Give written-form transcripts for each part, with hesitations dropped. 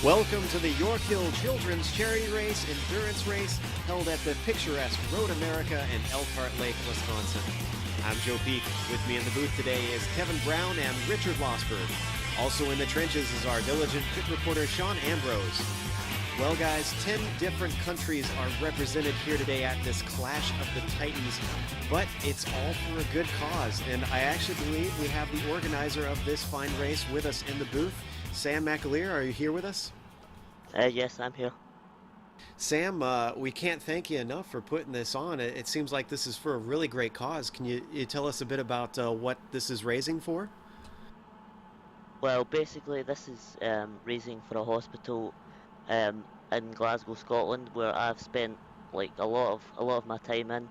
Welcome to the Yorkhill Children's Charity Race Endurance Race held at the picturesque Road America in Elkhart Lake, Wisconsin. I'm Joe Peak. With me in the booth today is Kevin Brown and Richard Losberg. Also in the trenches is our diligent pit reporter Sean Ambrose. Well guys, 10 different countries are represented here today at this Clash of the Titans, but it's all for a good cause, and I actually believe we have the organizer of this fine race with us in the booth. Sam McAleer, are you here with us? Yes, I'm here. Sam, we can't thank you enough for putting this on. It seems like this is for a really great cause. Can you tell us a bit about what this is raising for? Well, basically, this is raising for a hospital in Glasgow, Scotland, where I've spent like a lot of my time in.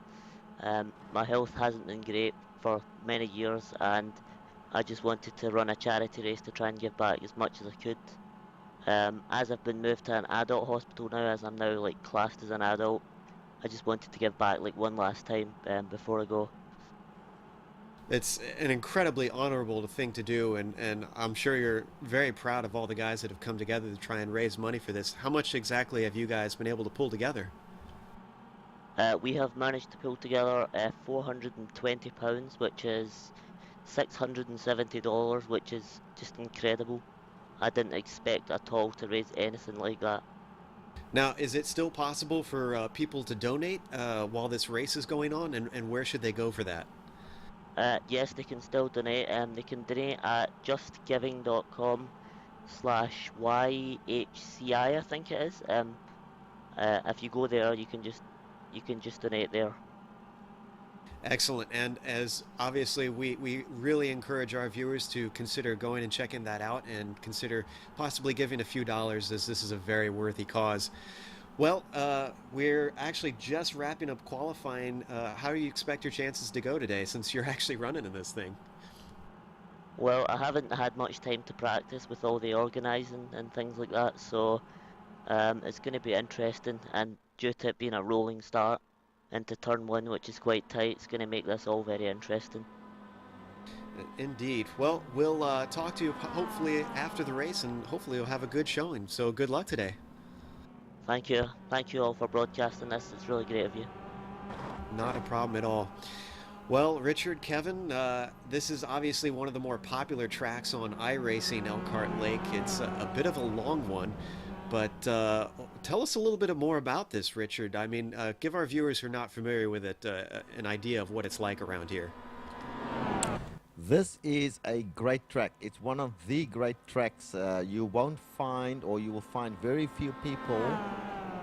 My health hasn't been great for many years, and I just wanted to run a charity race to try and give back as much as I could. As I've been moved to an adult hospital now, as I'm now like classed as an adult, I just wanted to give back like one last time before I go. It's an incredibly honorable thing to do, and I'm sure you're very proud of all the guys that have come together to try and raise money for this. How much exactly have you guys been able to pull together? We have managed to pull together £420, which is $670, which is just incredible. I didn't expect at all to raise anything like that. Now, is it still possible for people to donate while this race is going on, and where should they go for that? Yes, they can still donate. They can donate at justgiving.com/YHCI, I think it is. If you go there, you can just donate there. Excellent. And as obviously we really encourage our viewers to consider going and checking that out and consider possibly giving a few dollars, as this is a very worthy cause. Well, we're actually just wrapping up qualifying. How do you expect your chances to go today, since you're actually running in this thing? Well, I haven't had much time to practice with all the organising and things like that, so it's going to be interesting, and due to it being a rolling start into turn one, which is quite tight, it's going to make this all very interesting. Indeed. Well, we'll talk to you hopefully after the race, and hopefully you'll have a good showing. So good luck today. Thank you. Thank you all for broadcasting this. It's really great of you. Not a problem at all. Well, Richard, Kevin, this is obviously one of the more popular tracks on iRacing Elkhart Lake. It's a bit of a long one, but tell us a little bit more about this, Richard. I mean, give our viewers who are not familiar with it an idea of what it's like around here. This is a great track. It's one of the great tracks. You won't find, or you will find very few people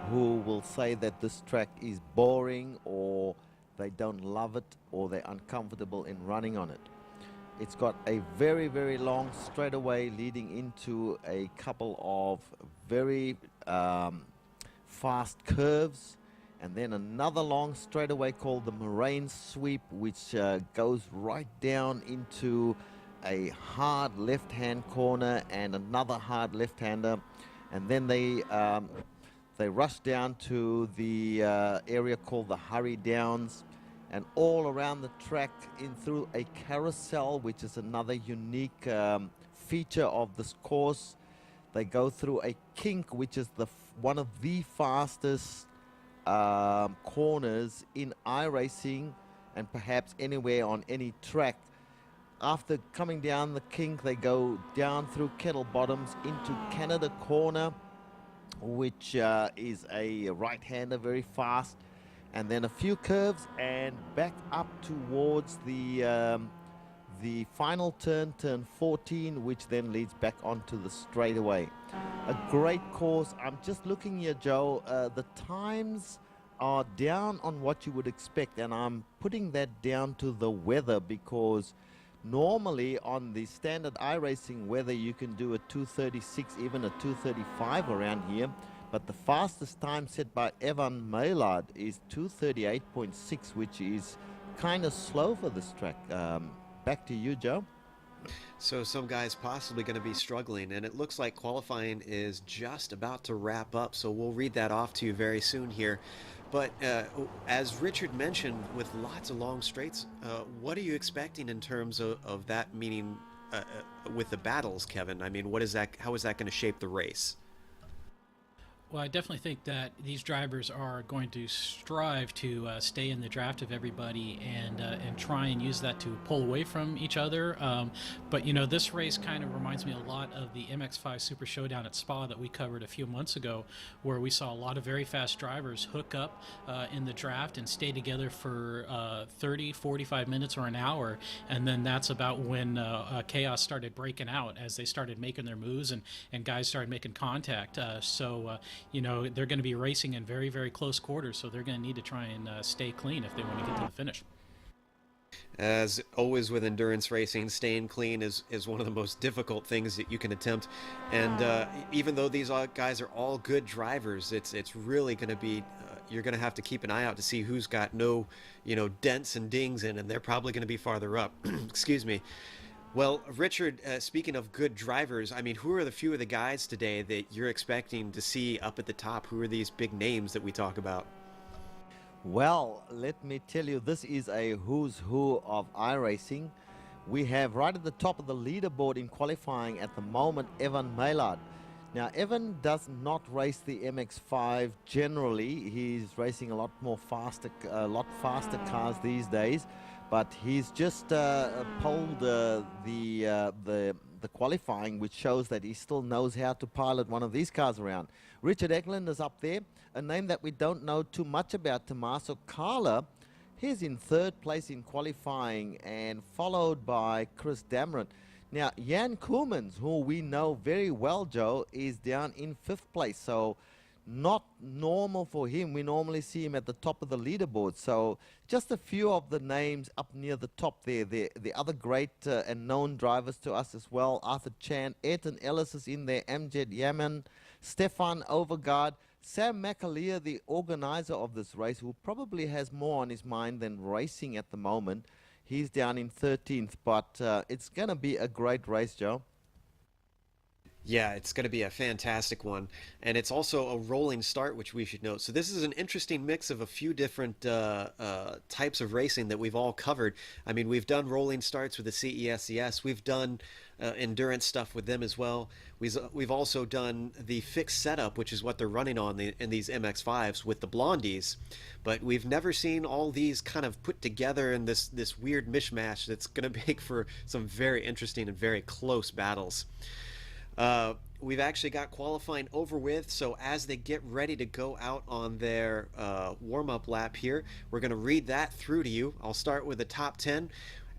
who will say that this track is boring, or they don't love it, or they're uncomfortable in running on it. It's got a very, very long straightaway leading into a couple of very fast curves, and then another long straightaway called the Moraine Sweep, which goes right down into a hard left-hand corner and another hard left-hander, and then they rush down to the area called the Hurry Downs, and all around the track in through a carousel, which is another unique feature of this course. They go through a kink, which is one of the fastest corners in iRacing and perhaps anywhere on any track. After coming down the kink, they go down through Kettle Bottoms into Canada Corner, which is a right-hander, very fast, and then a few curves and back up towards the final turn, turn 14, which then leads back onto the straightaway. A great course. I'm just looking here, Joe. The times are down on what you would expect, and I'm putting that down to the weather, because normally on the standard iRacing weather you can do a 2:36, even a 2:35 around here, but the fastest time set by Evan Maillard is 2:38.6, which is kind of slow for this track. Back to you, Joe. So some guys possibly going to be struggling, and it looks like qualifying is just about to wrap up, so we'll read that off to you very soon here. But as Richard mentioned, with lots of long straights, what are you expecting in terms of that, meaning with the battles, Kevin? I mean, what is that? How is that going to shape the race? Well, I definitely think that these drivers are going to strive to stay in the draft of everybody and try and use that to pull away from each other. But this race kind of reminds me a lot of the MX5 Super Showdown at Spa that we covered a few months ago, where we saw a lot of very fast drivers hook up in the draft and stay together for 30, 45 minutes or an hour, and then that's about when chaos started breaking out as they started making their moves and guys started making contact. They're going to be racing in very, very close quarters, so they're going to need to try and stay clean if they want to get to the finish. As always with endurance racing, staying clean is one of the most difficult things that you can attempt. And even though these guys are all good drivers, it's really going to be you're going to have to keep an eye out to see who's got no dents and dings in, and they're probably going to be farther up. Excuse me. Well, Richard, speaking of good drivers, I mean, who are the few of the guys today that you're expecting to see up at the top? Who are these big names that we talk about? Well, let me tell you, this is a who's who of iRacing. We have right at the top of the leaderboard in qualifying at the moment, Evan Maillard. Now, Evan does not race the MX-5 generally. He's racing a lot faster cars these days. But he's just polled the qualifying, which shows that he still knows how to pilot one of these cars around. Richard Eklund is up there, a name that we don't know too much about, Tommaso Carla. He's in third place in qualifying and followed by Chris Dameron. Now, Jan Koemans, who we know very well, Joe, is down in fifth place. So not normal for him. We normally see him at the top of the leaderboard. So just a few of the names up near the top there. The other great and known drivers to us as well. Arthur Chan, Ayrton Ellis is in there, Amjad Yaman, Stefan Overgaard, Sam McAleer, the organizer of this race, who probably has more on his mind than racing at the moment. He's down in 13th, but it's going to be a great race, Joe. Yeah, it's going to be a fantastic one. And it's also a rolling start, which we should note. So this is an interesting mix of a few different types of racing that we've all covered. I mean, we've done rolling starts with the CESCS. We've done endurance stuff with them as well. We've also done the fixed setup, which is what they're running on in these MX-5s with the Blondies. But we've never seen all these kind of put together in this weird mishmash that's going to make for some very interesting and very close battles. We've actually got qualifying over with, so as they get ready to go out on their warm-up lap here, we're going to read that through to you. I'll start with the top 10.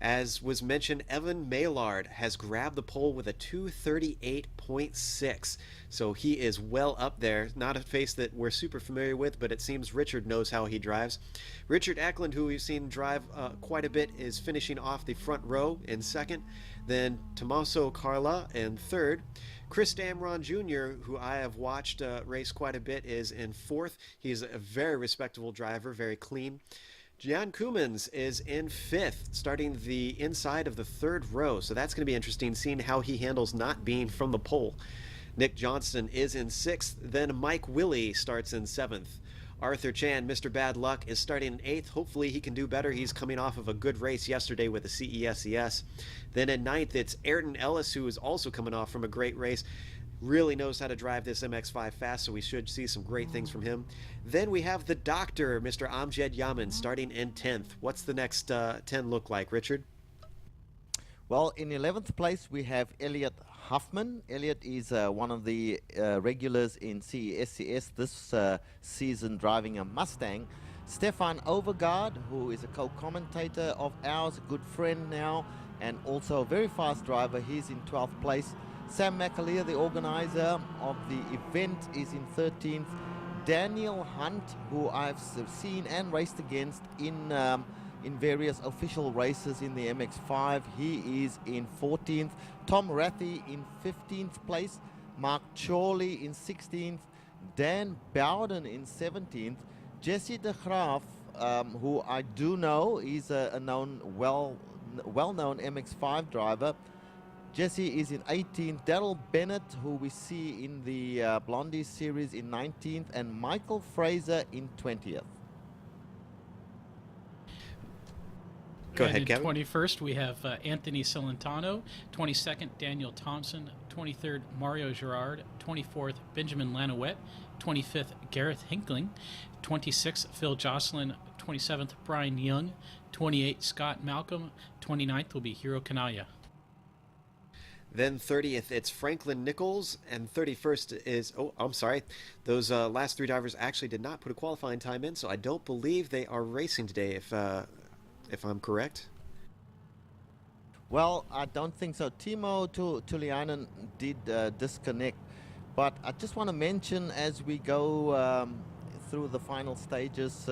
As was mentioned, Evan Maillard has grabbed the pole with a 238.6, so he is well up there. Not a face that we're super familiar with, but it seems Richard knows how he drives. Richard Eklund, who we've seen drive quite a bit, is finishing off the front row in second. Then Tommaso Carla in third. Chris Damron Jr., who I have watched race quite a bit, is in fourth. He's a very respectable driver, very clean. Jan Koemans is in fifth, starting the inside of the third row. So that's going to be interesting, seeing how he handles not being from the pole. Nick Johnston is in sixth. Then Mike Willey starts in seventh. Arthur Chan, Mr. Bad Luck, is starting in eighth. Hopefully he can do better. He's coming off of a good race yesterday with the CESCS. Then in ninth, it's Ayrton Ellis, who is also coming off from a great race. Really knows how to drive this MX-5 fast, so we should see some great things from him. Then we have the doctor, Mr. Amjad Yaman, starting in 10th. What's the next 10 look like, Richard? Well, in 11th place, we have Elliot Huffman. Elliot is one of the regulars in CESCS this season, driving a Mustang. Stefan Overgaard, who is a co-commentator of ours, a good friend now, and also a very fast driver. He's in 12th place. Sam McAleer, the organizer of the event, is in 13th. Daniel Hunt, who I've seen and raced against in various official races in the MX-5, he is in 14th. Tom Rathy in 15th place. Mark Chorley in 16th. Dan Bowden in 17th. Jesse de Graaf, who I do know is a known, well-known MX-5 driver. Jesse is in 18th. Daryl Bennett, who we see in the Blondie series, in 19th. And Michael Fraser in 20th. Go And ahead, in Kevin. 21st, we have Anthony Celentano. 22nd, Daniel Thompson. 23rd, Mario Girard. 24th, Benjamin Lanouette. 25th, Gareth Hinkling. 26th, Phil Jocelyn. 27th, Brian Young. 28th, Scott Malcolm. 29th will be Hiro Kanaya. Then 30th, it's Franklin Nichols, and 31st is, oh, I'm sorry, those last three drivers actually did not put a qualifying time in, so I don't believe they are racing today, if I'm correct. Well, I don't think so. Timo Tuliainen did disconnect, but I just want to mention as we go through the final stages,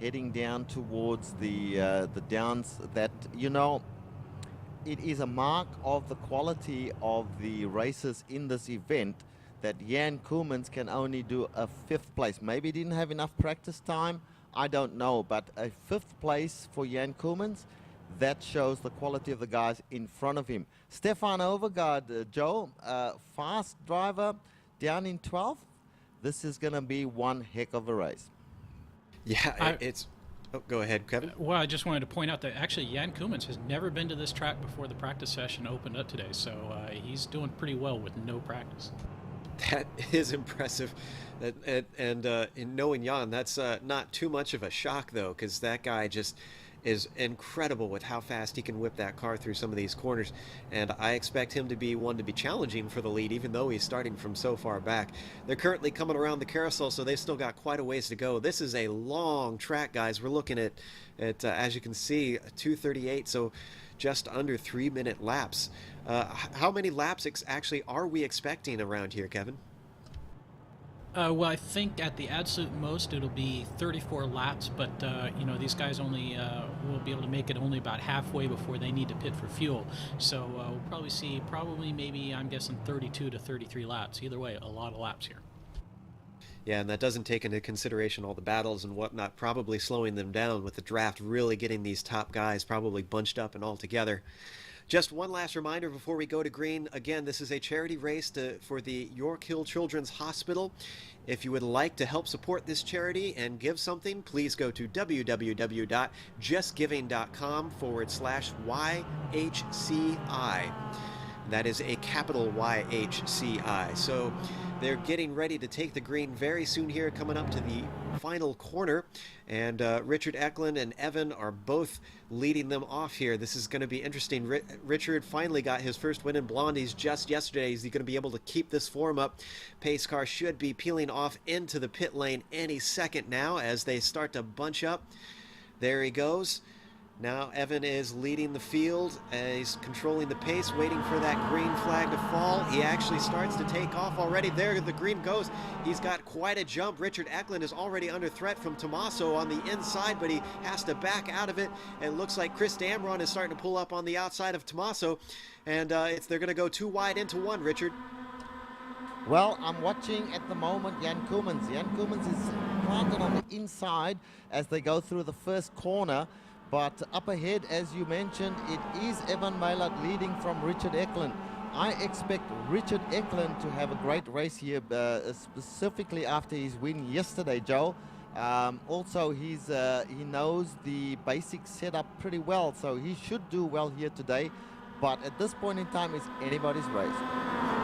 heading down towards the downs, that, you know, it is a mark of the quality of the races in this event that Jan Koemans can only do a 5th place. Maybe he didn't have enough practice time, I don't know, but a 5th place for Jan Koemans, that shows the quality of the guys in front of him. Stefan Overgaard, Joe, fast driver, down in 12th. This is going to be one heck of a race. Yeah, it's... Oh, go ahead, Kevin. Well, I just wanted to point out that actually Jan Koemans has never been to this track before the practice session opened up today, so he's doing pretty well with no practice. That is impressive. And in knowing Jan, that's not too much of a shock, though, because that guy just is incredible with how fast he can whip that car through some of these corners. And I expect him to be one to be challenging for the lead, even though he's starting from so far back. They're currently coming around the carousel, so they've still got quite a ways to go. This is a long track, guys. We're looking at as you can see, 2:38, so just under 3-minute laps. How many laps actually are we expecting around here, Kevin? Well, I think at the absolute most it'll be 34 laps, but you know, these guys only will be able to make it only about halfway before they need to pit for fuel. So we'll probably see, maybe I'm guessing 32 to 33 laps. Either way, a lot of laps here. Yeah, and that doesn't take into consideration all the battles and whatnot, probably slowing them down with the draft really getting these top guys probably bunched up and all together. Just one last reminder before we go to green. Again, this is a charity race for the Yorkhill Children's Hospital. If you would like to help support this charity and give something, please go to www.justgiving.com/YHCI. That is a capital YHCI. So they're getting ready to take the green very soon here, coming up to the final corner. And Richard Eklund and Evan are both leading them off here. This is going to be interesting. Richard finally got his first win in Blondies just yesterday. Is he going to be able to keep this form up? Pace car should be peeling off into the pit lane any second now as they start to bunch up. There he goes. Now Evan is leading the field. He's controlling the pace, waiting for that green flag to fall. He actually starts to take off already. There the green goes. He's got quite a jump. Richard Eklund is already under threat from Tommaso on the inside, but he has to back out of it. It looks like Chris Damron is starting to pull up on the outside of Tommaso, and they're going to go too wide into one, Richard. Well, I'm watching at the moment Jan Koemans. Jan Koemans is planted on the inside as they go through the first corner. But up ahead, as you mentioned, it is Evan Maylard leading from Richard Eklund. I expect Richard Eklund to have a great race here, specifically after his win yesterday, Joe. Also, he knows the basic setup pretty well, so he should do well here today. But at this point in time, it's anybody's race.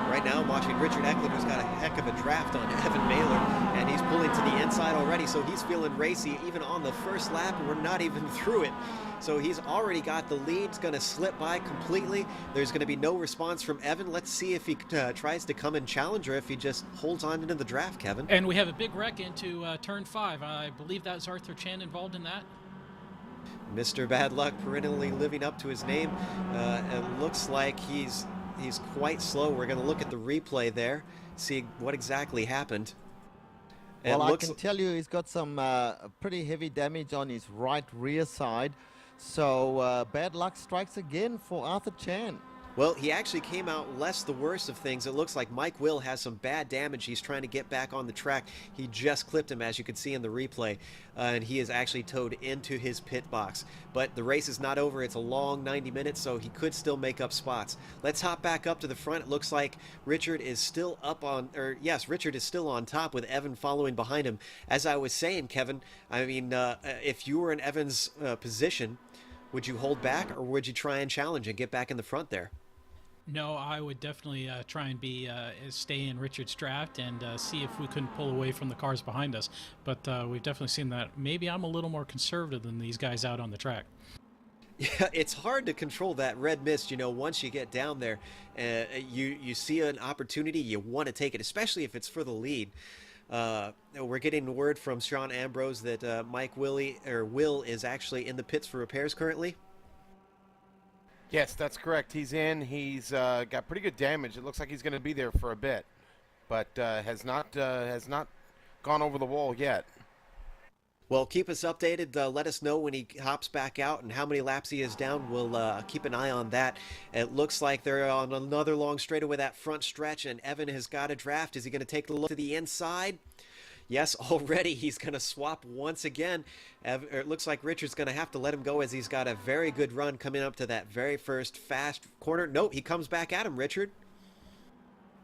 Right now I'm watching Richard Eklund, who's got a heck of a draft on Evan Maylard, and he's pulling to the inside already, so he's feeling racy even on the first lap, and we're not even through it. So he's already got the lead. It's going to slip by completely. There's going to be no response from Evan. Let's see if he tries to come and challenge, or if he just holds on into the draft, Kevin. And we have a big wreck into turn 5. I believe that's Arthur Chan involved in that. Mr. Bad Luck perennially living up to his name. It looks like he's quite slow. We're going to look at the replay there, see what exactly happened. Well, I can tell you he's got some pretty heavy damage on his right rear side. So bad luck strikes again for Arthur Chan. Well, he actually came out less the worst of things. It looks like Mike Will has some bad damage. He's trying to get back on the track. He just clipped him, as you can see in the replay, and he is actually towed into his pit box. But the race is not over. It's a long 90 minutes, so he could still make up spots. Let's hop back up to the front. It looks like Richard is still Richard is still on top with Evan following behind him. As I was saying, Kevin, I mean, if you were in Evan's position, Would you hold back, or would you try and challenge and get back in the front there? No, I would definitely try and stay in Richard's draft and see if we couldn't pull away from the cars behind us. But we've definitely seen that maybe I'm a little more conservative than these guys out on the track. Yeah, it's hard to control that red mist, you know, once you get down there. You see an opportunity, you want to take it, especially if it's for the lead. We're getting word from Sean Ambrose that Will is actually in the pits for repairs currently. Yes, that's correct. He's in. He's got pretty good damage. It looks like he's going to be there for a bit, but has not gone over the wall yet. Well, keep us updated. Let us know when he hops back out and how many laps he is down. We'll keep an eye on that. It looks like they're on another long straightaway, that front stretch, and Evan has got a draft. Is he going to take the look to the inside? Yes, already he's going to swap once again. It looks like Richard's going to have to let him go as he's got a very good run coming up to that very first fast corner. Nope, he comes back at him, Richard.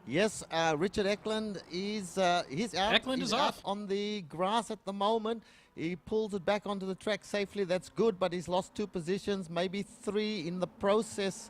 Yes, Richard Eklund he's out. Eklund is out off on the grass at the moment. He pulls it back onto the track safely. That's good, but he's lost 2 positions, maybe 3 in the process.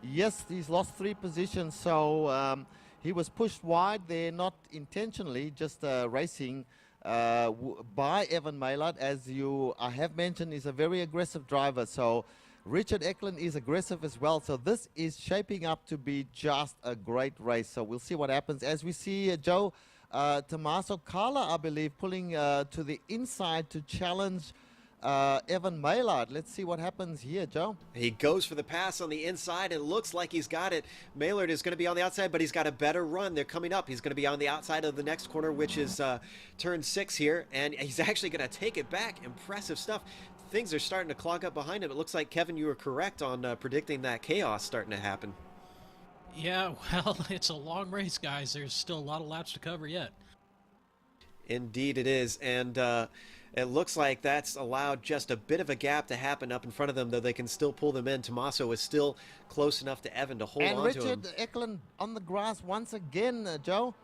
Yes, he's lost 3 positions. So he was pushed wide there, not intentionally, just racing by Evan Maylard. As I have mentioned, is a very aggressive driver. So Richard Eklund is aggressive as well. So this is shaping up to be just a great race. So we'll see what happens. As we see Joe, Tommaso Carla, I believe, pulling to the inside to challenge Evan Maylard. Let's see what happens here, Joe. He goes for the pass on the inside. It looks like he's got it. Maylard is going to be on the outside, but he's got a better run. They're coming up. He's going to be on the outside of the next corner, which is turn 6 here, and he's actually going to take it back. Impressive stuff. Things are starting to clog up behind him. It looks like, Kevin, you were correct on predicting that chaos starting to happen. Yeah, well, it's a long race, guys. There's still a lot of laps to cover yet. Indeed it is, and it looks like that's allowed just a bit of a gap to happen up in front of them, though they can still pull them in. Tommaso is still close enough to Evan to hold on to him. And Richard Eklund on the grass once again, Joe.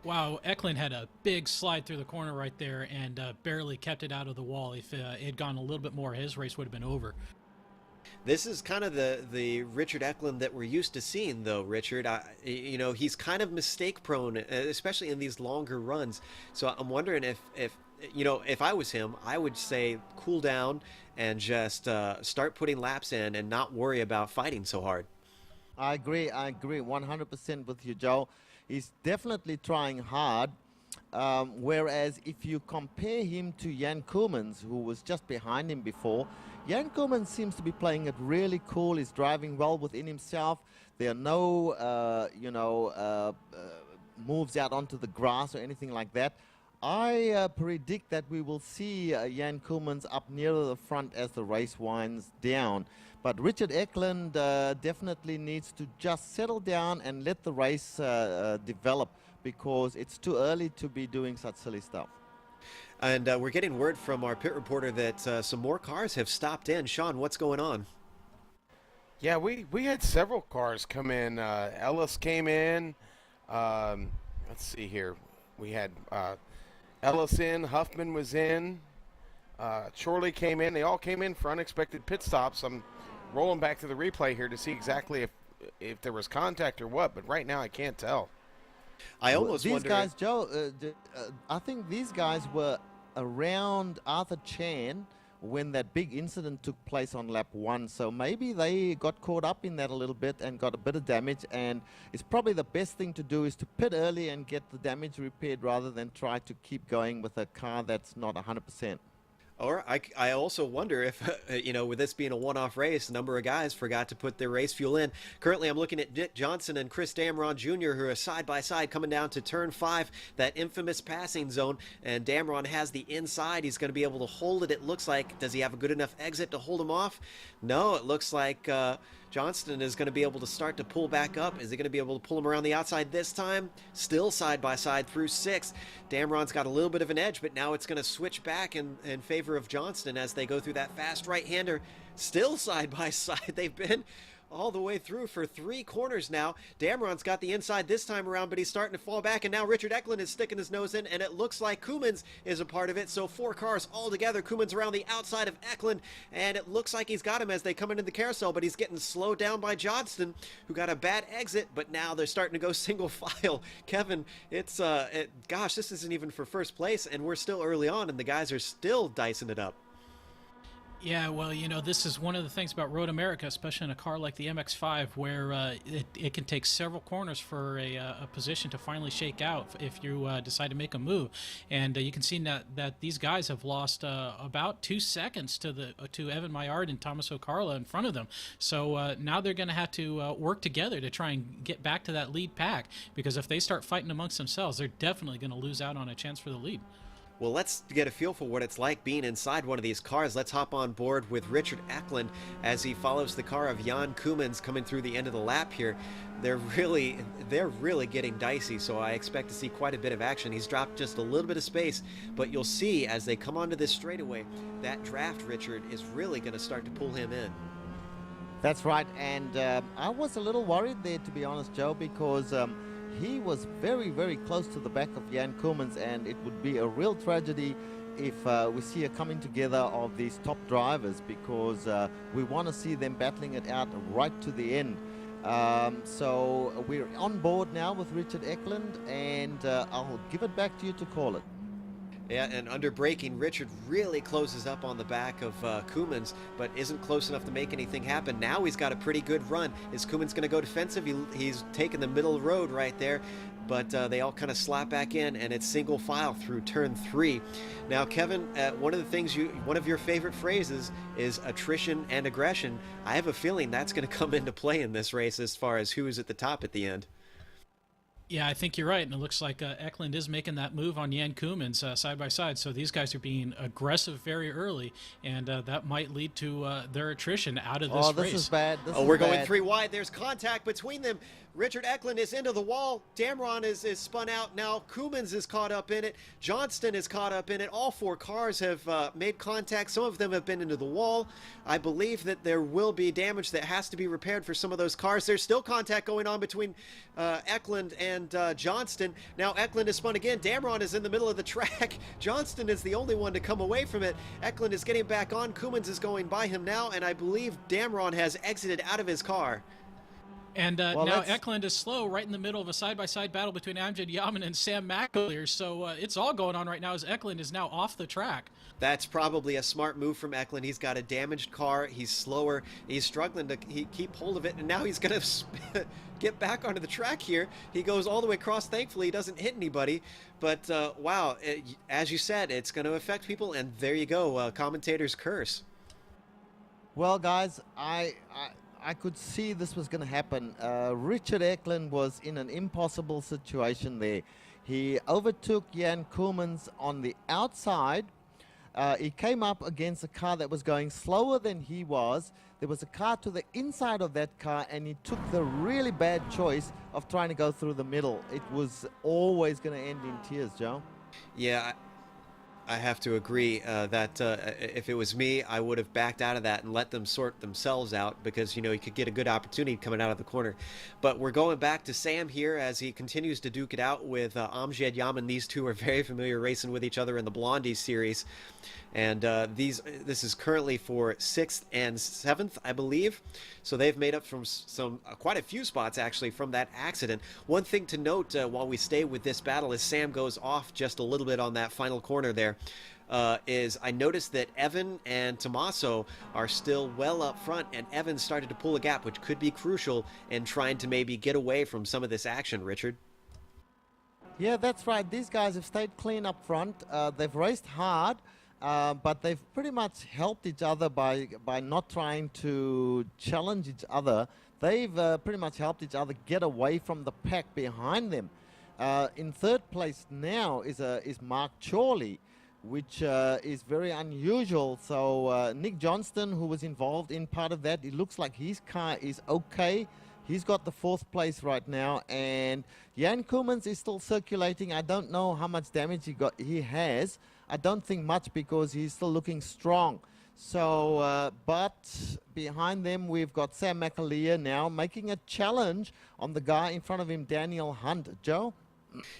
Wow, Eklund had a big slide through the corner right there and barely kept it out of the wall. If it had gone a little bit more, his race would have been over. This is kind of the Richard Eklund that we're used to seeing, though, Richard. You know, he's kind of mistake prone, especially in these longer runs. So I'm wondering if you know, if I was him, I would say cool down and just start putting laps in and not worry about fighting so hard. I agree 100% with you, Joe. He's definitely trying hard. Whereas if you compare him to Jan Koemans, who was just behind him before, Jan Koemans seems to be playing it really cool. He's driving well within himself. There are no, moves out onto the grass or anything like that. I predict that we will see Jan Koemans up nearer the front as the race winds down. But Richard Eklund definitely needs to just settle down and let the race develop, because it's too early to be doing such silly stuff. And we're getting word from our pit reporter that some more cars have stopped in. Sean, what's going on? Yeah, we had several cars come in. Ellis came in. Let's see here. We had Ellis in. Huffman was in. Chorley came in. They all came in for unexpected pit stops. I'm rolling back to the replay here to see exactly if there was contact or what, but right now I can't tell. I almost these wonder. Guys, Joe, I think these guys were around Arthur Chan when that big incident took place on lap 1. So maybe they got caught up in that a little bit and got a bit of damage. And it's probably the best thing to do is to pit early and get the damage repaired rather than try to keep going with a car that's not 100%. Or I also wonder if, you know, with this being a one-off race, a number of guys forgot to put their race fuel in. Currently, I'm looking at Dick Johnson and Chris Damron Jr., who are side-by-side coming down to turn 5, that infamous passing zone. And Damron has the inside. He's going to be able to hold it, it looks like. Does he have a good enough exit to hold him off? No, it looks like Johnston is going to be able to start to pull back up. Is he going to be able to pull him around the outside this time? Still side-by-side through 6. Damron's got a little bit of an edge, but now it's going to switch back in favor of Johnston as they go through that fast right-hander. Still side-by-side. They've been all the way through for 3 corners now. Damron's got the inside this time around, but he's starting to fall back, and now Richard Eklund is sticking his nose in, and it looks like Koumans is a part of it. So 4 cars all together. Koumans around the outside of Eklund, and it looks like he's got him as they come into the carousel, but he's getting slowed down by Johnston, who got a bad exit, but now they're starting to go single file. Kevin, gosh, this isn't even for first place, and we're still early on, and the guys are still dicing it up. Yeah, well, this is one of the things about Road America, especially in a car like the MX-5, where it can take several corners for a position to finally shake out if you decide to make a move. And you can see that these guys have lost about 2 seconds to Evan Maillard and Thomas O'Carla in front of them. So now they're going to have to work together to try and get back to that lead pack, because if they start fighting amongst themselves, they're definitely going to lose out on a chance for the lead. Well, let's get a feel for what it's like being inside one of these cars. Let's hop on board with Richard Eklund as he follows the car of Jan Koumans coming through the end of the lap here. They're really getting dicey, so I expect to see quite a bit of action. He's dropped just a little bit of space, but you'll see as they come onto this straightaway, that draft, Richard, is really going to start to pull him in. That's right, and I was a little worried there, to be honest, Joe, because he was very, very close to the back of Jan Koumans, and it would be a real tragedy if we see a coming together of these top drivers, because we want to see them battling it out right to the end. So we're on board now with Richard Eklund, and I'll give it back to you to call it. Yeah, and under braking, Richard really closes up on the back of Koumans, but isn't close enough to make anything happen. Now he's got a pretty good run. Is Koumans going to go defensive? He's taking the middle road right there, but they all kind of slap back in, and it's single file through turn 3. Now, Kevin, one of your favorite phrases is attrition and aggression. I have a feeling that's going to come into play in this race as far as who is at the top at the end. Yeah, I think you're right, and it looks like Eklund is making that move on Jan Koumans side by side, so these guys are being aggressive very early, and that might lead to their attrition out of this race. Oh, this is bad. We're going 3 wide. There's contact between them. Richard Eklund is into the wall. Damron is spun out. Now Koumans is caught up in it. Johnston is caught up in it. All 4 cars have made contact. Some of them have been into the wall. I believe that there will be damage that has to be repaired for some of those cars. There's still contact going on between Eklund and Johnston. Now Eklund is spun again. Damron is in the middle of the track. Johnston is the only one to come away from it. Eklund is getting back on. Koumans is going by him now, and I believe Damron has exited out of his car. And now Eklund is slow right in the middle of a side-by-side battle between Amjad Yaman and Sam McAleer. So it's all going on right now as Eklund is now off the track. That's probably a smart move from Eklund. He's got a damaged car. He's slower. He's struggling to keep hold of it. And now he's going to get back onto the track here. He goes all the way across. Thankfully, he doesn't hit anybody. But, wow, as you said, it's going to affect people. And there you go. Commentator's curse. Well, guys, I could see this was going to happen. Richard Eklund was in an impossible situation there. He overtook Jan Koumans on the outside. He came up against a car that was going slower than he was. There was a car to the inside of that car, and he took the really bad choice of trying to go through the middle. It was always going to end in tears, Joe. Yeah, I have to agree that if it was me, I would have backed out of that and let them sort themselves out, because, you could get a good opportunity coming out of the corner. But we're going back to Sam here as he continues to duke it out with Amjad Yaman. These two are very familiar, racing with each other in the Blondie series. And this is currently for 6th and 7th, I believe. So they've made up from quite a few spots, actually, from that accident. One thing to note while we stay with this battle is Sam goes off just a little bit on that final corner there. Is I noticed that Evan and Tommaso are still well up front, and Evan started to pull a gap, which could be crucial in trying to maybe get away from some of this action, Richard. Yeah, that's right. These guys have stayed clean up front. They've raced hard. But they've pretty much helped each other by not trying to challenge each other. They've pretty much helped each other get away from the pack behind them. In 3rd place now is Mark Chorley, which is very unusual. So Nick Johnston, who was involved in part of that, it looks like his car is okay. He's got the 4th place right now, and Jan Koumans is still circulating. I don't know how much damage he has. I don't think much, because he's still looking strong. So, but behind them, we've got Sam McAleer now making a challenge on the guy in front of him, Daniel Hunt. Joe?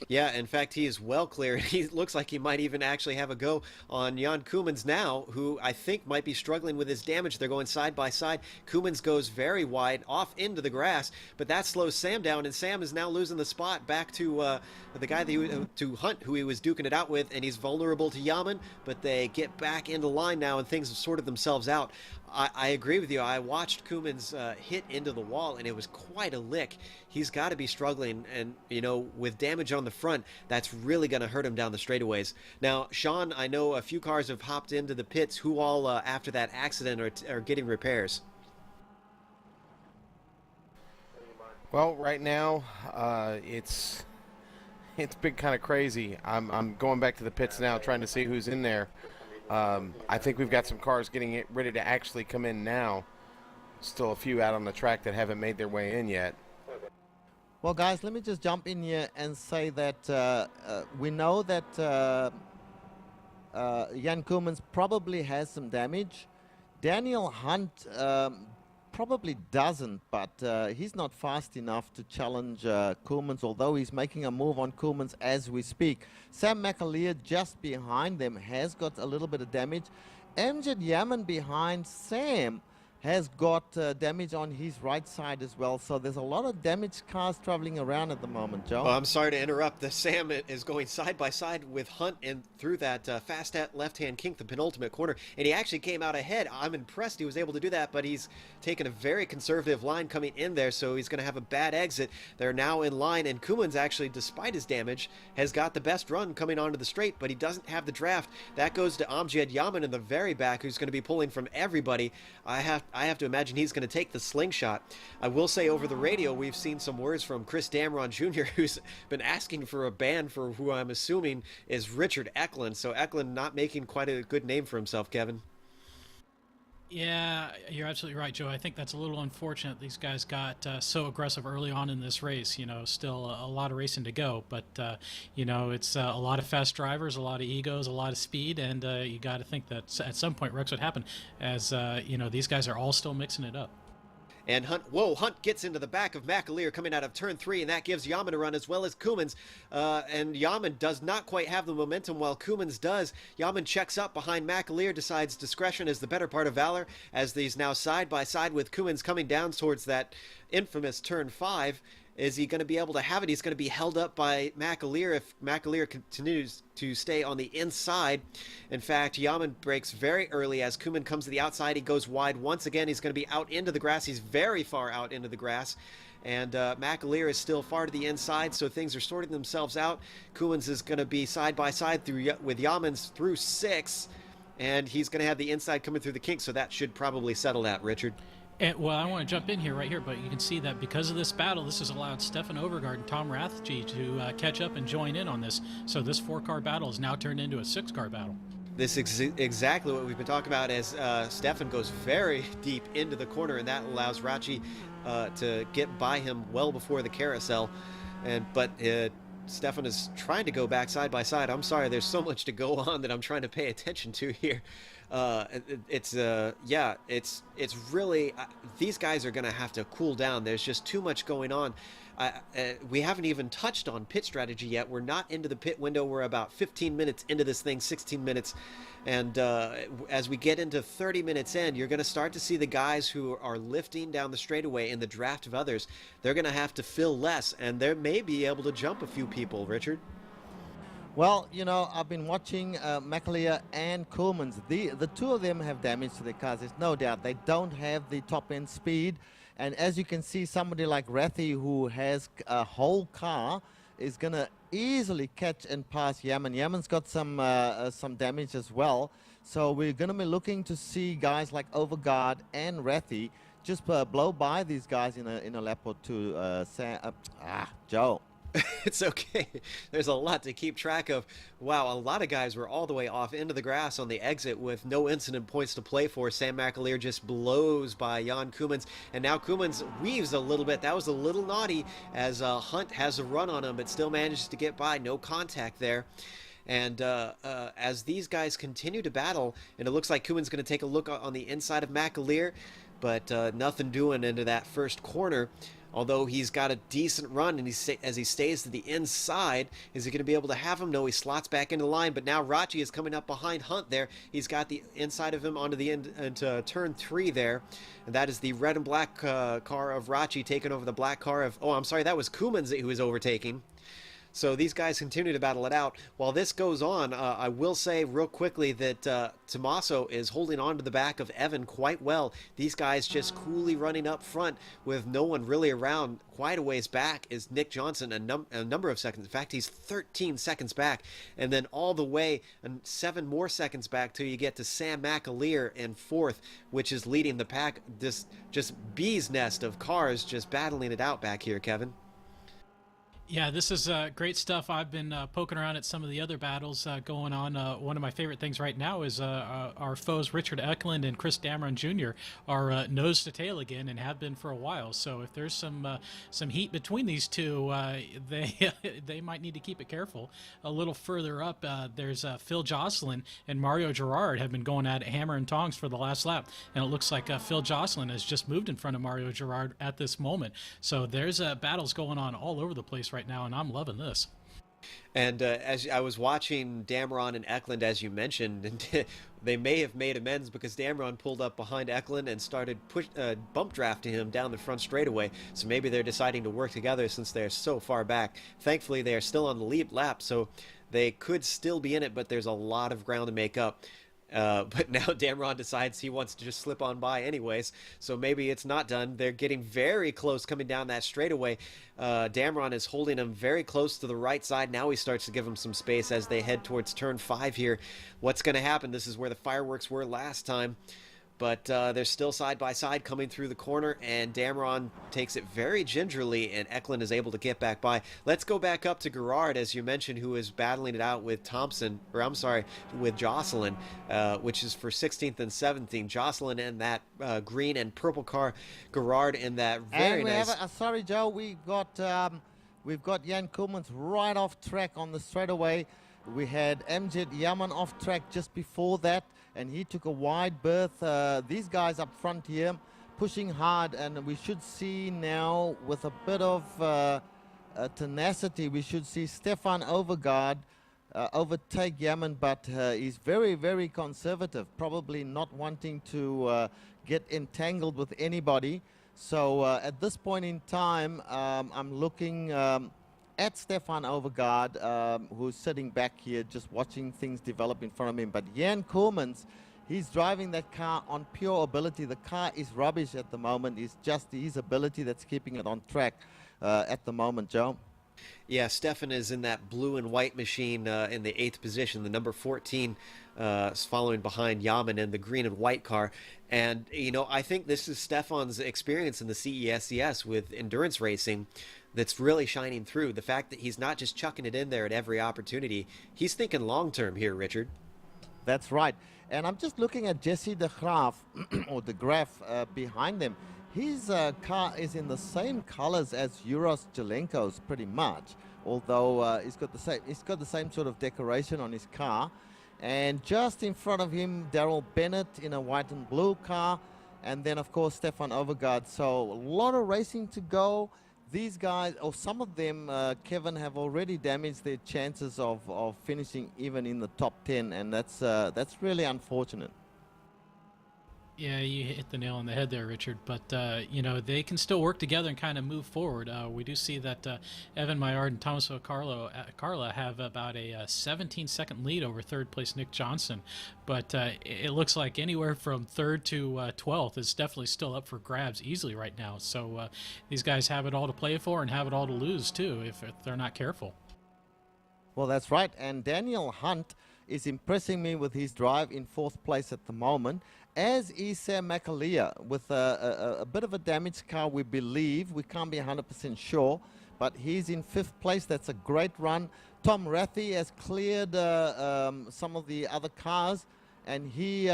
Yeah, in fact, he is well clear. He looks like he might even actually have a go on Jan Koemans now, who I think might be struggling with his damage. They're going side by side. Koemans goes very wide off into the grass, but that slows Sam down, and Sam is now losing the spot back to the guy to Hunt, who he was duking it out with, and he's vulnerable to Yaman, but they get back into line now, and things have sorted themselves out. I agree with you. I watched Koemans hit into the wall, and it was quite a lick. He's got to be struggling, and, you know, with damage on the front, that's really going to hurt him down the straightaways. Now, Sean, I know a few cars have hopped into the pits. Who all, after that accident, are getting repairs? Well, right now, it's been kind of crazy. I'm going back to the pits now, trying to see who's in there. I think we've got some cars getting ready to actually come in now. Still a few out on the track that haven't made their way in yet. Well, guys, let me just jump in here and say that we know that Jan Koemans probably has some damage. Daniel Hunt probably doesn't, but he's not fast enough to challenge Koemans, although he's making a move on Koemans as we speak. Sam McAleer just behind them has got a little bit of damage. Amjad Yaman behind Sam has got damage on his right side as well. So there's a lot of damaged cars traveling around at the moment, Joe. Well, I'm sorry to interrupt. The Sam is going side by side with Hunt and through that fast left-hand kink, the penultimate corner, and he actually came out ahead. I'm impressed he was able to do that, but he's taken a very conservative line coming in there, so he's going to have a bad exit. They're now in line, and Koemans actually, despite his damage, has got the best run coming onto the straight, but he doesn't have the draft. That goes to Amjad Yaman in the very back, who's going to be pulling from everybody. I have to imagine he's going to take the slingshot. I will say over the radio, we've seen some words from Chris Damron Jr., who's been asking for a ban for who I'm assuming is Richard Eklund. So Eklund not making quite a good name for himself, Kevin. Yeah, you're absolutely right, Joe. I think that's a little unfortunate. These guys got so aggressive early on in this race. You know, still a lot of racing to go, but you know, it's a lot of fast drivers, a lot of egos, a lot of speed, and you got to think that at some point wrecks would happen. As you know, these guys are all still mixing it up. And Hunt gets into the back of McAleer coming out of turn 3, and that gives Yaman a run as well as Koemans. And Yaman does not quite have the momentum while Koemans does. Yaman checks up behind McAleer, decides discretion is the better part of valor, as these now side by side with Koemans coming down towards that infamous turn 5. Is he going to be able to have it? He's going to be held up by McAleer if McAleer continues to stay on the inside. In fact, Yaman breaks very early as Koeman comes to the outside. He goes wide once again. He's going to be out into the grass. He's very far out into the grass. And McAleer is still far to the inside, so things are sorting themselves out. Koemans is going to be side by side with Yaman's through 6. And he's going to have the inside coming through the kink, so that should probably settle that, Richard. Well, I want to jump in here right here, but you can see that because of this battle, this has allowed Stefan Overgaard and Tom Rathje to catch up and join in on this. So this 4-car battle is now turned into a 6-car battle. This is exactly what we've been talking about as Stefan goes very deep into the corner, and that allows Rathje to get by him well before the carousel. But Stefan is trying to go back side by side. I'm sorry, there's so much to go on that I'm trying to pay attention to here. It's really these guys are gonna have to cool down. There's just too much going on. We haven't even touched on pit strategy yet. We're not into the pit window. We're about 15 minutes into this thing, 16 minutes, and as we get into 30 minutes in, you're going to start to see the guys who are lifting down the straightaway in the draft of others. They're going to have to fill less, and they may be able to jump a few people, Richard. Well, you know, I've been watching McAleer and Koemans. The two of them have damage to their cars. There's no doubt. They don't have the top-end speed. And as you can see, somebody like Rathje, who has a whole car, is going to easily catch and pass Yaman. Yaman's got some damage as well. So we're going to be looking to see guys like Overgaard and Rathje just blow by these guys in a lap or two. Joe. It's okay. There's a lot to keep track of. Wow, a lot of guys were all the way off into the grass on the exit with no incident points to play for. Sam McAleer just blows by Jan Koemans, and now Koemans weaves a little bit. That was a little naughty as Hunt has a run on him, but still manages to get by. No contact there. And as these guys continue to battle, and it looks like Koeman's going to take a look on the inside of McAleer, but nothing doing into that first corner. Although he's got a decent run, and as he stays to the inside, is he going to be able to have him? No, he slots back into the line, but now Rachi is coming up behind Hunt there. He's got the inside of him onto the end, into turn 3 there, and that is the red and black car of Rachi taking over the black car of, oh, I'm sorry, that was Koeman's that he was overtaking. So these guys continue to battle it out. While this goes on, I will say real quickly that Tommaso is holding on to the back of Evan quite well. These guys just coolly running up front with no one really around. Quite a ways back is Nick Johnson, a number of seconds. In fact, he's 13 seconds back. And then all the way 7 more seconds back till you get to Sam McAleer in 4th, which is leading the pack. This just bee's nest of cars just battling it out back here, Kevin. Yeah, this is great stuff. I've been poking around at some of the other battles going on. One of my favorite things right now is our foes Richard Eklund and Chris Dameron Jr. are nose to tail again and have been for a while. So if there's some heat between these two, they might need to keep it careful. A little further up, there's Phil Jocelyn and Mario Gerard have been going at it hammer and tongs for the last lap, and it looks like Phil Jocelyn has just moved in front of Mario Gerard at this moment. So there's battles going on all over the place right now, and I'm loving this. And as I was watching Dameron and Eklund, as you mentioned, and they may have made amends because Dameron pulled up behind Eklund and started bump drafting him down the front straightaway. So maybe they're deciding to work together since they're so far back. Thankfully, they are still on the lead lap, so they could still be in it, but there's a lot of ground to make up. But now Dameron decides he wants to just slip on by anyways, so maybe it's not done. They're getting very close coming down that straightaway. Dameron is holding him very close to the right side. Now he starts to give him some space as they head towards turn 5 here. What's going to happen? This is where the fireworks were last time. But they're still side by side coming through the corner, and Dameron takes it very gingerly, and Eklund is able to get back by. Let's go back up to Gerard, as you mentioned, who is battling it out with with Jocelyn, which is for 16th and 17th. Jocelyn in that green and purple car, Gerard in that very nice. Sorry, Joe, we've got Jan Koolmans right off track on the straightaway. We had Amjad Yaman off track just before that, and he took a wide berth. These guys up front here pushing hard, and we should see now with a bit of tenacity, we should see Stefan Overgaard overtake Yaman, but he's very, very conservative, probably not wanting to get entangled with anybody. So at this point in time, I'm looking at Stefan Overgaard, who's sitting back here just watching things develop in front of him. But Jan Koolmans, he's driving that car on pure ability. The car is rubbish at the moment. It's just his ability that's keeping it on track at the moment, Joe. Yeah, Stefan is in that blue and white machine in the 8th position. The number 14 is following behind Yaman in the green and white car. And, you know, I think this is Stefan's experience in the CESCS with endurance racing that's really shining through. The fact that he's not just chucking it in there at every opportunity. He's thinking long-term here, Richard. That's right. And I'm just looking at Jesse de Graaf, or de Graaf, behind them. His car is in the same colors as Uros Jelenko's pretty much, although he's got the same sort of decoration on his car. And just in front of him, Daryl Bennett in a white and blue car, and then of course Stefan Overgaard. So a lot of racing to go. These guys, or some of them, Kevin, have already damaged their chances of finishing even in the top 10, and that's really unfortunate. Yeah, you hit the nail on the head there, Richard. But, you know, they can still work together and kind of move forward. We do see that Evan Maillard and Tommaso Carla have about a 17-second lead over third place Nick Johnson. But it looks like anywhere from 3rd to 12th is definitely still up for grabs easily right now. So these guys have it all to play for and have it all to lose, too, if they're not careful. Well, that's right. And Daniel Hunt is impressing me with his drive in 4th place at the moment, as is Sam McAleer with a bit of a damaged car, we believe. We can't be 100% sure, but he's in 5th place. That's a great run. Tom Rathie has cleared some of the other cars, and he's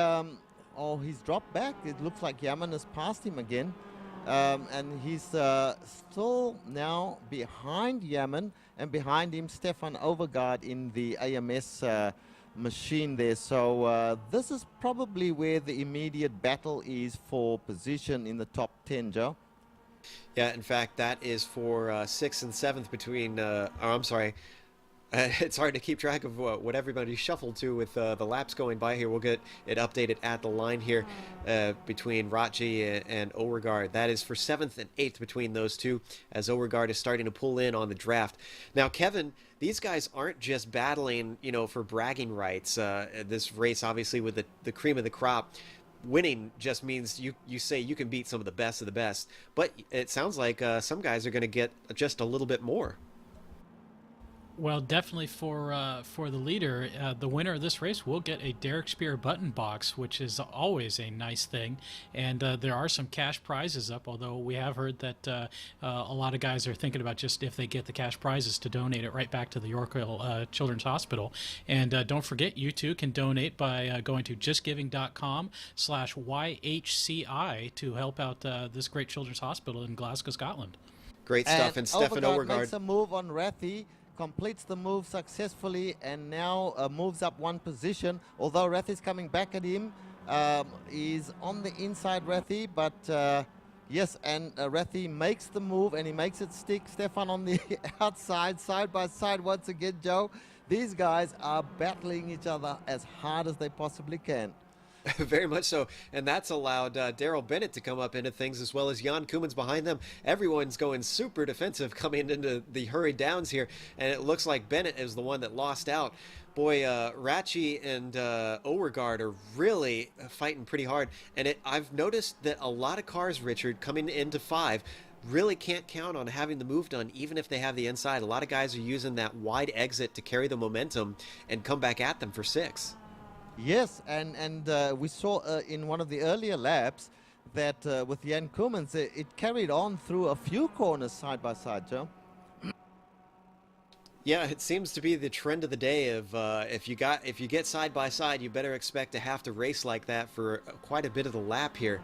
dropped back. It looks like Yaman has passed him again. And he's still now behind Yaman, and behind him Stefan Overgaard in the AMS machine there. So this is probably where the immediate battle is for position in the top 10, Joe. Yeah, in fact, that is for 6th and 7th between, I'm sorry, it's hard to keep track of what everybody shuffled to with the laps going by here. We'll get it updated at the line here between Ratji and Overgaard. That is for 7th and 8th between those two, as Overgaard is starting to pull in on the draft. Now, Kevin, these guys aren't just battling, for bragging rights. This race, obviously, with the cream of the crop. Winning just means you say you can beat some of the best. But it sounds like some guys are going to get just a little bit more. Well, definitely for the leader, the winner of this race will get a Derek Spear button box, which is always a nice thing. And there are some cash prizes up, although we have heard that a lot of guys are thinking about just if they get the cash prizes to donate it right back to the Yorkhill Children's Hospital. And don't forget, you too can donate by going to justgiving.com/YHCI to help out this great children's hospital in Glasgow, Scotland. Great stuff. And Stefan Overgaard makes a move on Rathy, completes the move successfully, and now moves up one position. Although Rathy's coming back at him, he's on the inside, Rathy, but yes, and Rathy makes the move and he makes it stick. Stefan on the outside, side by side once again, Joe. These guys are battling each other as hard as they possibly can. Very much so, and that's allowed Daryl Bennett to come up into things, as well as Jan Koemans behind them. Everyone's going super defensive coming into the hurried downs here, and it looks like Bennett is the one that lost out. Boy, Ratchi and Overgaard are really fighting pretty hard, and I've noticed that a lot of cars, Richard, coming into 5 really can't count on having the move done, even if they have the inside. A lot of guys are using that wide exit to carry the momentum and come back at them for 6. Yes, and we saw in one of the earlier laps that with Jan Koemans, it carried on through a few corners side by side, Joe. Yeah, it seems to be the trend of the day of if you get side by side, you better expect to have to race like that for quite a bit of the lap here.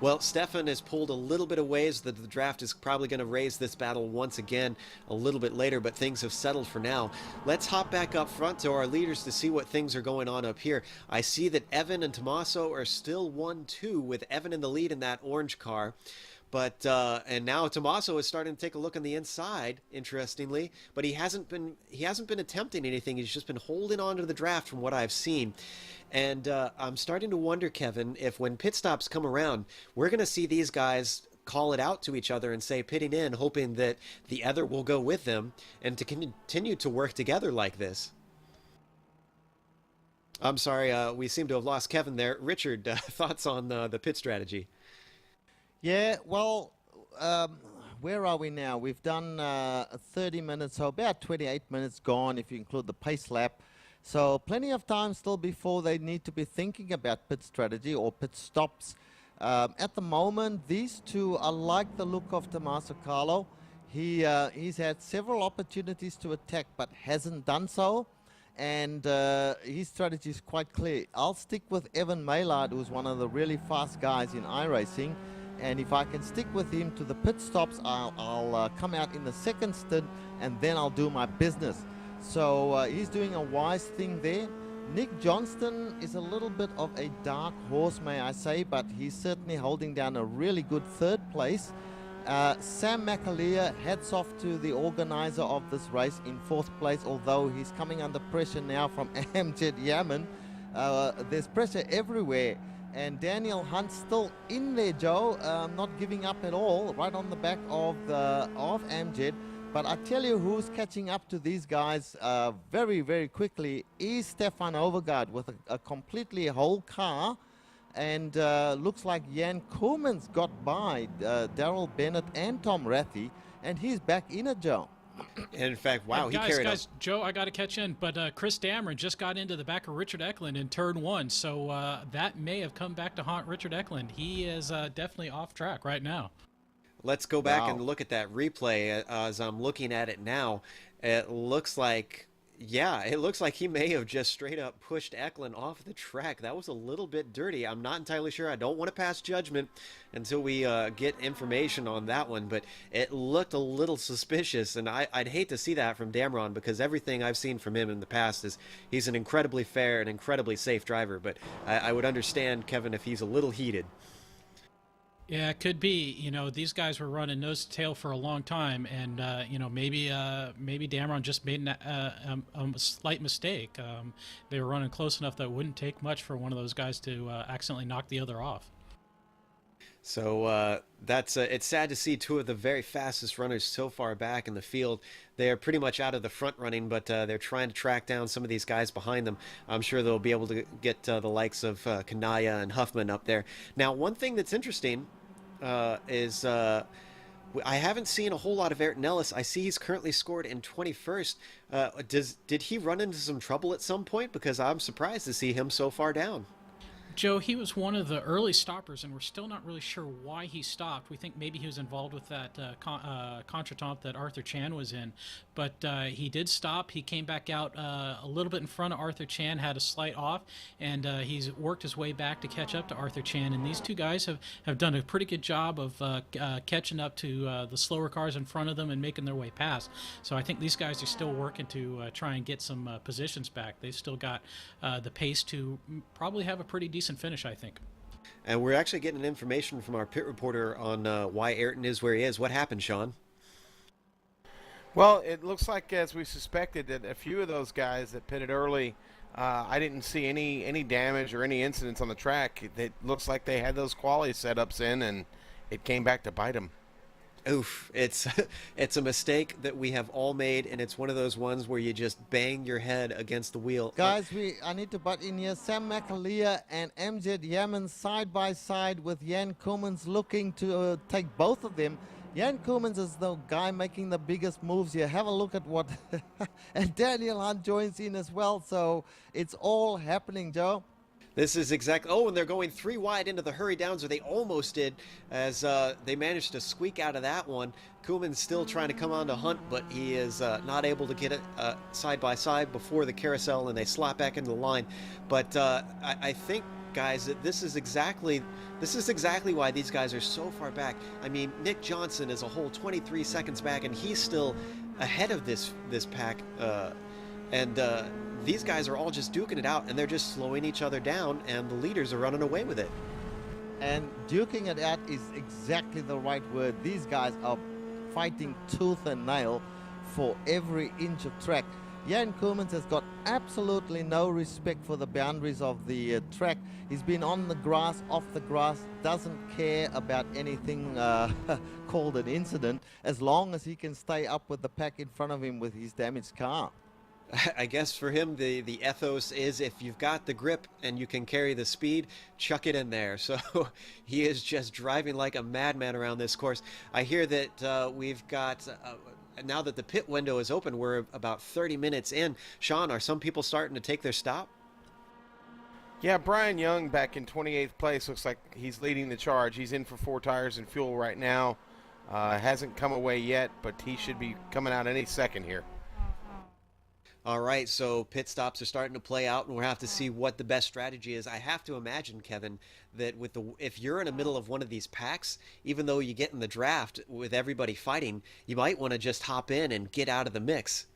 Well, Stefan has pulled a little bit of ways that the draft is probably going to raise this battle once again a little bit later, but things have settled for now. Let's hop back up front to our leaders to see what things are going on up here. I see that Evan and Tommaso are still 1-2 with Evan in the lead in that orange car. But and now Tommaso is starting to take a look on the inside, interestingly, but he hasn't been attempting anything. He's just been holding on to the draft from what I've seen. And I'm starting to wonder, Kevin, if when pit stops come around, we're going to see these guys call it out to each other and say pitting in, hoping that the other will go with them and to continue to work together like this. I'm sorry, we seem to have lost Kevin there. Richard, thoughts on the pit strategy? Yeah, well, where are we now? We've done 30 minutes, so about 28 minutes gone if you include the pace lap. So plenty of time still before they need to be thinking about pit strategy or pit stops. At the moment, these two are like the look of Tommaso Carlo. He's had several opportunities to attack but hasn't done so. And his strategy is quite clear. I'll stick with Evan Maillard, who's one of the really fast guys in iRacing. And if I can stick with him to the pit stops, I'll come out in the second stint and then I'll do my business. So he's doing a wise thing there. Nick Johnston is a little bit of a dark horse, may I say, but he's certainly holding down a really good 3rd place. Sam McAleer, hats off to the organizer of this race in 4th place, although he's coming under pressure now from Amjad Yaman. There's pressure everywhere. And Daniel Hunt still in there, Joe, not giving up at all, right on the back of Amjad. But I tell you who's catching up to these guys very, very quickly is Stefan Overgaard with a completely whole car. And looks like Jan Koemans got by Daryl Bennett and Tom Rathy, and he's back in it, Joe. And in fact, wow, guys, he carried guys, Joe, I got to catch in, but Chris Dameron just got into the back of Richard Eklund in turn 1, so that may have come back to haunt Richard Eklund. He is definitely off track right now. Let's go back and look at that replay as I'm looking at it now. It looks like Yeah, it looks like he may have just straight up pushed Eklund off the track. That was a little bit dirty. I'm not entirely sure. I don't want to pass judgment until we get information on that one, but it looked a little suspicious, and I'd hate to see that from Damron because everything I've seen from him in the past is he's an incredibly fair and incredibly safe driver, but I would understand, Kevin, if he's a little heated. Yeah, it could be. You know, these guys were running nose to tail for a long time, and you know, maybe Dameron just made a slight mistake. They were running close enough that it wouldn't take much for one of those guys to accidentally knock the other off. So that's it's sad to see two of the very fastest runners so far back in the field. They are pretty much out of the front running, but they're trying to track down some of these guys behind them. I'm sure they'll be able to get the likes of Kanaya and Huffman up there. Now, one thing that's interesting is I haven't seen a whole lot of Ayrton Ellis. I see he's currently scored in 21st. Did he run into some trouble at some point? Because I'm surprised to see him so far down. Joe, he was one of the early stoppers, and we're still not really sure why he stopped. We think maybe he was involved with that contretemps that Arthur Chan was in, but he did stop. He came back out a little bit in front of Arthur Chan, had a slight off, and he's worked his way back to catch up to Arthur Chan. And these two guys have done a pretty good job of catching up to the slower cars in front of them and making their way past. So I think these guys are still working to try and get some positions back. They've still got the pace to probably have a pretty decent finish, I think. And we're actually getting information from our pit reporter on why Ayrton is where he is. What happened, Sean? Well, it looks like, as we suspected, that a few of those guys that pitted early, I didn't see any damage or any incidents on the track. It looks like they had those quality setups in, and it came back to bite them. Oof, it's it's a mistake that we have all made, and it's one of those ones where you just bang your head against the wheel. Guys, I need to butt in here. Sam McAleer and MZ Yaman side by side with Jan Koemans looking to take both of them. Jan Koemans is the guy making the biggest moves here. Have a look at what... and Daniel Hunt joins in as well, so it's all happening, Joe. This is exactly... Oh, and they're going 3 wide into the hurry downs, or they almost did, as they managed to squeak out of that one. Koeman's still trying to come on to Hunt, but he is not able to get it side by side before the carousel, and they slap back into the line. But I think, guys, that this is exactly why these guys are so far back. I mean, Nick Johnson is a whole 23 seconds back, and he's still ahead of this pack. These guys are all just duking it out, and they're just slowing each other down, and the leaders are running away with it. And duking it out is exactly the right word. These guys are fighting tooth and nail for every inch of track. Jan Koemans has got absolutely no respect for the boundaries of the track. He's been on the grass, off the grass, doesn't care about anything called an incident, as long as he can stay up with the pack in front of him with his damaged car. I guess for him, the ethos is if you've got the grip and you can carry the speed, chuck it in there. So he is just driving like a madman around this course. I hear that we've got, now that the pit window is open, we're about 30 minutes in. Sean, are some people starting to take their stop? Yeah, Brian Young back in 28th place. Looks like he's leading the charge. He's in for 4 tires and fuel right now. Hasn't come away yet, but he should be coming out any second here. All right, so pit stops are starting to play out, and we'll have to see what the best strategy is. I have to imagine, Kevin, that if you're in the middle of one of these packs, even though you get in the draft with everybody fighting, you might want to just hop in and get out of the mix.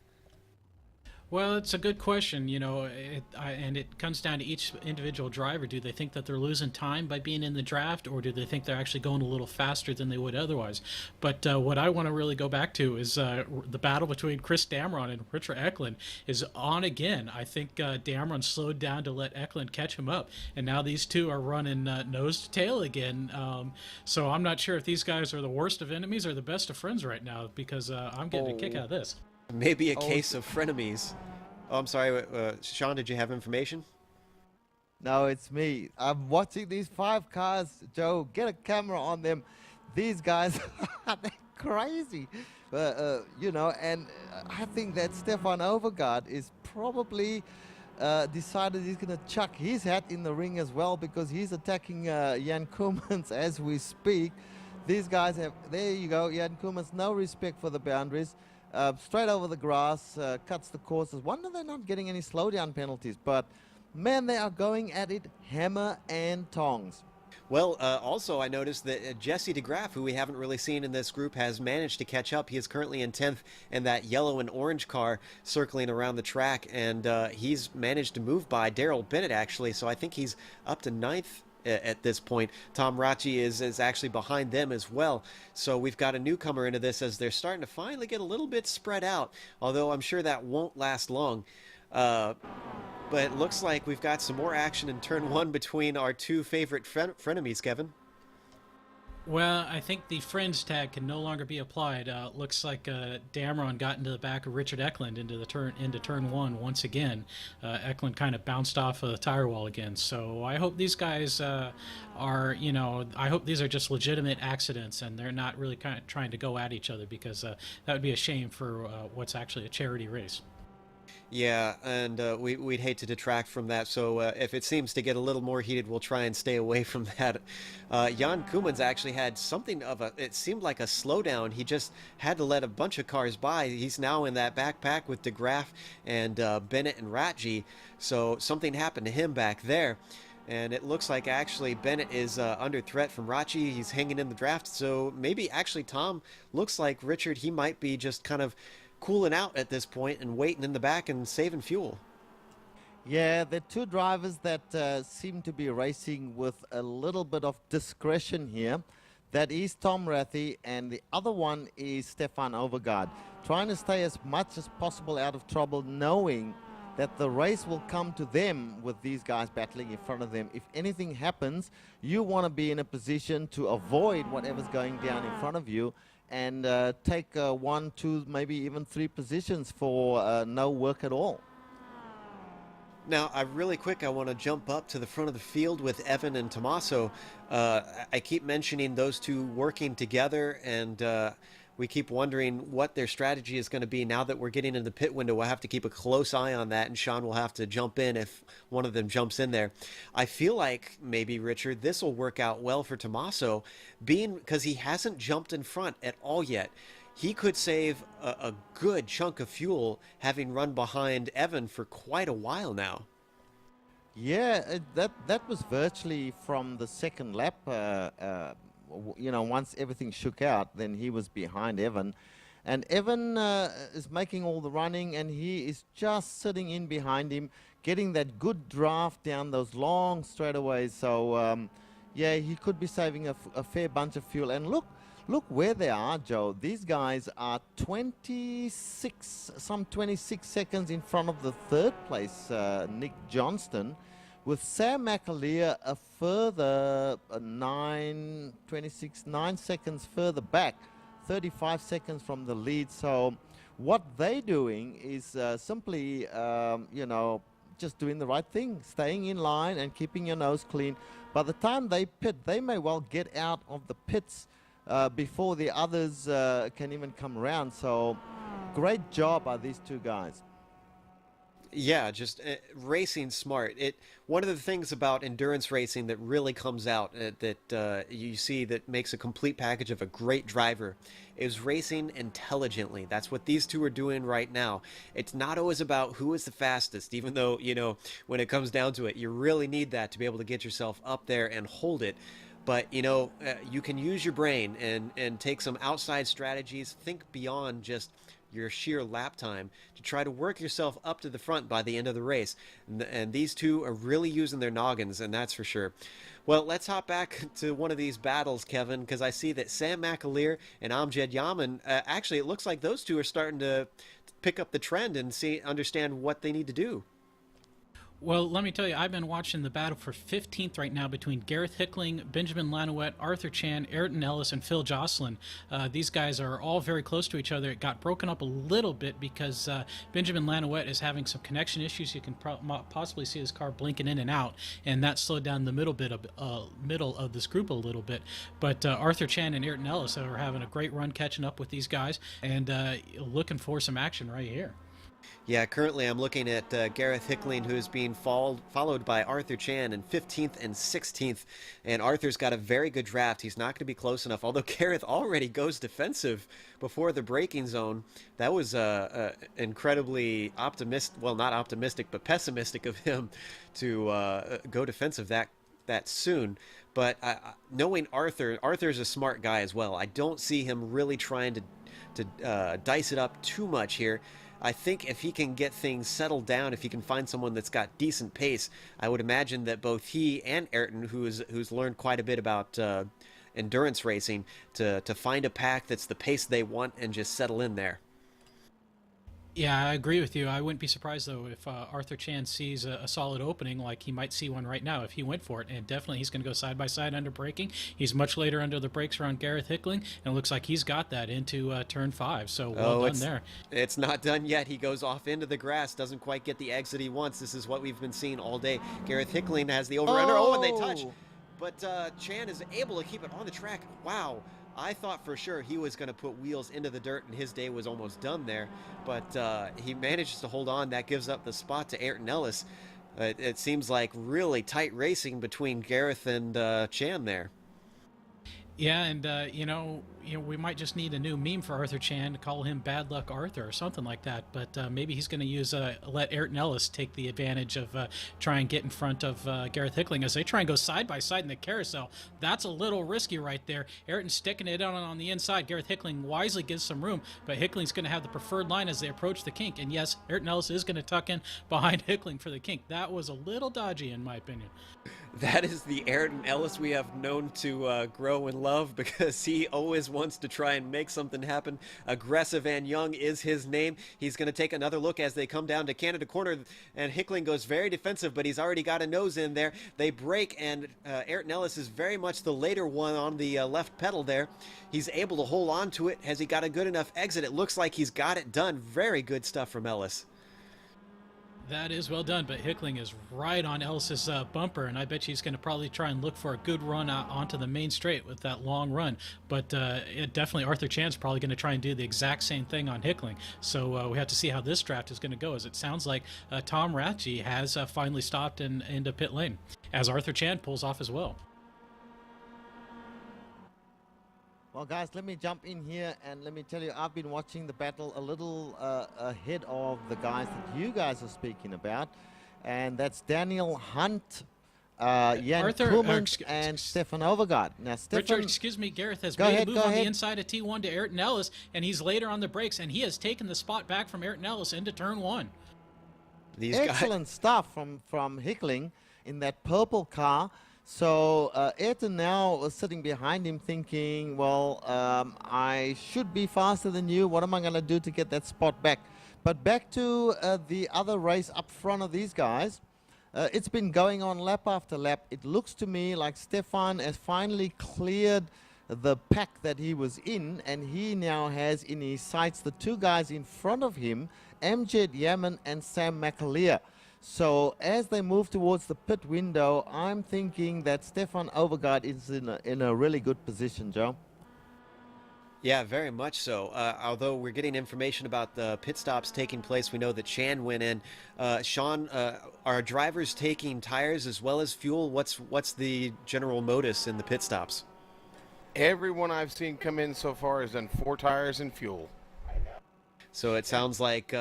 Well, it's a good question, you know, and it comes down to each individual driver. Do they think that they're losing time by being in the draft, or do they think they're actually going a little faster than they would otherwise? But what I want to really go back to is the battle between Chris Dameron and Richard Eklund is on again. I think Dameron slowed down to let Eklund catch him up, and now these two are running nose to tail again. So I'm not sure if these guys are the worst of enemies or the best of friends right now, because I'm getting a kick out of this. Maybe a case of frenemies. Oh, I'm sorry, Sean, did you have information? No, it's me. I'm watching these 5 cars. Joe, get a camera on them. These guys, they're crazy. You know, and I think that Stefan Overgaard is probably decided he's going to chuck his hat in the ring as well, because he's attacking Jan Koemans as we speak. These guys have, there you go, Jan Koemans, no respect for the boundaries. straight over the grass, cuts the courses. Wonder they're not getting any slowdown penalties, but man, they are going at it hammer and tongs. Well, also, I noticed that Jesse DeGraff, who we haven't really seen in this group, has managed to catch up. He is currently in 10th in that yellow and orange car circling around the track, and he's managed to move by Daryl Bennett, actually, so I think he's up to 9th at this point. Tom Rachi is actually behind them as well. So we've got a newcomer into this as they're starting to finally get a little bit spread out, although I'm sure that won't last long. But it looks like we've got some more action in turn one between our two favorite frenemies, Kevin. Well, I think the friends tag can no longer be applied. Looks like Dameron got into the back of Richard Eklund into turn one once again. Eklund kind of bounced off of the tire wall again. So I hope these guys I hope these are just legitimate accidents and they're not really kind of trying to go at each other, because that would be a shame for what's actually a charity race. Yeah, and we'd hate to detract from that, so if it seems to get a little more heated, we'll try and stay away from that. Jan Koemans actually had something of it seemed like a slowdown. He just had to let a bunch of cars by. He's now in that backpack with DeGraff and Bennett and Ratji, so something happened to him back there. And it looks like actually Bennett is under threat from Rachi. He's hanging in the draft, so maybe actually Tom looks like Richard, he might be just kind of cooling out at this point and waiting in the back and saving fuel. Yeah, the two drivers that seem to be racing with a little bit of discretion here. That is Tom Rathy, and the other one is Stefan Overgaard, trying to stay as much as possible out of trouble, knowing that the race will come to them with these guys battling in front of them. If anything happens, you want to be in a position to avoid whatever's going down in front of you, and take 1, 2, maybe even 3 positions for no work at all. Now, I want to jump up to the front of the field with Evan and Tommaso. I keep mentioning those two working together, and we keep wondering what their strategy is going to be now that we're getting in the pit window. We'll have to keep a close eye on that, and Sean will have to jump in if one of them jumps in there. I feel like maybe, Richard, this will work out well for Tommaso, because he hasn't jumped in front at all yet. He could save a good chunk of fuel having run behind Evan for quite a while now. Yeah, that was virtually from the second lap. Once everything shook out, then he was behind Evan. And Evan is making all the running, and he is just sitting in behind him, getting that good draft down those long straightaways. So, yeah, he could be saving a fair bunch of fuel. And look where they are, Joe. These guys are 26 seconds in front of the third place, Nick Johnston, with Sam McAleer a further 9 seconds further back, 35 seconds from the lead. So what they're doing is simply, just doing the right thing, staying in line and keeping your nose clean. By the time they pit, they may well get out of the pits before the others can even come around. So great job by these two guys. Yeah, just racing smart. One of the things about endurance racing that really comes out that you see that makes a complete package of a great driver is racing intelligently. That's what these two are doing right now. It's not always about who is the fastest, even though, when it comes down to it, you really need that to be able to get yourself up there and hold it. But, you can use your brain and take some outside strategies, think beyond just your sheer lap time to try to work yourself up to the front by the end of the race. And these two are really using their noggins, and that's for sure. Well, let's hop back to one of these battles, Kevin, because I see that Sam McAleer and Amjad Yaman, actually, it looks like those two are starting to pick up the trend and understand what they need to do. Well, let me tell you, I've been watching the battle for 15th right now between Gareth Hickling, Benjamin Lanouette, Arthur Chan, Ayrton Ellis, and Phil Jocelyn. These guys are all very close to each other. It got broken up a little bit because Benjamin Lanouette is having some connection issues. You can possibly see his car blinking in and out, and that slowed down the middle of this group a little bit. But Arthur Chan and Ayrton Ellis are having a great run catching up with these guys, and looking for some action right here. Yeah, currently I'm looking at Gareth Hickling, who's being followed by Arthur Chan in 15th and 16th. And Arthur's got a very good draft. He's not going to be close enough, although Gareth already goes defensive before the braking zone. That was incredibly optimistic, well, not optimistic, but pessimistic of him to go defensive that soon. But knowing Arthur, Arthur's a smart guy as well. I don't see him really trying to dice it up too much here. I think if he can get things settled down, if he can find someone that's got decent pace, I would imagine that both he and Ayrton, who's learned quite a bit about endurance racing, to find a pack that's the pace they want and just settle in there. Yeah, I agree with you. I wouldn't be surprised, though, if Arthur Chan sees a solid opening, like he might see one right now if he went for it. And definitely he's going to go side by side under braking. He's much later under the brakes around Gareth Hickling, and it looks like he's got that into turn 5. So well done there. It's not done yet. He goes off into the grass, doesn't quite get the exit he wants. This is what we've been seeing all day. Gareth Hickling has the over-under. Oh, and they touch. But Chan is able to keep it on the track. Wow. I thought for sure he was going to put wheels into the dirt and his day was almost done there, but he manages to hold on. That gives up the spot to Ayrton Ellis. It seems like really tight racing between Gareth and Chan there. Yeah, and we might just need a new meme for Arthur Chan to call him Bad Luck Arthur or something like that. But maybe he's going to use let Ayrton Ellis take the advantage of try and get in front of Gareth Hickling as they try and go side by side in the carousel. That's a little risky right there. Ayrton's sticking it on the inside. Gareth Hickling wisely gives some room, but Hickling's going to have the preferred line as they approach the kink. And yes, Ayrton Ellis is going to tuck in behind Hickling for the kink. That was a little dodgy in my opinion. That is the Ayrton Ellis we have known to grow and love, because he always wants to try and make something happen. Aggressive and young is his name. He's going to take another look as they come down to Canada Corner, and Hickling goes very defensive, but he's already got a nose in there. They break, and Ayrton Ellis is very much the later one on the left pedal there. He's able to hold on to it. Has he got a good enough exit? It looks like he's got it done. Very good stuff from Ellis. That is well done, but Hickling is right on Ellis's bumper, and I bet he's going to probably try and look for a good run out onto the main straight with that long run. But definitely Arthur Chan's probably going to try and do the exact same thing on Hickling. So we have to see how this draft is going to go, as it sounds like Tom Ratchey has finally stopped into pit lane, as Arthur Chan pulls off as well. Well, guys, let me jump in here and let me tell you, I've been watching the battle a little ahead of the guys that you guys are speaking about, and that's Daniel Hunt, Jan Koolmans, and Stefan Overgaard. Now, Stefan, Richard, excuse me, Gareth has made a move on the inside of T1 to Ayrton Ellis, and he's later on the brakes, and he has taken the spot back from Ayrton Ellis into turn 1. Excellent stuff from Hickling in that purple car. So Ayrton now was sitting behind him thinking, well, I should be faster than you. What am I going to do to get that spot back? But back to the other race up front of these guys. It's been going on lap after lap. It looks to me like Stefan has finally cleared the pack that he was in, and he now has in his sights the two guys in front of him, Amjad Yaman and Sam McAleer. So as they move towards the pit window, I'm thinking that Stefan Overgaard is in a really good position, Joe. Yeah, very much so. Although we're getting information about the pit stops taking place, we know that Chan went in. Sean, are drivers taking tires as well as fuel? What's the general modus in the pit stops? Everyone I've seen come in so far has done 4 tires and fuel. So it sounds like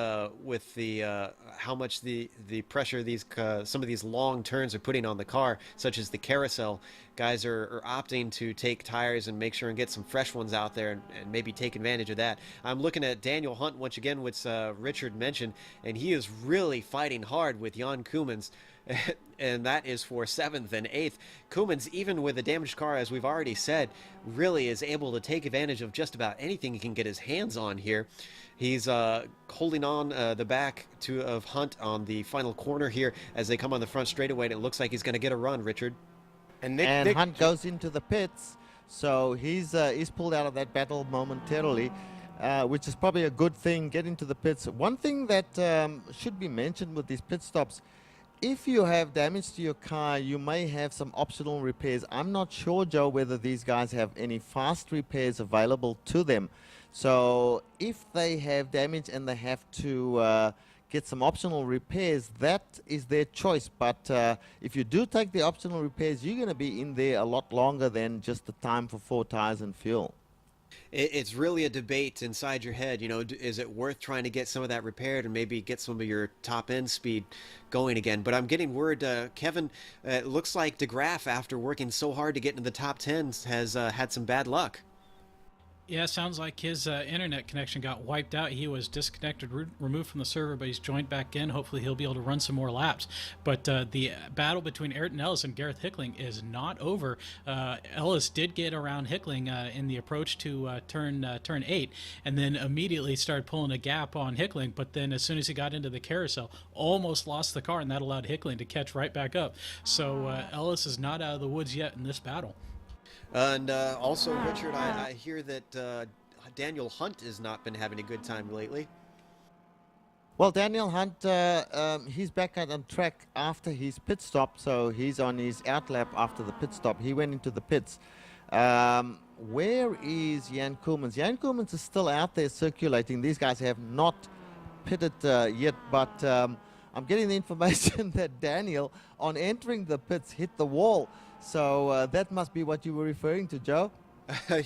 with the how much the pressure these some of these long turns are putting on the car, such as the carousel, guys are opting to take tires and make sure and get some fresh ones out there and maybe take advantage of that. I'm looking at Daniel Hunt once again, which Richard mentioned, and he is really fighting hard with Jan Koolmans. And that is for 7th and 8th. Koolmans, even with a damaged car, as we've already said, really is able to take advantage of just about anything he can get his hands on here. He's holding on the back of Hunt on the final corner here as they come on the front straightaway, and it looks like he's going to get a run, Richard. And Hunt goes into the pits, so he's pulled out of that battle momentarily, which is probably a good thing, get into the pits. One thing that should be mentioned with these pit stops, if you have damage to your car, you may have some optional repairs. I'm not sure, Joe, whether these guys have any fast repairs available to them. So if they have damage and they have to get some optional repairs, that is their choice. But if you do take the optional repairs, you're going to be in there a lot longer than just the time for 4 tires and fuel. It's really a debate inside your head. Is it worth trying to get some of that repaired and maybe get some of your top end speed going again? But I'm getting word, Kevin, it looks like DeGraff, after working so hard to get into the top 10s, has had some bad luck. Yeah, sounds like his internet connection got wiped out. He was disconnected, removed from the server, but he's joined back in. Hopefully he'll be able to run some more laps. But the battle between Ayrton Ellis and Gareth Hickling is not over. Ellis did get around Hickling in the approach to turn 8, and then immediately started pulling a gap on Hickling. But then as soon as he got into the carousel, almost lost the car, and that allowed Hickling to catch right back up. So Ellis is not out of the woods yet in this battle. And also, Richard, I hear that Daniel Hunt has not been having a good time lately. Well, Daniel Hunt, he's back on track after his pit stop, so he's on his outlap after the pit stop. He went into the pits. Where is Jan Koolmans? Jan Koolmans is still out there circulating. These guys have not pitted yet, but I'm getting the information that Daniel, on entering the pits, hit the wall. So that must be what you were referring to, Joe.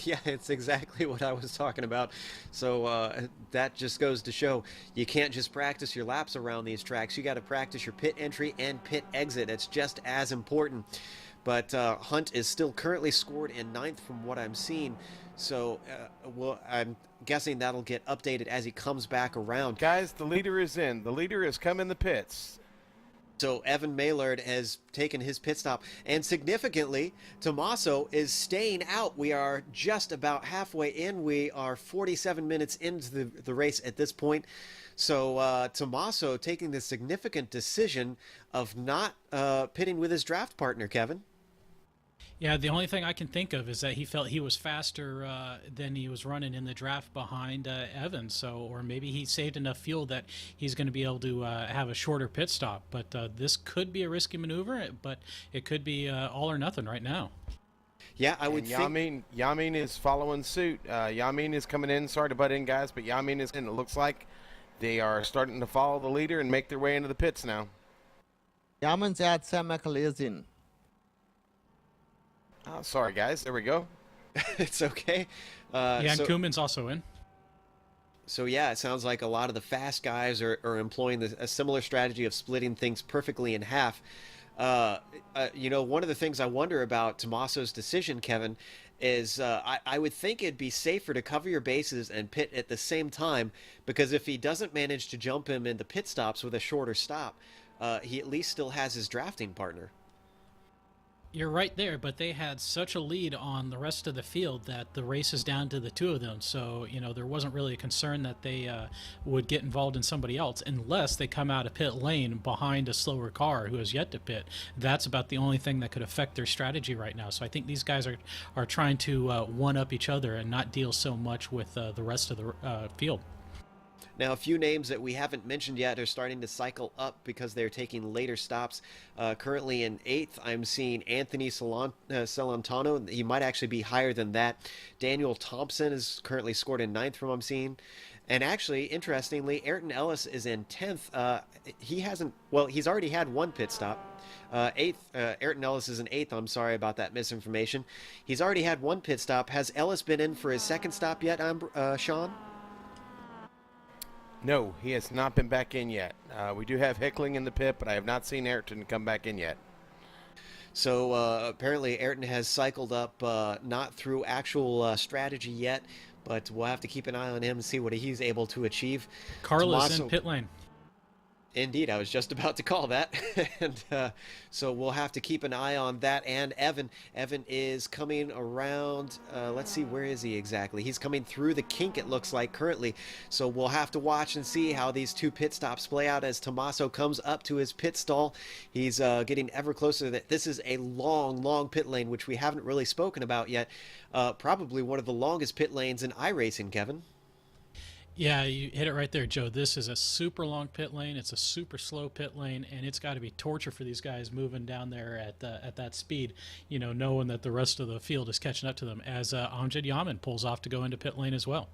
Yeah, it's exactly what I was talking about. So that just goes to show you can't just practice your laps around these tracks. You got to practice your pit entry and pit exit. It's just as important. But Hunt is still currently scored in 9th from what I'm seeing. So well, I'm guessing that'll get updated as he comes back around. Guys, the leader is in. The leader has come in the pits. So Evan Maylard has taken his pit stop, and significantly, Tommaso is staying out. We are just about halfway in. We are 47 minutes into the race at this point. So Tommaso taking the significant decision of not pitting with his draft partner, Kevin. Yeah, the only thing I can think of is that he felt he was faster than he was running in the draft behind Evans. So, or maybe he saved enough fuel that he's going to be able to have a shorter pit stop. But this could be a risky maneuver, but it could be all or nothing right now. Yeah, I would think. Yamin is following suit. Yamin is coming in. Sorry to butt in, guys, but Yamin is in. It looks like they are starting to follow the leader and make their way into the pits now. Yamin's out, Sam McAleer's in. Oh, sorry, guys. There we go. It's okay. And Koolmans also in. So, yeah, it sounds like a lot of the fast guys are employing a similar strategy of splitting things perfectly in half. One of the things I wonder about Tommaso's decision, Kevin, is I would think it'd be safer to cover your bases and pit at the same time, because if he doesn't manage to jump him in the pit stops with a shorter stop, he at least still has his drafting partner. You're right there, but they had such a lead on the rest of the field that the race is down to the two of them. So, there wasn't really a concern that they would get involved in somebody else unless they come out of pit lane behind a slower car who has yet to pit. That's about the only thing that could affect their strategy right now. So I think these guys are trying to one-up each other and not deal so much with the rest of the field. Now, a few names that we haven't mentioned yet are starting to cycle up because they're taking later stops. Currently in 8th, I'm seeing Anthony Celentano. He might actually be higher than that. Daniel Thompson is currently scored in 9th from what I'm seeing. And actually, interestingly, Ayrton Ellis is in 10th. He's already had one pit stop. 8th, Ayrton Ellis is in 8th. I'm sorry about that misinformation. He's already had one pit stop. Has Ellis been in for his second stop yet, Sean? No, he has not been back in yet. We do have Hickling in the pit, but I have not seen Ayrton come back in yet. So apparently Ayrton has cycled up, not through actual strategy yet, but we'll have to keep an eye on him and see what he's able to achieve. Carlos in pit lane. Indeed, I was just about to call that. And so we'll have to keep an eye on that. And Evan is coming around. Let's see, where is he exactly? He's coming through the kink, it looks like, currently. So we'll have to watch and see how these two pit stops play out as Tommaso comes up to his pit stall. He's getting ever closer. This is a long pit lane, which we haven't really spoken about yet. Probably one of the longest pit lanes in iRacing, Kevin. Yeah, you hit it right there, Joe. This is a super long pit lane. It's a super slow pit lane, and it's got to be torture for these guys moving down there at that speed, knowing that the rest of the field is catching up to them as Amjad Yamin pulls off to go into pit lane as well.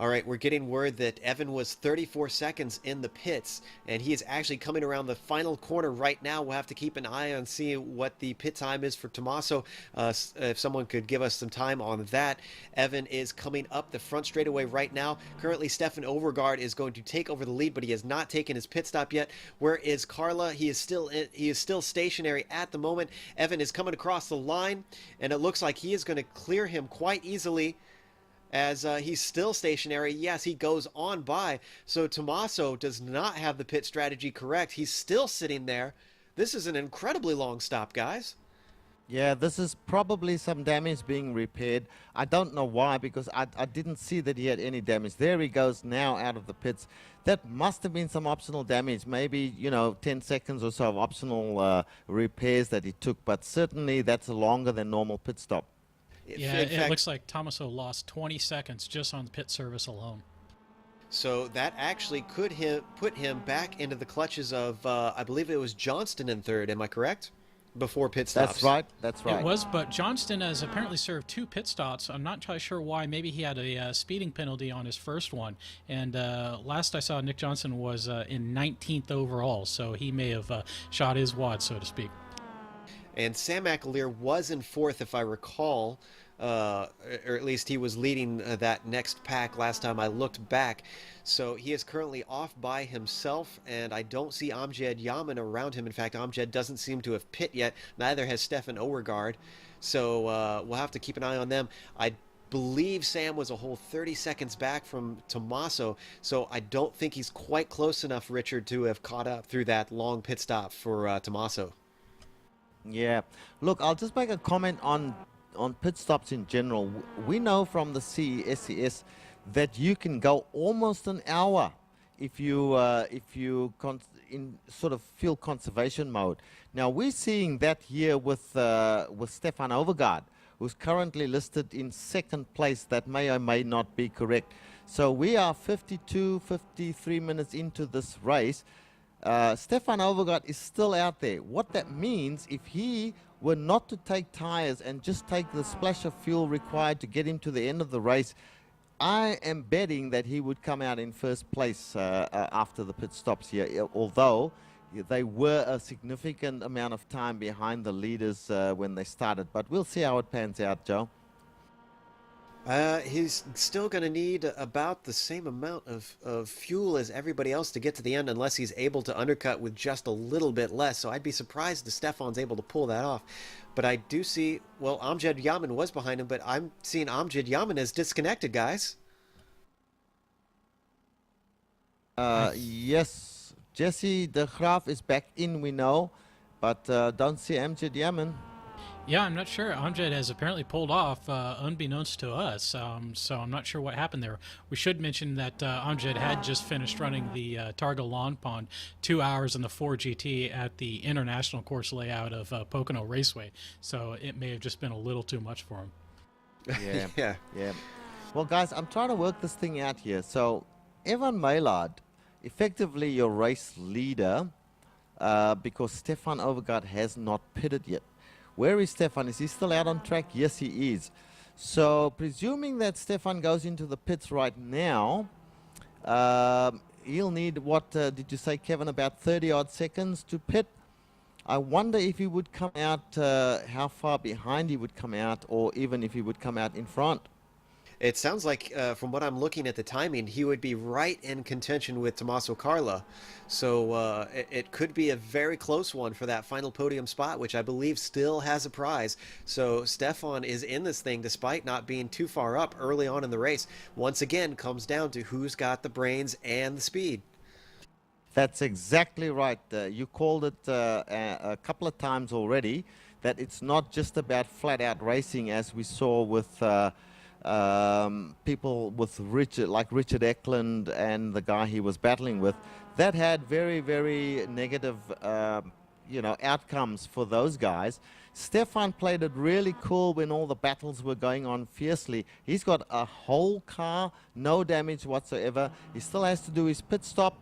All right, we're getting word that Evan was 34 seconds in the pits, and he is actually coming around the final corner right now. We'll have to keep an eye on seeing what the pit time is for Tommaso. If someone could give us some time on that. Evan is coming up the front straightaway right now. Currently, Stefan Overgaard is going to take over the lead, but he has not taken his pit stop yet. Where is Carla? He is still stationary at the moment. Evan is coming across the line, and it looks like he is going to clear him quite easily. As he's still stationary. Yes, he goes on by. So Tommaso does not have the pit strategy correct. He's still sitting there. This is an incredibly long stop, guys. Yeah, this is probably some damage being repaired. I don't know why, because I didn't see that he had any damage. There he goes now out of the pits. That must have been some optional damage, maybe, 10 seconds or so of optional repairs that he took. But certainly that's a longer than normal pit stop. Yeah, it looks like Tommaso lost 20 seconds just on the pit service alone. So that actually could put him back into the clutches of, I believe it was Johnston in third. Am I correct? Before pit stops. That's right. It was, but Johnston has apparently served 2 pit stops. I'm not entirely sure why. Maybe he had a speeding penalty on his first one. And last I saw, Nick Johnson was in 19th overall, so he may have shot his wad, so to speak. And Sam McAleer was in fourth, if I recall, or at least he was leading that next pack last time I looked back. So he is currently off by himself, and I don't see Amjad Yaman around him. In fact, Amjad doesn't seem to have pit yet. Neither has Stefan Overgaard. So we'll have to keep an eye on them. I believe Sam was a whole 30 seconds back from Tommaso, so I don't think he's quite close enough, Richard, to have caught up through that long pit stop for Tommaso. Yeah. Look, I'll just make a comment on pit stops in general. We know from the CESCS that you can go almost an hour if you in sort of fuel conservation mode. Now we're seeing that here with Stefan Overgaard, who's currently listed in second place. That may or may not be correct. So we are 53 minutes into this race. Stefan Overgaard is still out there. What that means, if he were not to take tires and just take the splash of fuel required to get him to the end of the race, I am betting that he would come out in first place after the pit stops here, although they were a significant amount of time behind the leaders when they started. But we'll see how it pans out, Joe. He's still going to need about the same amount of fuel as everybody else to get to the end, unless he's able to undercut with just a little bit less. So I'd be surprised if Stefan's able to pull that off. But I do see, well, Amjad Yaman was behind him, but I'm seeing Amjad Yaman as disconnected, guys. Yes, Jesse de Graaf is back in, we know, but don't see Amjad Yaman. Yeah, I'm not sure. Amjad has apparently pulled off, unbeknownst to us, so I'm not sure what happened there. We should mention that Amjad had just finished running the Targa Lawn Pond 2 hours in the 4GT at the international course layout of Pocono Raceway, so it may have just been a little too much for him. Yeah. Well, guys, I'm trying to work this thing out here. So, Evan Maillard, effectively your race leader, because Stefan Overgaard has not pitted yet. Where is Stefan? Is he still out on track? Yes, he is. So, presuming that Stefan goes into the pits right now, he'll need, what did you say, Kevin, about 30-odd seconds to pit? I wonder if he would come out, how far behind he would come out, or even if he would come out in front. It sounds like, from what I'm looking at the timing, he would be right in contention with Tommaso Carla. So it could be a very close one for that final podium spot, which I believe still has a prize. So Stefan is in this thing despite not being too far up early on in the race. Once again, comes down to who's got the brains and the speed. That's exactly right. You called it a couple of times already, that it's not just about flat-out racing, as we saw with people with Richard Eklund and the guy he was battling with. That had very, very negative, outcomes for those guys. Stefan played it really cool when all the battles were going on fiercely. He's got a whole car, no damage whatsoever. He still has to do his pit stop,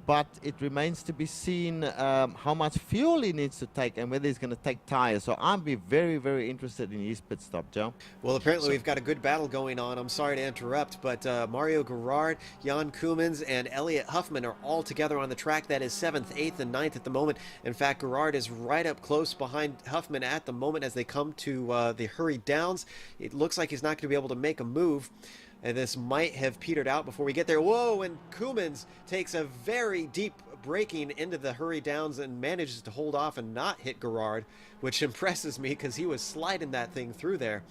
but it remains to be seen how much fuel he needs to take and whether he's going to take tires. So I'd be very, very interested in his pit stop, Joe. Well, apparently we've got a good battle going on. I'm sorry to interrupt, but Mario Gerard, Jan Koemans, and Elliot Huffman are all together on the track. That is 7th, 8th, and 9th at the moment. In fact, Gerard is right up close behind Huffman at the moment as they come to the Hurry Downs. It looks like he's not going to be able to make a move. And this might have petered out before we get there. Whoa, and Koemans takes a very deep braking into the Hurry Downs and manages to hold off and not hit Gerard, which impresses me because he was sliding that thing through there.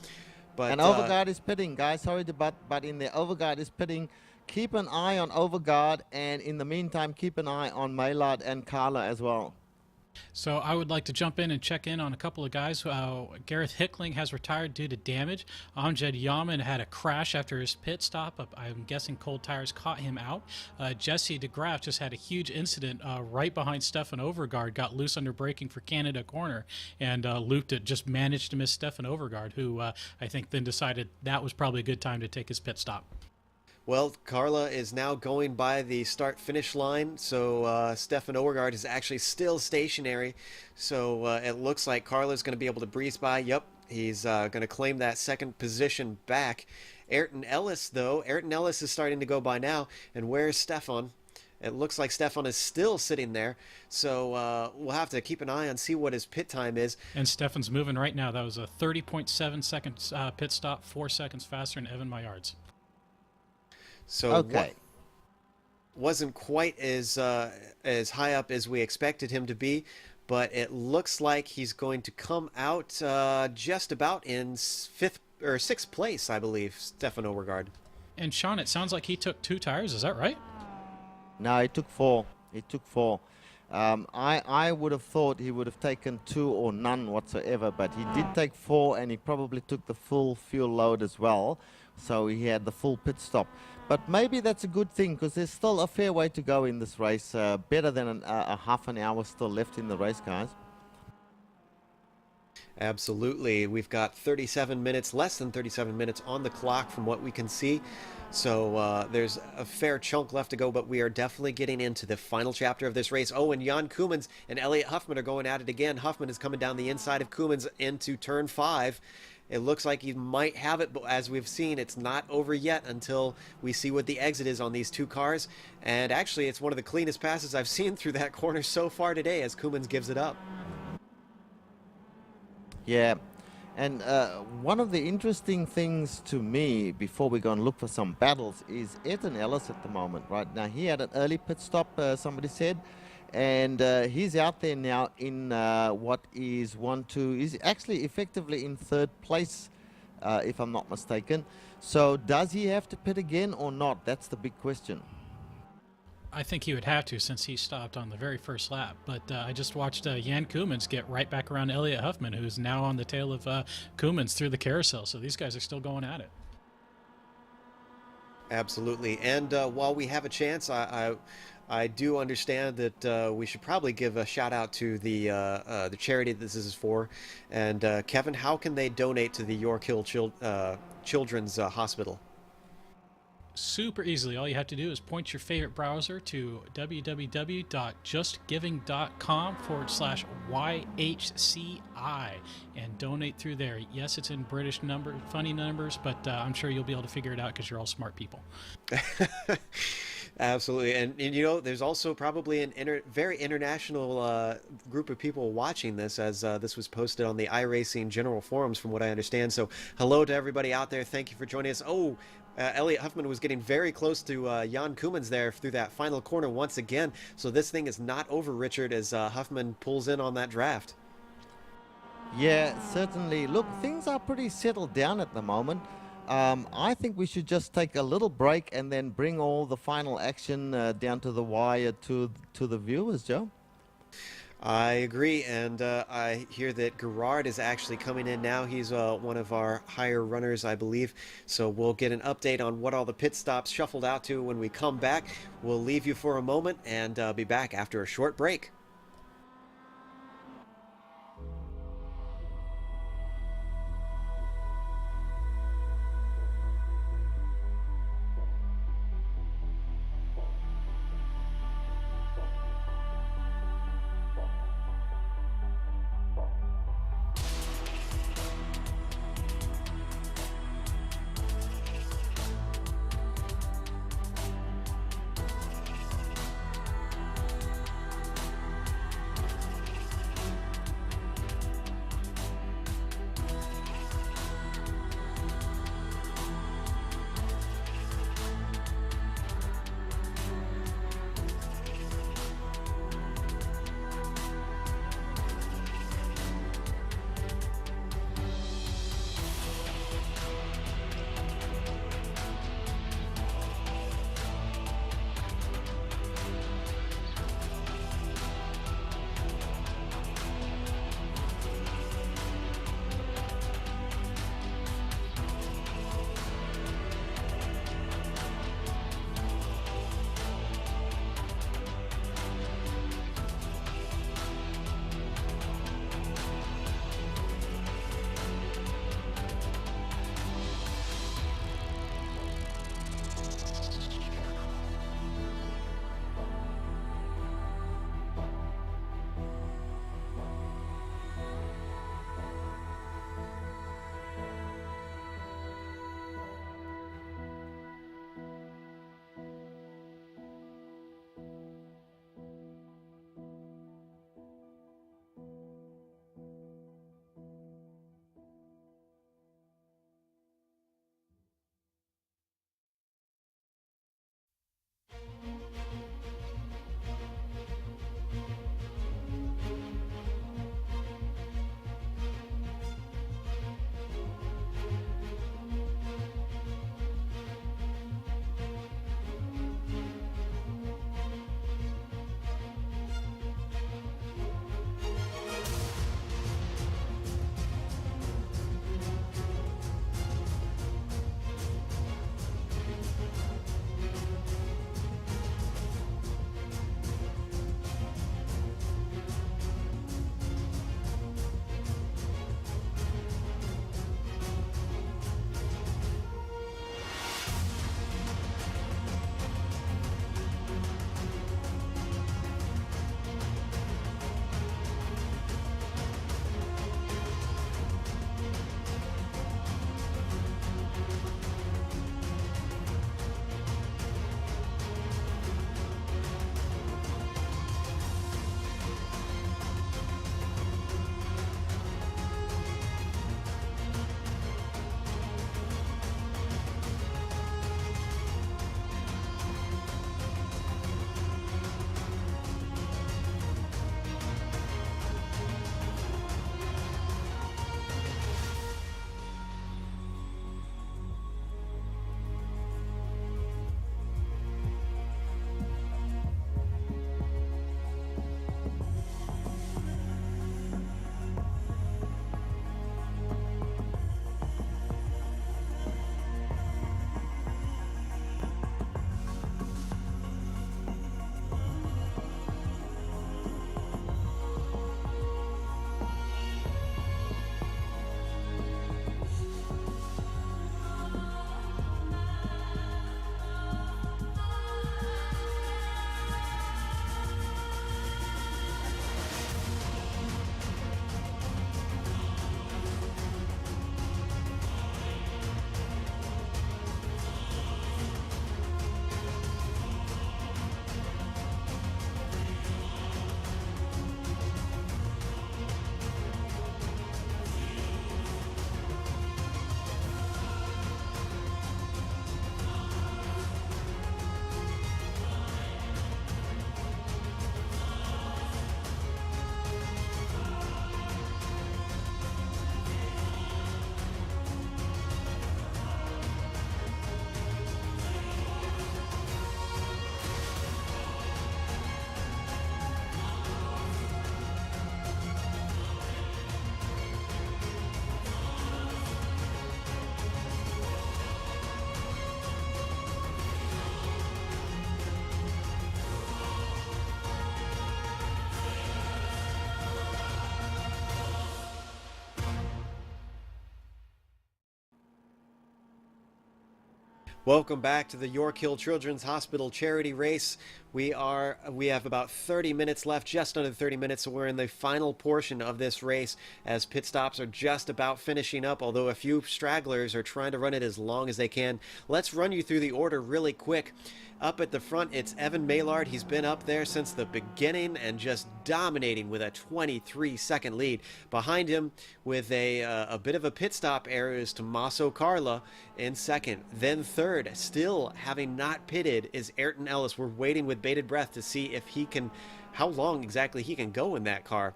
But, and Overgaard is pitting, guys. Sorry to but in there. Overgaard is pitting. Keep an eye on Overgaard, and in the meantime, keep an eye on Maylard and Carla as well. So I would like to jump in and check in on a couple of guys. Gareth Hickling has retired due to damage. Amjad Yaman had a crash after his pit stop. I'm guessing cold tires caught him out. Jesse DeGraff just had a huge incident right behind Stefan Overgaard, got loose under braking for Canada corner and looped it, just managed to miss Stefan Overgaard, who I think then decided that was probably a good time to take his pit stop. Well, Carla is now going by the start-finish line, so Stefan Overgaard is actually still stationary. So it looks like Carla's going to be able to breeze by. Yep, he's going to claim that second position back. Ayrton Ellis, though, Ayrton Ellis is starting to go by now. And where's Stefan? It looks like Stefan is still sitting there, so we'll have to keep an eye on see what his pit time is. And Stefan's moving right now. That was a 30.7 seconds pit stop, 4 seconds faster than Evan Maillard's. So okay. Wasn't quite as high up as we expected him to be, but it looks like he's going to come out just about in 5th or 6th place, I believe, Stefan Overgaard. And Sean, it sounds like he took 2 tires. Is that right? No, he took 4. He took 4. I would have thought he would have taken 2 or none whatsoever, but he did take 4, and he probably took the full fuel load as well. So he had the full pit stop. But maybe that's a good thing because there's still a fair way to go in this race. Better than a half an hour still left in the race, guys. Absolutely. We've got 37 minutes, less than 37 minutes on the clock from what we can see. So there's a fair chunk left to go, but we are definitely getting into the final chapter of this race. Oh, and Jan Koemans and Elliot Huffman are going at it again. Huffman is coming down the inside of Koemans into turn 5. It looks like he might have it, but as we've seen, it's not over yet until we see what the exit is on these 2 cars. And actually, it's one of the cleanest passes I've seen through that corner so far today as Koemans gives it up. Yeah, and one of the interesting things to me before we go and look for some battles is Ayrton Ellis at the moment. Right now, he had an early pit stop, somebody said, and he's out there now in what is 1-2. He's actually effectively in 3rd place, if I'm not mistaken. So does he have to pit again or not? That's the big question. I think he would have to since he stopped on the very first lap. But I just watched Jan Koemans get right back around Elliot Huffman, who's now on the tail of Koemans through the carousel. So these guys are still going at it. Absolutely. And while we have a chance, I do understand that we should probably give a shout out to the charity that this is for. And Kevin, how can they donate to the Yorkhill Children's Hospital? Super easily. All you have to do is point your favorite browser to www.justgiving.com/YHCI and donate through there. Yes, it's in British funny numbers, but I'm sure you'll be able to figure it out because you're all smart people. Absolutely. And you know, there's also probably an very international group of people watching this, as this was posted on the iRacing general forums from what I understand. So hello to everybody out there. Thank you for joining us. Oh, Elliot Huffman was getting very close to Jan Koemans there through that final corner once again. So this thing is not over, Richard, as Huffman pulls in on that draft. Yeah, certainly. Look, things are pretty settled down at the moment. I think we should just take a little break and then bring all the final action down to the wire to the viewers, Joe. I agree, and I hear that Gerard is actually coming in now. He's one of our higher runners, I believe. So we'll get an update on what all the pit stops shuffled out to when we come back. We'll leave you for a moment and be back after a short break. Welcome back to the Yorkhill Children's Hospital charity race. We have about 30 minutes left, just under 30 minutes, so we're in the final portion of this race as pit stops are just about finishing up, although a few stragglers are trying to run it as long as they can. Let's run you through the order really quick. Up at the front, it's Evan Maillard. He's been up there since the beginning and just dominating with a 23-second lead. Behind him, with a bit of a pit stop error, is Tommaso Carla in second. Then third, still having not pitted, is Ayrton Ellis. We're waiting with bated breath to see if how long exactly he can go in that car.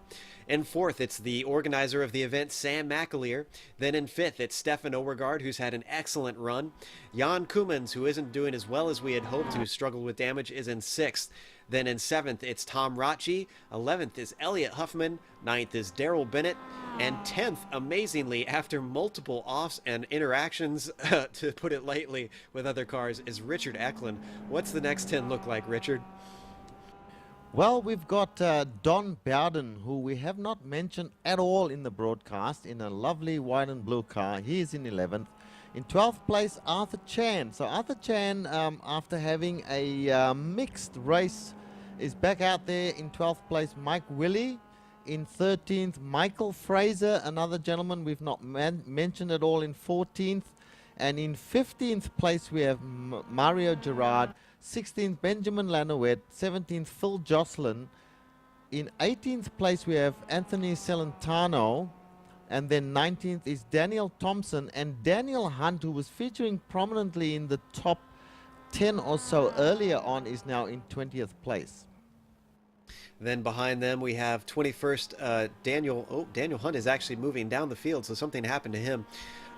In fourth, it's the organizer of the event, Sam McAleer. Then in fifth, it's Stefan Overgaard, who's had an excellent run. Jan Koemans, who isn't doing as well as we had hoped, who struggled with damage, is in sixth. Then in seventh, it's Tom Ratchi. 11th is Elliot Huffman. 9th is Daryl Bennett. And 10th, amazingly, after multiple offs and interactions, to put it lightly, with other cars, is Richard Eklund. What's the next 10 look like, Richard? Well, we've got Don Bowden, who we have not mentioned at all in the broadcast, in a lovely white and blue car. He is in 11th. In 12th place, Arthur Chan. So Arthur Chan, after having a mixed race, is back out there in 12th place. Mike Willey in 13th. Michael Fraser, another gentleman we've not mentioned at all, in 14th. And in 15th place, we have Mario Gerard. 16th, Benjamin Lanouette. 17th, Phil Jocelyn. In 18th place, we have Anthony Celentano. And then 19th is Daniel Thompson. And Daniel Hunt, who was featuring prominently in the top 10 or so earlier on, is now in 20th place. Then behind them, we have 21st, Daniel Hunt is actually moving down the field, so something happened to him.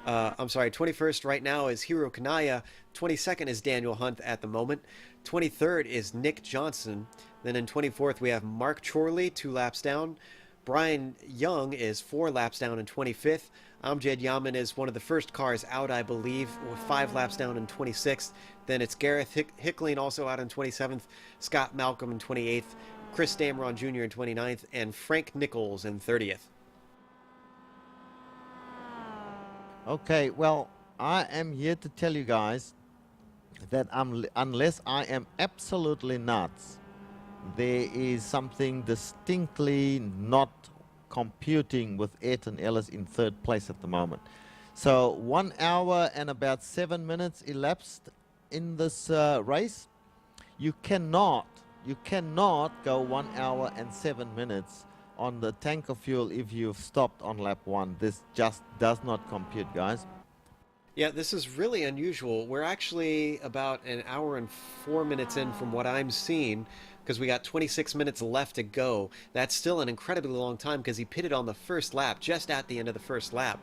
21st right now is Hiro Kanaya. 22nd is Daniel Hunt at the moment. 23rd is Nick Johnson. Then in 24th, we have Mark Chorley, 2 laps down. Brian Young is 4 laps down in 25th. Amjad Yaman is one of the first cars out, I believe, with 5 laps down in 26th. Then it's Gareth Hickling also out in 27th. Scott Malcolm in 28th. Chris Dameron Jr. in 29th. And Frank Nichols in 30th. Okay, well, I am here to tell you guys that unless I am absolutely nuts, there is something distinctly not computing with Ayrton Ellis in 3rd place at the moment. So 1 hour and about 7 minutes elapsed in this race. You cannot go 1 hour and 7 minutes on the tank of fuel if you've stopped on lap 1. This just does not compute, guys. Yeah, this is really unusual. We're actually about an hour and 4 minutes in from what I'm seeing, because we got 26 minutes left to go. That's still an incredibly long time because he pitted on the first lap, just at the end of the first lap.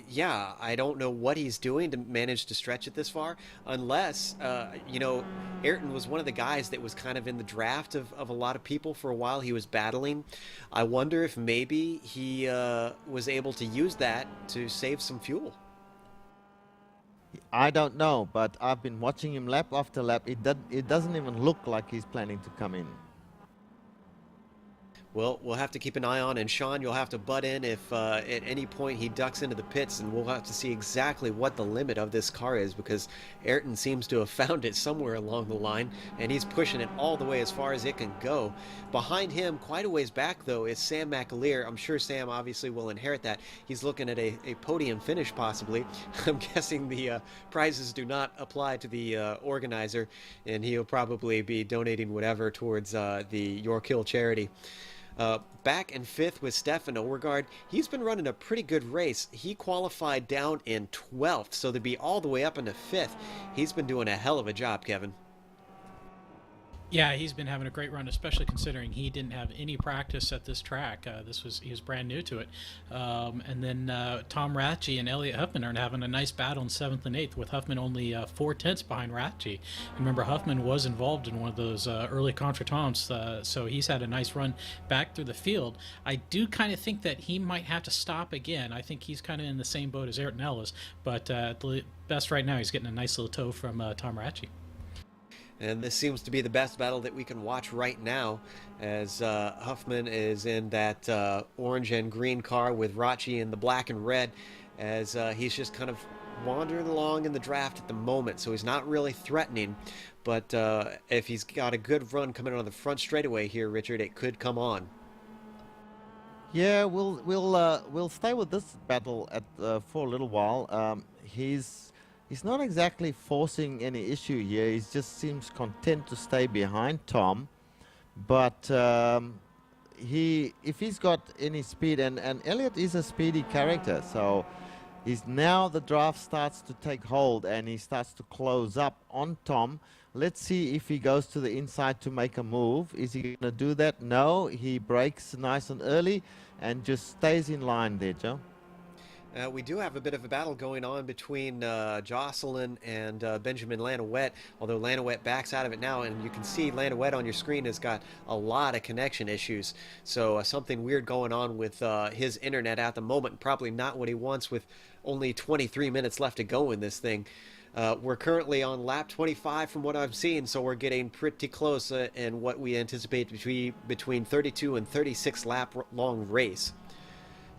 Yeah, I don't know what he's doing to manage to stretch it this far, unless, Ayrton was one of the guys that was kind of in the draft of a lot of people for a while. He was battling. I wonder if maybe he was able to use that to save some fuel. I don't know, but I've been watching him lap after lap. It doesn't even look like he's planning to come in. Well, we'll have to keep an eye on, and Sean, you'll have to butt in if at any point he ducks into the pits, and we'll have to see exactly what the limit of this car is, because Ayrton seems to have found it somewhere along the line, and he's pushing it all the way as far as it can go. Behind him, quite a ways back, though, is Sam McAleer. I'm sure Sam obviously will inherit that. He's looking at a podium finish, possibly. I'm guessing the prizes do not apply to the organizer, and he'll probably be donating whatever towards the Yorkhill charity. Back in 5th with Stefan Overgaard. He's been running a pretty good race. He qualified down in 12th, so to be all the way up into 5th, he's been doing a hell of a job, Kevin. Yeah, he's been having a great run, especially considering he didn't have any practice at this track. He was brand new to it. And then Tom Ratchi and Elliot Huffman are having a nice battle in 7th and 8th, with Huffman only 4/10 behind Ratchi. And remember, Huffman was involved in one of those early contretemps, so he's had a nice run back through the field. I do kind of think that he might have to stop again. I think he's kind of in the same boat as Ayrton Ellis, but at the best right now, he's getting a nice little tow from Tom Ratchi. And this seems to be the best battle that we can watch right now, as Huffman is in that orange and green car with Ratchi in the black and red, as he's just kind of wandering along in the draft at the moment, so he's not really threatening. But if he's got a good run coming on the front straightaway here, Richard, it could come on. Yeah, we'll stay with this battle for a little while. He's not exactly forcing any issue here. He just seems content to stay behind Tom, but if he's got any speed, and Elliot is a speedy character, so now the draft starts to take hold and he starts to close up on Tom. Let's see if he goes to the inside to make a move. Is he going to do that? No, he breaks nice and early and just stays in line there, Joe. We do have a bit of a battle going on between Jocelyn and Benjamin Lanouette, although Lanouette backs out of it now, and you can see Lanouette on your screen has got a lot of connection issues. So something weird going on with his internet at the moment, probably not what he wants with only 23 minutes left to go in this thing. We're currently on lap 25 from what I'm seeing, so we're getting pretty close in what we anticipate to be between 32 and 36 lap long race.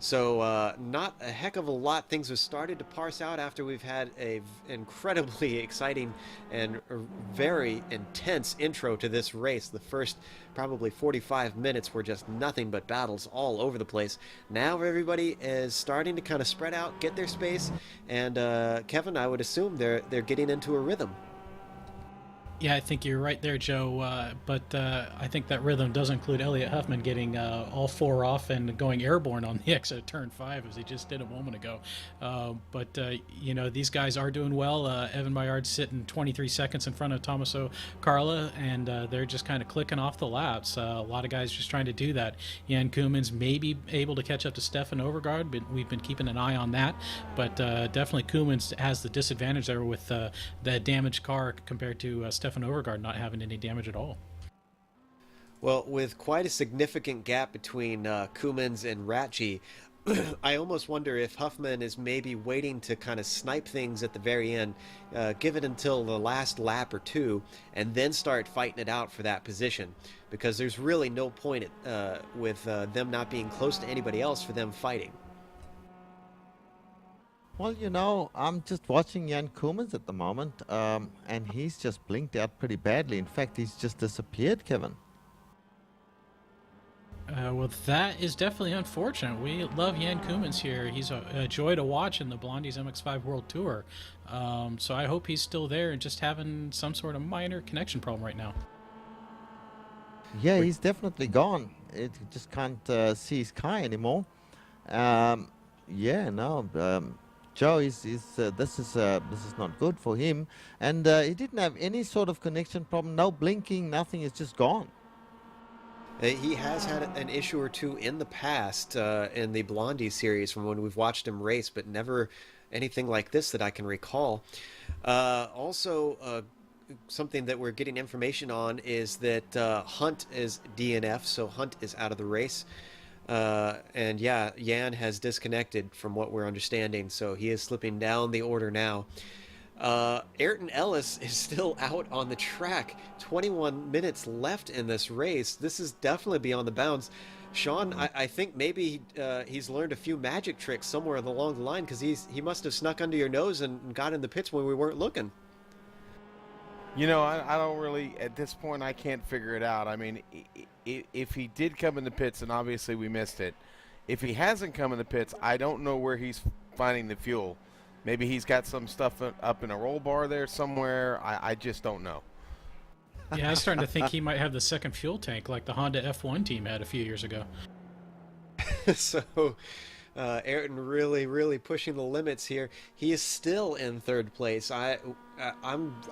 So not a heck of a lot. Things have started to parse out after we've had a incredibly exciting and very intense intro to this race. The first probably 45 minutes were just nothing but battles all over the place. Now everybody is starting to kind of spread out, get their space, and Kevin, I would assume they're getting into a rhythm. Yeah, I think you're right there, Joe. But I think that rhythm does include Elliot Huffman getting all four off and going airborne on the exit of turn 5, as he just did a moment ago. But these guys are doing well. Evan Bayard's sitting 23 seconds in front of Tommaso Carla, and they're just kind of clicking off the laps. A lot of guys just trying to do that. Jan Koemans may be able to catch up to Stefan Overgaard, but we've been keeping an eye on that. But definitely Koemans has the disadvantage there with the damaged car compared to Stefan Overgaard not having any damage at all. Well, with quite a significant gap between Koemans and Ratchi, I almost wonder if Huffman is maybe waiting to kind of snipe things at the very end, give it until the last lap or two, and then start fighting it out for that position. Because there's really no point with them not being close to anybody else for them fighting. Well, I'm just watching Jan Koemans at the moment, and he's just blinked out pretty badly. In fact, he's just disappeared, Kevin. Well, that is definitely unfortunate. We love Jan Koemans here. He's a joy to watch in the Blondies MX5 World Tour. So I hope he's still there and just having some sort of minor connection problem right now. Yeah, he's definitely gone. It just can't see his car anymore. Joe this is not good for him, and he didn't have any sort of connection problem. No blinking, nothing. It's just gone. He has had an issue or two in the past in the Blondie series from when we've watched him race, but never anything like this that I can recall. Also, something that we're getting information on is that Hunt is DNF, so Hunt is out of the race. And yeah, Jan has disconnected from what we're understanding, so he is slipping down the order now. Ayrton Ellis is still out on the track. 21 minutes left in this race. This is definitely beyond the bounds. Sean, I think maybe he's learned a few magic tricks somewhere along the line, because he must have snuck under your nose and got in the pits when we weren't looking. I don't really, at this point, I can't figure it out. I mean, if he did come in the pits, and obviously we missed it, if he hasn't come in the pits, I don't know where he's finding the fuel. Maybe he's got some stuff up in a roll bar there somewhere. I just don't know. Yeah, I was starting to think he might have the second fuel tank like the Honda F1 team had a few years ago. So Ayrton really pushing the limits here. He is still in third place. I'm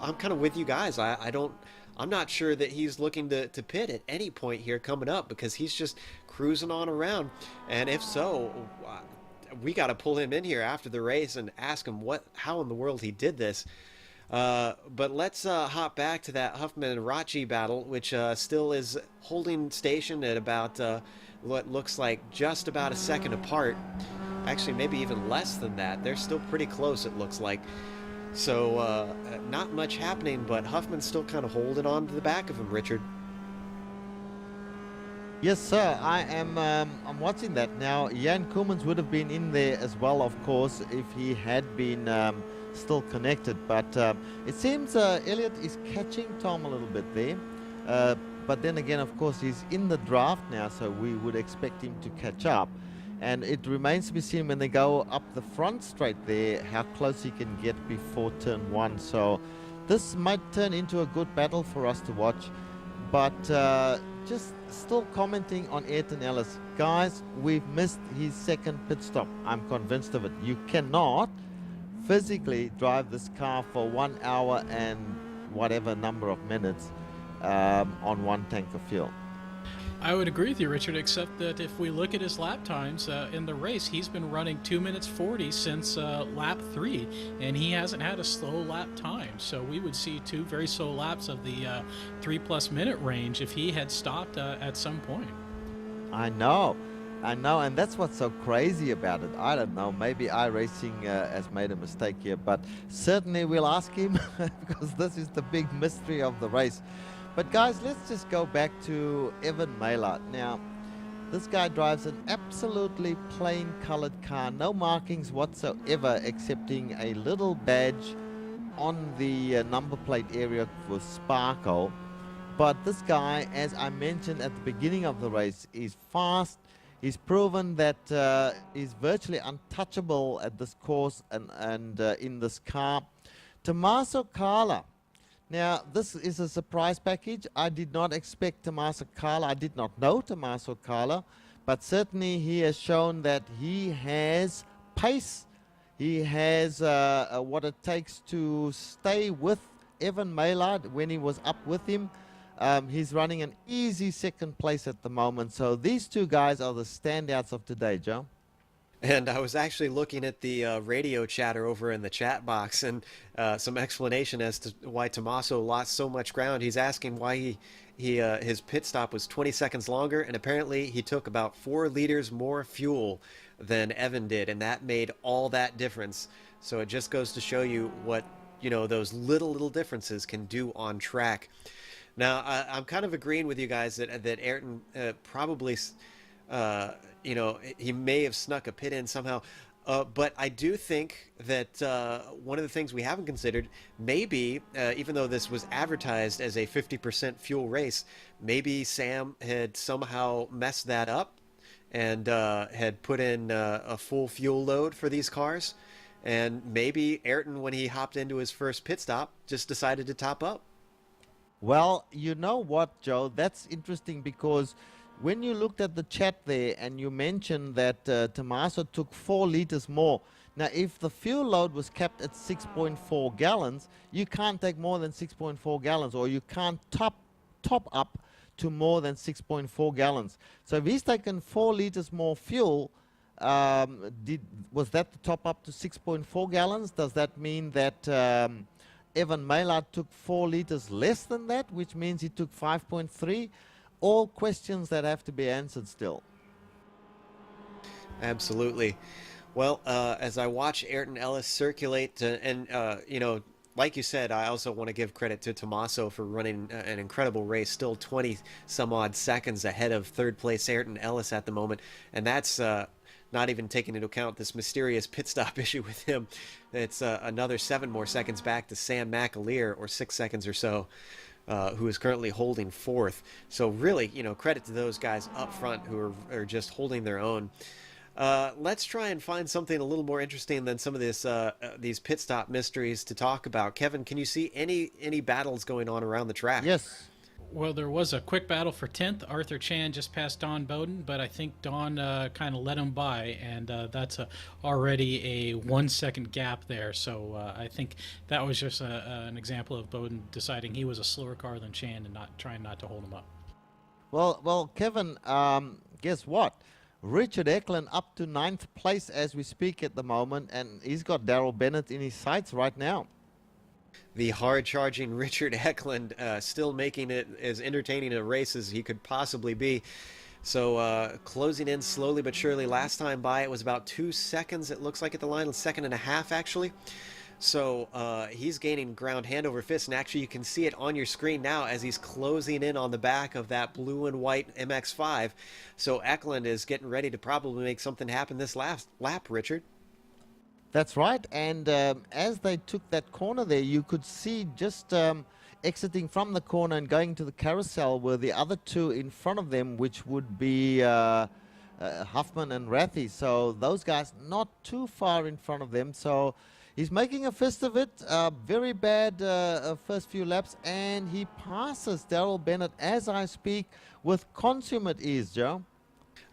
kind of with you guys. I'm not sure that he's looking to pit at any point here coming up, because he's just cruising on around. And if so, we got to pull him in here after the race and ask him how in the world he did this. But let's hop back to that Huffman and Ratchi battle, which still is holding station at about what looks like just about a second apart. Actually, maybe even less than that. They're still pretty close, it looks like. So not much happening, but Huffman's still kind of holding on to the back of him, Richard. Yes, sir. I'm watching that now. Jan Koemans would have been in there as well, of course, if he had been still connected. But it seems Elliott is catching Tom a little bit there. But then again, of course, he's in the draft now, so we would expect him to catch up. And it remains to be seen when they go up the front straight there, how close he can get before turn 1. So this might turn into a good battle for us to watch. But just still commenting on Ayrton Ellis. Guys, we've missed his second pit stop. I'm convinced of it. You cannot physically drive this car for 1 hour and whatever number of minutes on one tank of fuel. I would agree with you, Richard, except that if we look at his lap times in the race, he's been running 2 minutes 40 since lap 3, and he hasn't had a slow lap time. So we would see 2 very slow laps of the 3+ minute range if he had stopped at some point. I know, and that's what's so crazy about it. I don't know, maybe iRacing has made a mistake here, but certainly we'll ask him because this is the big mystery of the race. But guys, let's just go back to Evan Maillard. Now, this guy drives an absolutely plain colored car, no markings whatsoever, excepting a little badge on the number plate area for sparkle. But this guy, as I mentioned at the beginning of the race, is fast. He's proven that he's virtually untouchable at this course and in this car. Tommaso Carla. Now, this is a surprise package. I did not expect Tommaso Carla. I did not know Tommaso Carla, but certainly he has shown that he has pace. He has what it takes to stay with Evan Maillard when he was up with him. He's running an easy second place at the moment. So these two guys are the standouts of today, Joe. And I was actually looking at the radio chatter over in the chat box, and some explanation as to why Tommaso lost so much ground. He's asking why his pit stop was 20 seconds longer, and apparently he took about 4 liters more fuel than Evan did, and that made all that difference. So it just goes to show you what, you know, those little differences can do on track. Now, I'm kind of agreeing with you guys that Ayrton probably... you know, he may have snuck a pit in somehow. But I do think that one of the things we haven't considered, maybe, even though this was advertised as a 50% fuel race, maybe Sam had somehow messed that up and had put in a full fuel load for these cars. And maybe Ayrton, when he hopped into his first pit stop, just decided to top up. Well, you know what, Joe? That's interesting because when you looked at the chat there and you mentioned that Tommaso took 4 liters more. Now, if the fuel load was capped at 6.4 gallons, you can't take more than 6.4 gallons, or you can't top up to more than 6.4 gallons. So if he's taken 4 liters more fuel, was that the top up to 6.4 gallons? Does that mean that Evan Maillard took 4 liters less than that, which means he took 5.3? All questions that have to be answered still. Absolutely. Well, as I watch Ayrton Ellis circulate, and you know, like you said, I also want to give credit to Tommaso for running an incredible race, still 20 some odd seconds ahead of third place Ayrton Ellis at the moment, and that's not even taking into account this mysterious pit stop issue with him. It's another 7 more seconds back to Sam McAleer, or 6 seconds or so. Who is currently holding 4th. So really, you know, credit to those guys up front who are just holding their own. Let's try and find something a little more interesting than some of this these pit stop mysteries to talk about. Kevin, can you see any battles going on around the track? Yes. Well, there was a quick battle for 10th. Arthur Chan just passed Don Bowden, but I think Don kind of let him by, and that's already a 1 second gap there. So I think that was just an example of Bowden deciding he was a slower car than Chan and trying not to hold him up. Well, Kevin, guess what? Richard Eklund up to 9th place as we speak at the moment, and he's got Darrell Bennett in his sights right now. The hard-charging Richard Eklund still making it as entertaining a race as he could possibly be. So closing in slowly but surely. Last time by it was about 2 seconds, it looks like, at the line, 1.5 seconds actually. So he's gaining ground hand over fist, and actually you can see it on your screen now as he's closing in on the back of that blue and white MX-5. So Eklund is getting ready to probably make something happen this last lap, Richard. That's right. And as they took that corner there, you could see just exiting from the corner and going to the carousel were the other two in front of them, which would be Huffman and Rathy. So those guys not too far in front of them. So he's making a fist of it. Very bad first few laps. And he passes Daryl Bennett as I speak with consummate ease, Joe.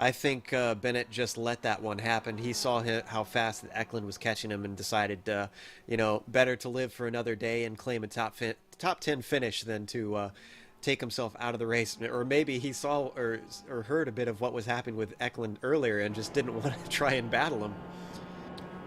I think Bennett just let that one happen. He saw how fast Eklund was catching him and decided, better to live for another day and claim a top 10 finish than to take himself out of the race. Or maybe he saw or heard a bit of what was happening with Eklund earlier and just didn't want to try and battle him.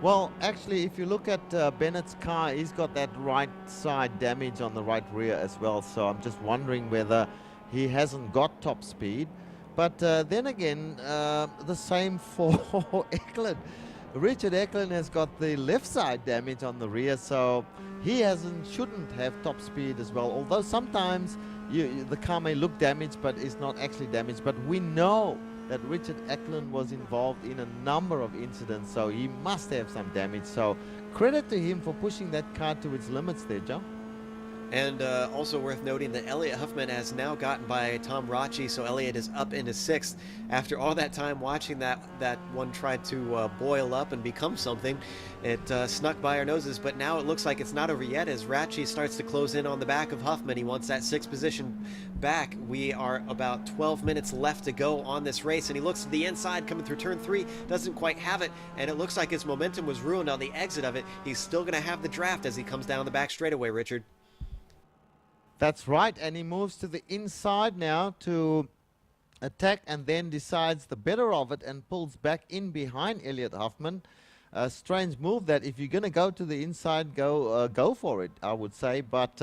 Well, actually, if you look at Bennett's car, he's got that right side damage on the right rear as well. So I'm just wondering whether he hasn't got top speed. But then again, the same for Eklund. Richard Eklund has got the left side damage on the rear, so he shouldn't have top speed as well. Although sometimes the car may look damaged, but is not actually damaged. But we know that Richard Eklund was involved in a number of incidents, so he must have some damage. So credit to him for pushing that car to its limits there, John. And also worth noting that Elliot Huffman has now gotten by Tom Rocci, so Elliot is up into 6th. After all that time watching that one try to boil up and become something, it snuck by our noses, but now it looks like it's not over yet as Rocci starts to close in on the back of Huffman. He wants that 6th position back. We are about 12 minutes left to go on this race, and he looks to the inside coming through turn 3, doesn't quite have it, and it looks like his momentum was ruined on the exit of it. He's still going to have the draft as he comes down the back straightaway, Richard. That's right, and he moves to the inside now to attack and then decides the better of it and pulls back in behind Elliot Huffman. A strange move that if you're going to go to the inside, go for it, I would say. But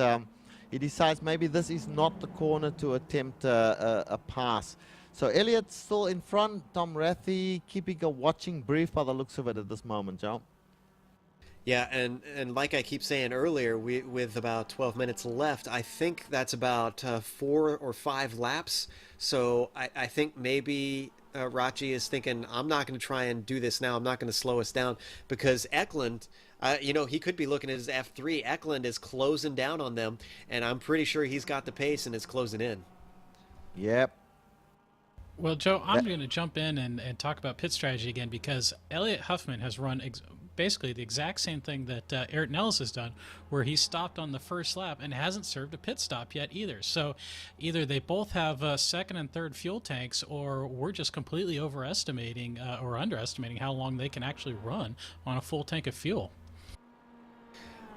he decides maybe this is not the corner to attempt a pass. So Elliot's still in front. Tom Rathy keeping a watching brief by the looks of it at this moment, Joe. Yeah, and like I keep saying earlier, with about 12 minutes left, I think that's about 4 or 5 laps. So I think maybe Rocci is thinking, I'm not going to try and do this now. I'm not going to slow us down because Eklund, he could be looking at his F3. Eklund is closing down on them, and I'm pretty sure he's got the pace and is closing in. Yep. Well, Joe, I'm going to jump in and talk about pit strategy again because Elliot Huffman has run basically the exact same thing that Ayrton Ellis has done, where he stopped on the first lap and hasn't served a pit stop yet either. So either they both have second and third fuel tanks, or we're just completely overestimating or underestimating how long they can actually run on a full tank of fuel.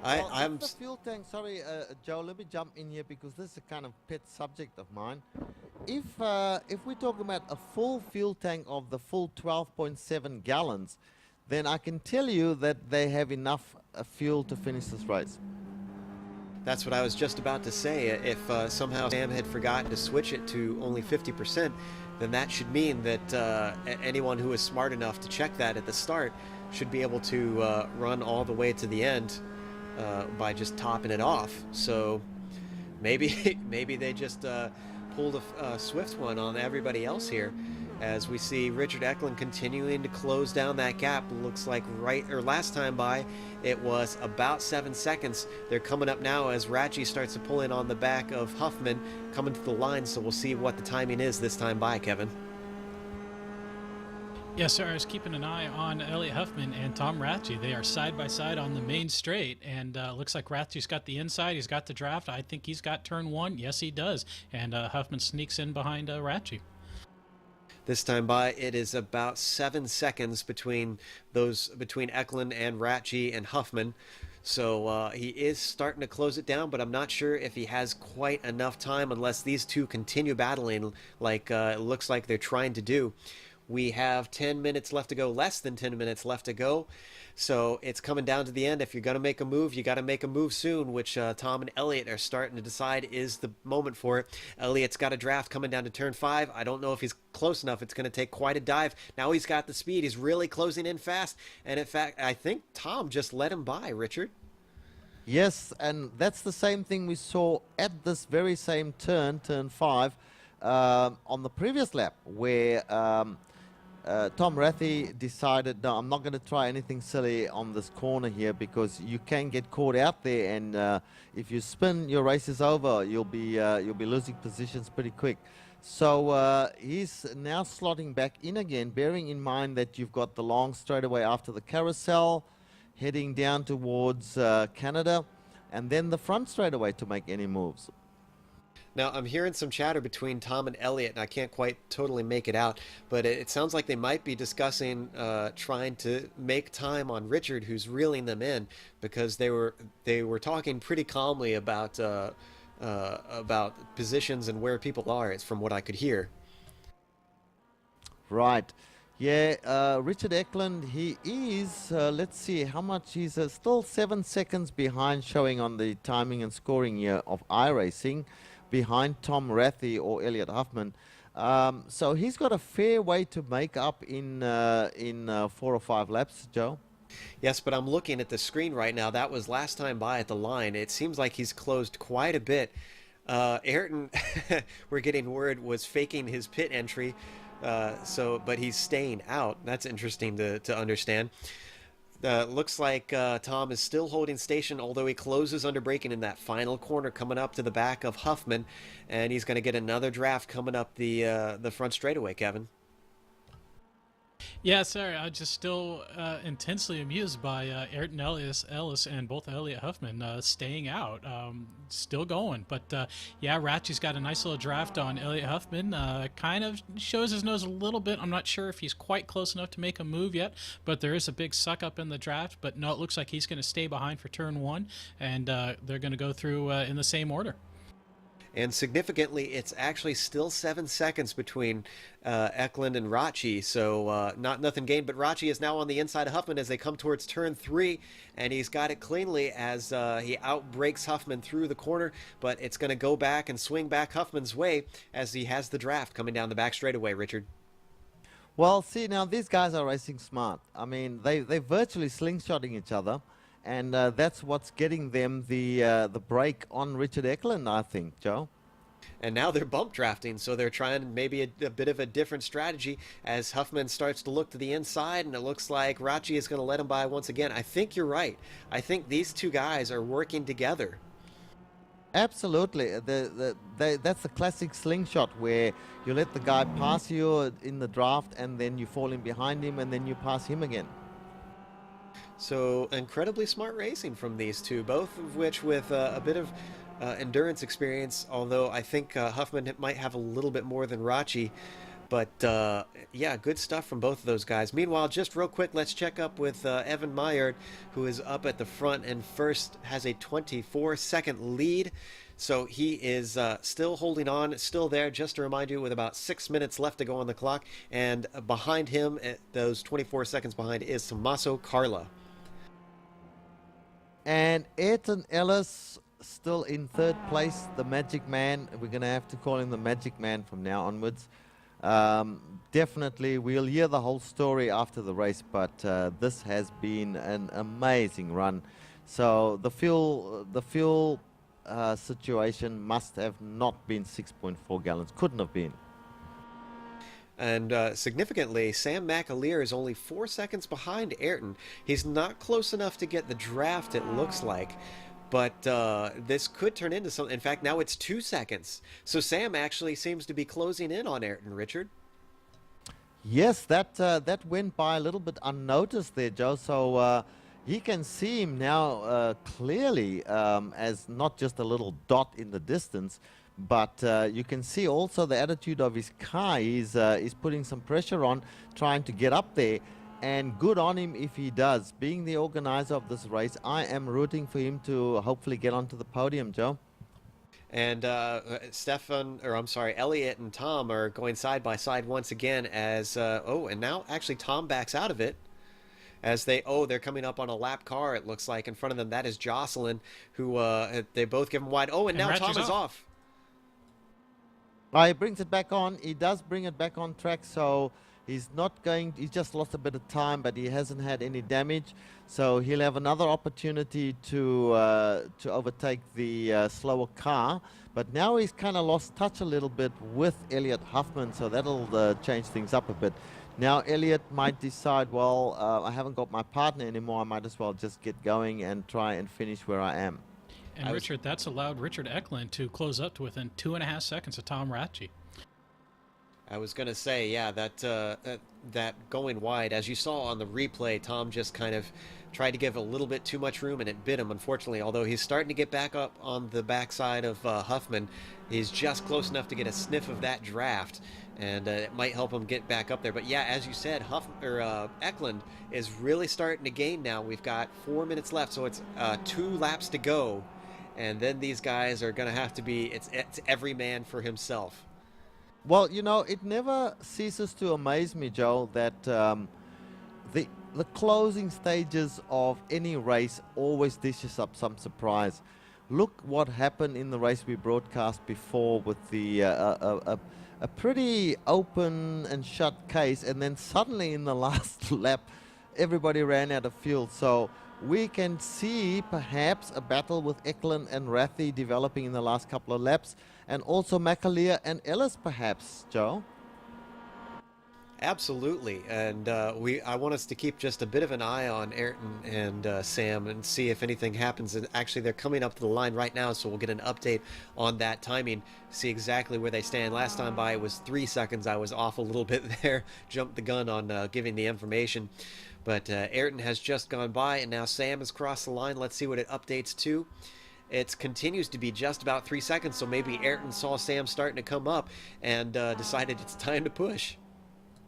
I'm the fuel tank. Sorry, Joe. Let me jump in here because this is a kind of pet subject of mine. If we talk about a full fuel tank of the full 12.7 gallons, then I can tell you that they have enough fuel to finish this race. That's what I was just about to say. If somehow Sam had forgotten to switch it to only 50%, then that should mean that anyone who is smart enough to check that at the start should be able to run all the way to the end by just topping it off. So maybe they just pulled a swift one on everybody else here, as we see Richard Eklund continuing to close down that gap. Looks like last time by, it was about 7 seconds. They're coming up now as Racci starts to pull in on the back of Huffman, coming to the line, so we'll see what the timing is this time by, Kevin. Yes, sir. I was keeping an eye on Elliot Huffman and Tom Racci. They are side by side on the main straight, and looks like Racci's got the inside. He's got the draft. I think he's got turn 1. Yes, he does. And Huffman sneaks in behind Racci. This time by, it is about 7 seconds between Eklund and Racci and Huffman. So he is starting to close it down, but I'm not sure if he has quite enough time unless these two continue battling like it looks like they're trying to do. We have 10 minutes left to go, less than 10 minutes left to go. So it's coming down to the end. If you're going to make a move, you got to make a move soon, which Tom and Elliot are starting to decide is the moment for it. Elliot's got a draft coming down to turn 5. I don't know if he's close enough. It's going to take quite a dive. Now he's got the speed. He's really closing in fast. And in fact, I think Tom just let him by, Richard. Yes, and that's the same thing we saw at this very same turn 5, on the previous lap, where Tom Rathie decided, no, I'm not going to try anything silly on this corner here, because you can get caught out there, and if you spin, your race is over. You'll be losing positions pretty quick. So he's now slotting back in again, bearing in mind that you've got the long straightaway after the carousel, heading down towards Canada, and then the front straightaway to make any moves. Now, I'm hearing some chatter between Tom and Elliot, and I can't quite totally make it out, but it sounds like they might be discussing trying to make time on Richard, who's reeling them in, because they were talking pretty calmly about positions and where people are. It's from what I could hear. Right. Yeah, Richard Eklund, he is, let's see how much he's still 7 seconds behind, showing on the timing and scoring here of iRacing, behind Tom Rathie or Elliot Huffman. So he's got a fair way to make up in 4 or 5 laps, Joe. Yes, but I'm looking at the screen right now. That was last time by at the line. It seems like he's closed quite a bit. Ayrton, we're getting word, was faking his pit entry, but he's staying out. That's interesting to understand. Looks like Tom is still holding station, although he closes under braking in that final corner coming up to the back of Huffman, and he's going to get another draft coming up the front straightaway, Kevin. Yeah, sorry, I'm just still intensely amused by Ayrton Ellis and both Elliot Huffman staying out, still going. But yeah, Ratchie's got a nice little draft on Elliot Huffman. Kind of shows his nose a little bit. I'm not sure if he's quite close enough to make a move yet, but there is a big suck up in the draft. But no, it looks like he's going to stay behind for turn 1, and they're going to go through in the same order. And significantly, it's actually still 7 seconds between Eklund and Ratchie, so nothing gained. But Ratchie is now on the inside of Huffman as they come towards turn 3, and he's got it cleanly as he outbrakes Huffman through the corner. But it's going to go back and swing back Huffman's way as he has the draft coming down the back straightaway, Richard. Well, see, now these guys are racing smart. I mean, they're virtually slingshotting each other. And that's what's getting them the break on Richard Eklund, I think, Joe. And now they're bump drafting, so they're trying maybe a bit of a different strategy as Huffman starts to look to the inside, and it looks like Ratchie is going to let him by once again. I think you're right. I think these two guys are working together. Absolutely. That's the classic slingshot where you let the guy pass you in the draft, and then you fall in behind him, and then you pass him again. So incredibly smart racing from these two, both of which with a bit of endurance experience, although I think Huffman might have a little bit more than Ratchie. But yeah, good stuff from both of those guys. Meanwhile, just real quick, let's check up with Evan Maillard, who is up at the front and first has a 24-second lead. So he is still holding on, still there, just to remind you, with about 6 minutes left to go on the clock. And behind him, those 24 seconds behind, is Tommaso Carla. And Ayrton Ellis still in 3rd place, the Magic Man. We're going to have to call him the Magic Man from now onwards. Definitely, we'll hear the whole story after the race, but this has been an amazing run. So the fuel situation must have not been 6.4 gallons. Couldn't have been. And significantly, Sam McAleer is only 4 seconds behind Ayrton. He's not close enough to get the draft, it looks like. But this could turn into something. In fact, now it's 2 seconds. So Sam actually seems to be closing in on Ayrton, Richard. Yes, that went by a little bit unnoticed there, Joe. So he can see him now clearly as not just a little dot in the distance, but you can see also the attitude of his car. He's putting some pressure on, trying to get up there, and good on him if he does. Being the organizer of this race, I am rooting for him to hopefully get onto the podium, Joe. And Elliot and Tom are going side by side once again as, and now actually Tom backs out of it. As they're coming up on a lap car, it looks like. In front of them, that is Jocelyn, who they both give him wide. Oh, and now Tom is off. He brings it back on. He does bring it back on track, so he's just lost a bit of time, but he hasn't had any damage. So he'll have another opportunity to overtake the slower car. But now he's kind of lost touch a little bit with Elliot Huffman, so that'll change things up a bit. Now Elliot might decide, well, I haven't got my partner anymore. I might as well just get going and try and finish where I am. And Richard, that's allowed Richard Eklund to close up to within 2.5 seconds of Tom Ratchey. I was going to say, yeah, that going wide, as you saw on the replay, Tom just kind of tried to give a little bit too much room, and it bit him, unfortunately. Although he's starting to get back up on the backside of Huffman, he's just close enough to get a sniff of that draft, and it might help him get back up there. But yeah, as you said, Eklund is really starting to gain now. We've got 4 minutes left, so it's 2 laps to go, and then these guys are going to have to be, it's every man for himself. Well, you know, it never ceases to amaze me, Joe, that the closing stages of any race always dishes up some surprise. Look what happened in the race we broadcast before with the a pretty open and shut case, and then suddenly in the last lap, everybody ran out of fuel. So we can see perhaps a battle with Eklund and Rathy developing in the last couple of laps, and also McAleer and Ellis perhaps, Joe. Absolutely, and I want us to keep just a bit of an eye on Ayrton and Sam and see if anything happens. And actually, they're coming up to the line right now, so we'll get an update on that timing, see exactly where they stand. Last time by it was 3 seconds. I was off a little bit there, jumped the gun on giving the information. But Ayrton has just gone by, and now Sam has crossed the line. Let's see what it updates to. It continues to be just about 3 seconds, so maybe Ayrton saw Sam starting to come up and decided it's time to push.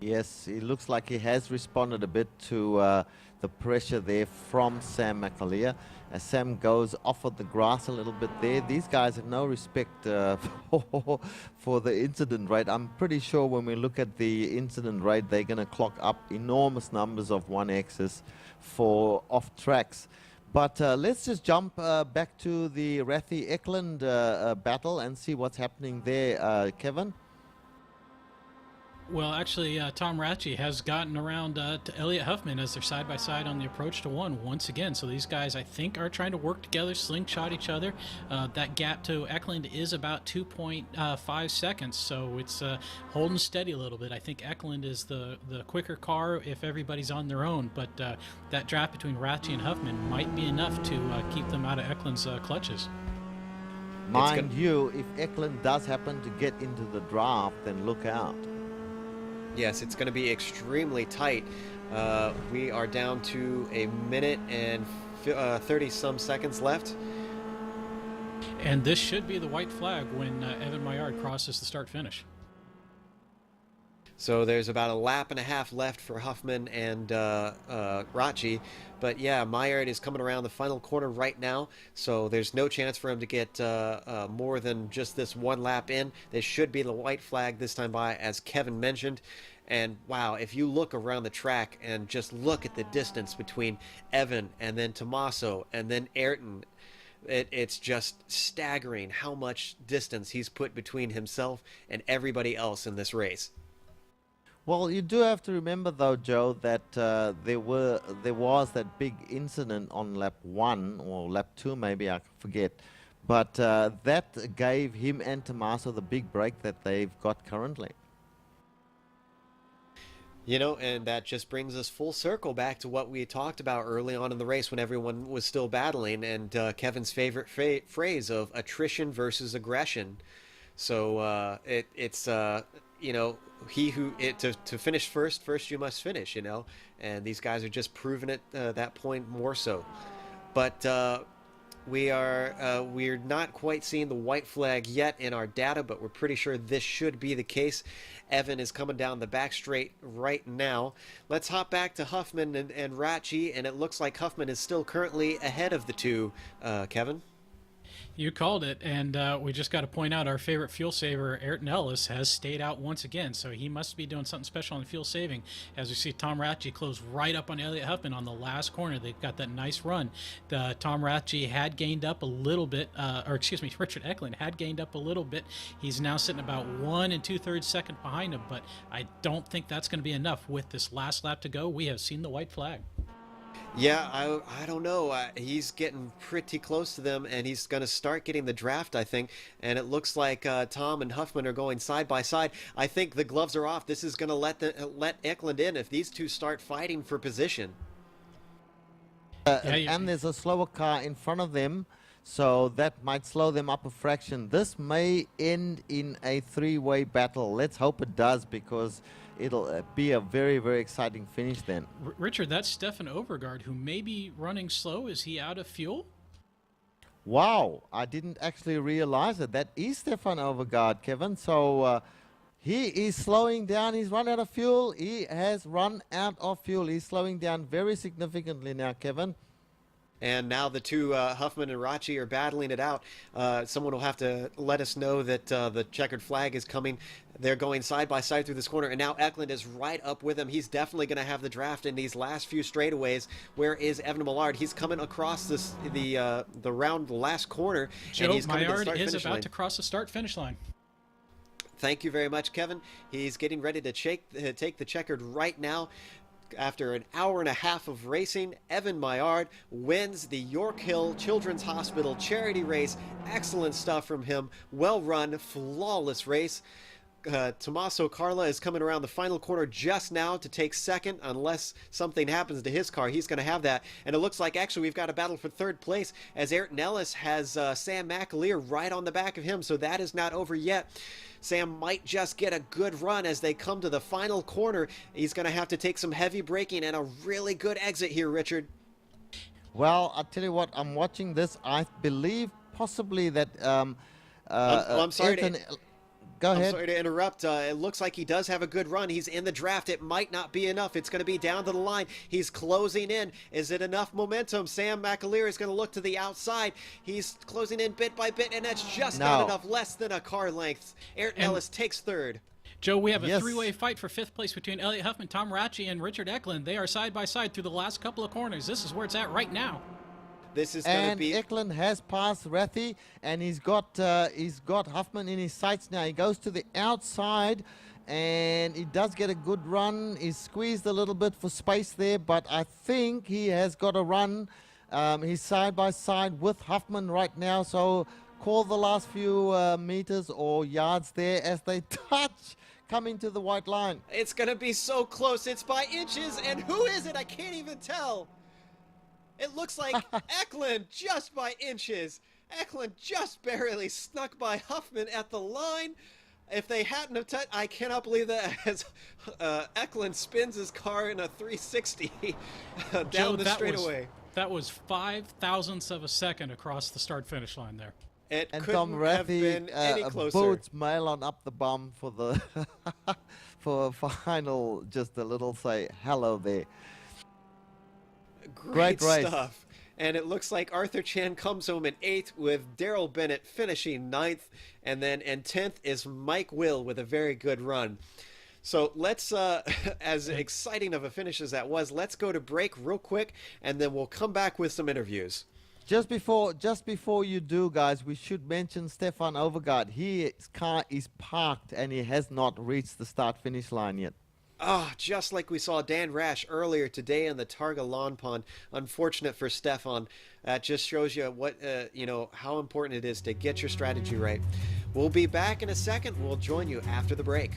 Yes, it looks like he has responded a bit to the pressure there from Sam McAleer. As Sam goes off of the grass a little bit there, these guys have no respect for the incident rate. I'm pretty sure when we look at the incident rate, they're going to clock up enormous numbers of 1Xs for off tracks. But let's just jump back to the Rathy Eklund battle and see what's happening there, Kevin. Well, actually, Tom Ratchey has gotten around to Elliot Huffman as they're side by side on the approach to one once again. So these guys, I think, are trying to work together, slingshot each other. That gap to Eklund is about 2.5 seconds, so it's holding steady a little bit. I think Eklund is the quicker car if everybody's on their own, but that draft between Ratchey and Huffman might be enough to keep them out of Eklund's clutches. Mind you, if Eklund does happen to get into the draft, then look out. Yes, it's going to be extremely tight. We are down to 1 minute and 30-some seconds left. And this should be the white flag when Evan Maillard crosses the start-finish. So there's about 1.5 laps left for Huffman and Ratchey. But yeah, Maillard is coming around the final corner right now, so there's no chance for him to get more than just this 1 lap in. This should be the white flag this time by, as Kevin mentioned. And wow, if you look around the track and just look at the distance between Evan and then Tommaso and then Ayrton, it's just staggering how much distance he's put between himself and everybody else in this race. Well, you do have to remember, though, Joe, that there was that big incident on lap 1 or lap 2, maybe, I forget. But that gave him and Tommaso the big break that they've got currently. You know, and that just brings us full circle back to what we talked about early on in the race when everyone was still battling, and Kevin's favorite phrase of attrition versus aggression. So it's you know, to finish first you must finish, you know, and these guys are just proving it that point more so. But we're not quite seeing the white flag yet in our data, but we're pretty sure this should be the case. Evan is coming down the back straight right now. Let's hop back to Huffman and Ratchey, and it looks like Huffman is still currently ahead of the two, Kevin. You called it, and we just got to point out our favorite fuel saver, Ayrton Ellis, has stayed out once again, so he must be doing something special on fuel saving. As we see Tom Ratchey close right up on Elliot Huffman on the last corner. They've got that nice run. Tom Ratchey had gained up a little bit, Richard Eklund had gained up a little bit. He's now sitting about 1 2/3 seconds behind him, but I don't think that's going to be enough. With this last lap to go, we have seen the white flag. Yeah, I don't know. He's getting pretty close to them, and he's going to start getting the draft, I think. And it looks like Tom and Huffman are going side by side. I think the gloves are off. This is going to let Eklund in if these two start fighting for position. And there's a slower car in front of them, so that might slow them up a fraction. This may end in a three-way battle. Let's hope it does, because it'll be a very, very exciting finish then. Richard, that's Stefan Overgaard, who may be running slow. Is he out of fuel? Wow, I didn't actually realize it. That is Stefan Overgaard, Kevin. So he is slowing down. He's run out of fuel. He has run out of fuel. He's slowing down very significantly now, Kevin. And now the two, Huffman and Rachi, are battling it out. Someone will have to let us know that the checkered flag is coming. They're going side by side through this corner, and now Eklund is right up with him. He's definitely going to have the draft in these last few straightaways. Where is Evan Millard? He's coming across the round, the last corner, Joe, and he's coming to the Maillard start-finish is about line. to cross the start-finish line. Thank you very much, Kevin. He's getting ready to take the checkered right now. After an hour and a half of racing, Evan Maillard wins the Yorkhill Children's Hospital charity race. Excellent stuff from him. Well run, flawless race. Tommaso Carla is coming around the final corner just now to take second. Unless something happens to his car, he's going to have that. And it looks like actually we've got a battle for third place, as Ayrton Ellis has Sam McAleer right on the back of him, so that is not over yet. Sam might just get a good run as they come to the final corner. He's going to have to take some heavy braking and a really good exit here, Richard. Well, I'll tell you what, I'm watching this. I believe possibly that I'm sorry Ayrton... Go ahead. I'm sorry to interrupt. It looks like he does have a good run. He's in the draft. It might not be enough. It's going to be down to the line. He's closing in. Is it enough momentum? Sam McAleer is going to look to the outside. He's closing in bit by bit, and that's just not enough. Less than a car length. Ayrton Ellis takes third. Joe, we have a three-way fight for fifth place between Elliot Huffman, Tom Rachi, and Richard Eklund. They are side by side through the last couple of corners. This is where it's at right now. This is going to be... Eklund has passed Rathy, and he's got Huffman in his sights now. He goes to the outside, and he does get a good run. He's squeezed a little bit for space there, but I think he has got a run. He's side by side with Huffman right now, so call the last few meters or yards there as they touch, coming to the white line. It's going to be so close. It's by inches, and who is it? I can't even tell. It looks like Eklund just by inches. Eklund just barely snuck by Huffman at the line. If they hadn't have touched, I cannot believe that, as Eklund spins his car in a 360 down Joe, the straightaway. That was 5 thousandths of a second across the start-finish line there. It and couldn't Tom have Rathy been any closer. boots Malon up the bum for the for a final, just a little say hello there. Great race. stuff. And it looks like Arthur Chan comes home in 8th, with Daryl Bennett finishing 9th. And then in 10th is Mike Will with a very good run. So let's, as exciting of a finish as that was, let's go to break real quick, and then we'll come back with some interviews. Just before you do, guys, we should mention Stefan Overgaard. His car is parked, and he has not reached the start-finish line yet. Oh, just like we saw Dan Rash earlier today in the Targa Lawn Pond. Unfortunate for Stefan. That just shows you what, how important it is to get your strategy right. We'll be back in a second. We'll join you after the break.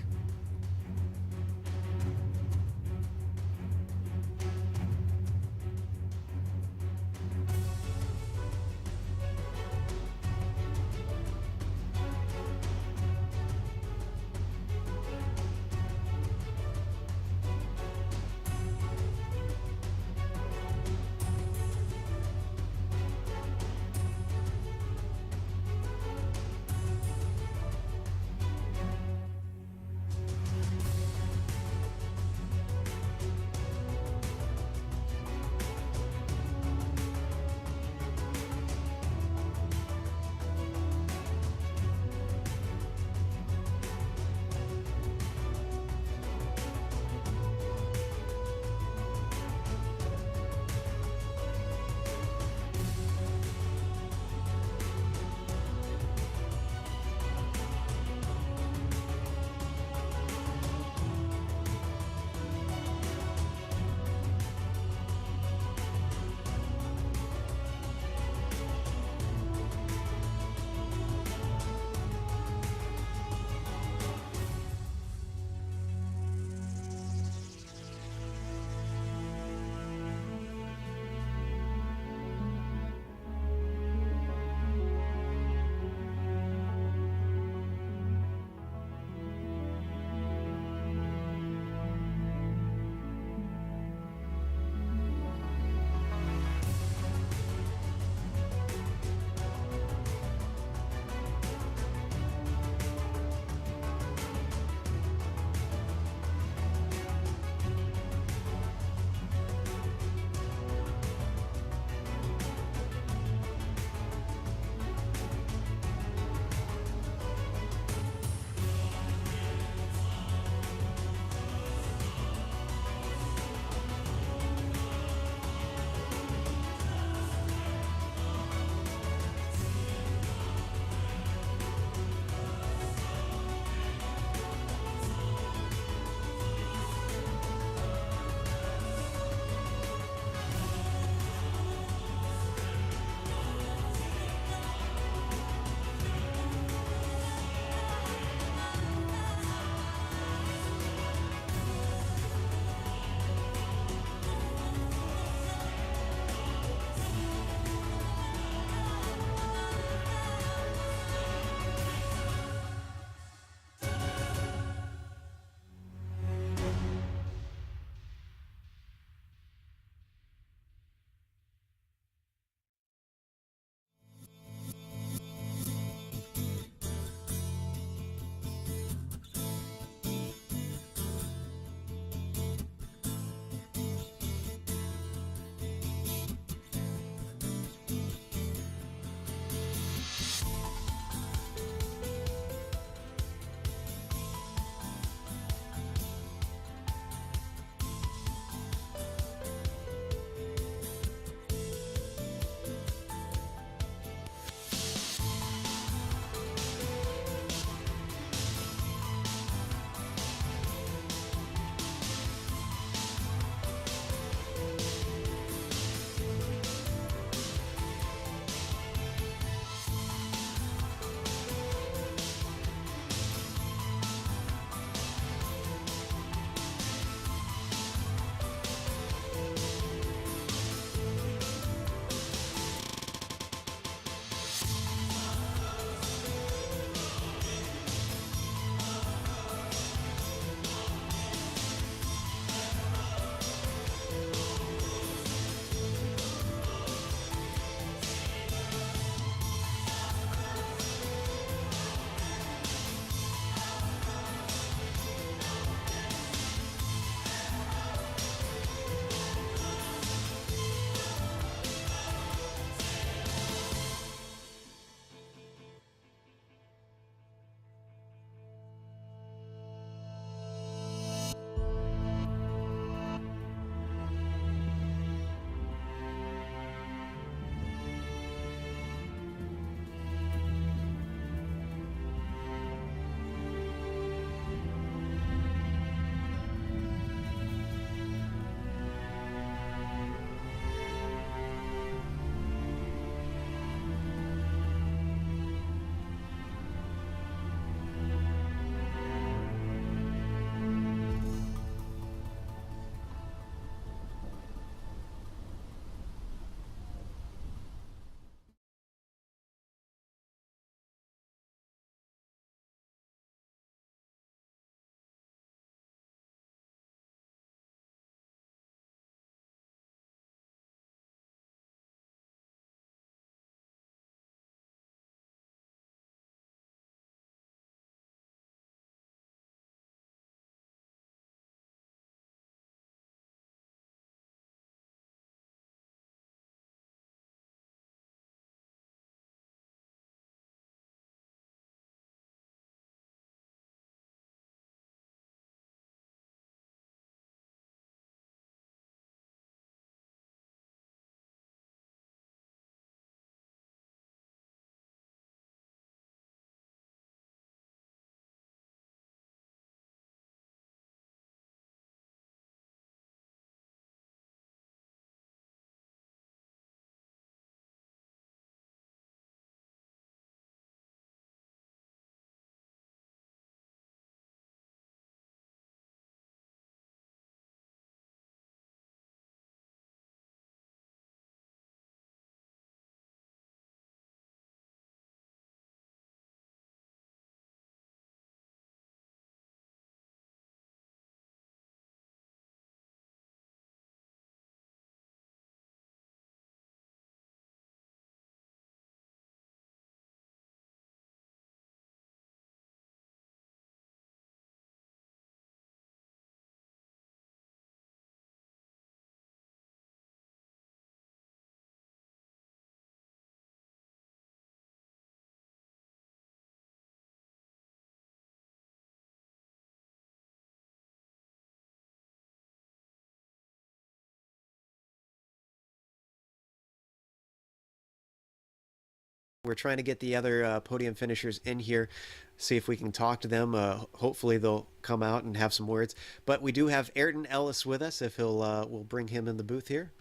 We're trying to get the other podium finishers in here, see if we can talk to them. Hopefully they'll come out and have some words. But we do have Ayrton Ellis with us. If we'll bring him in the booth here.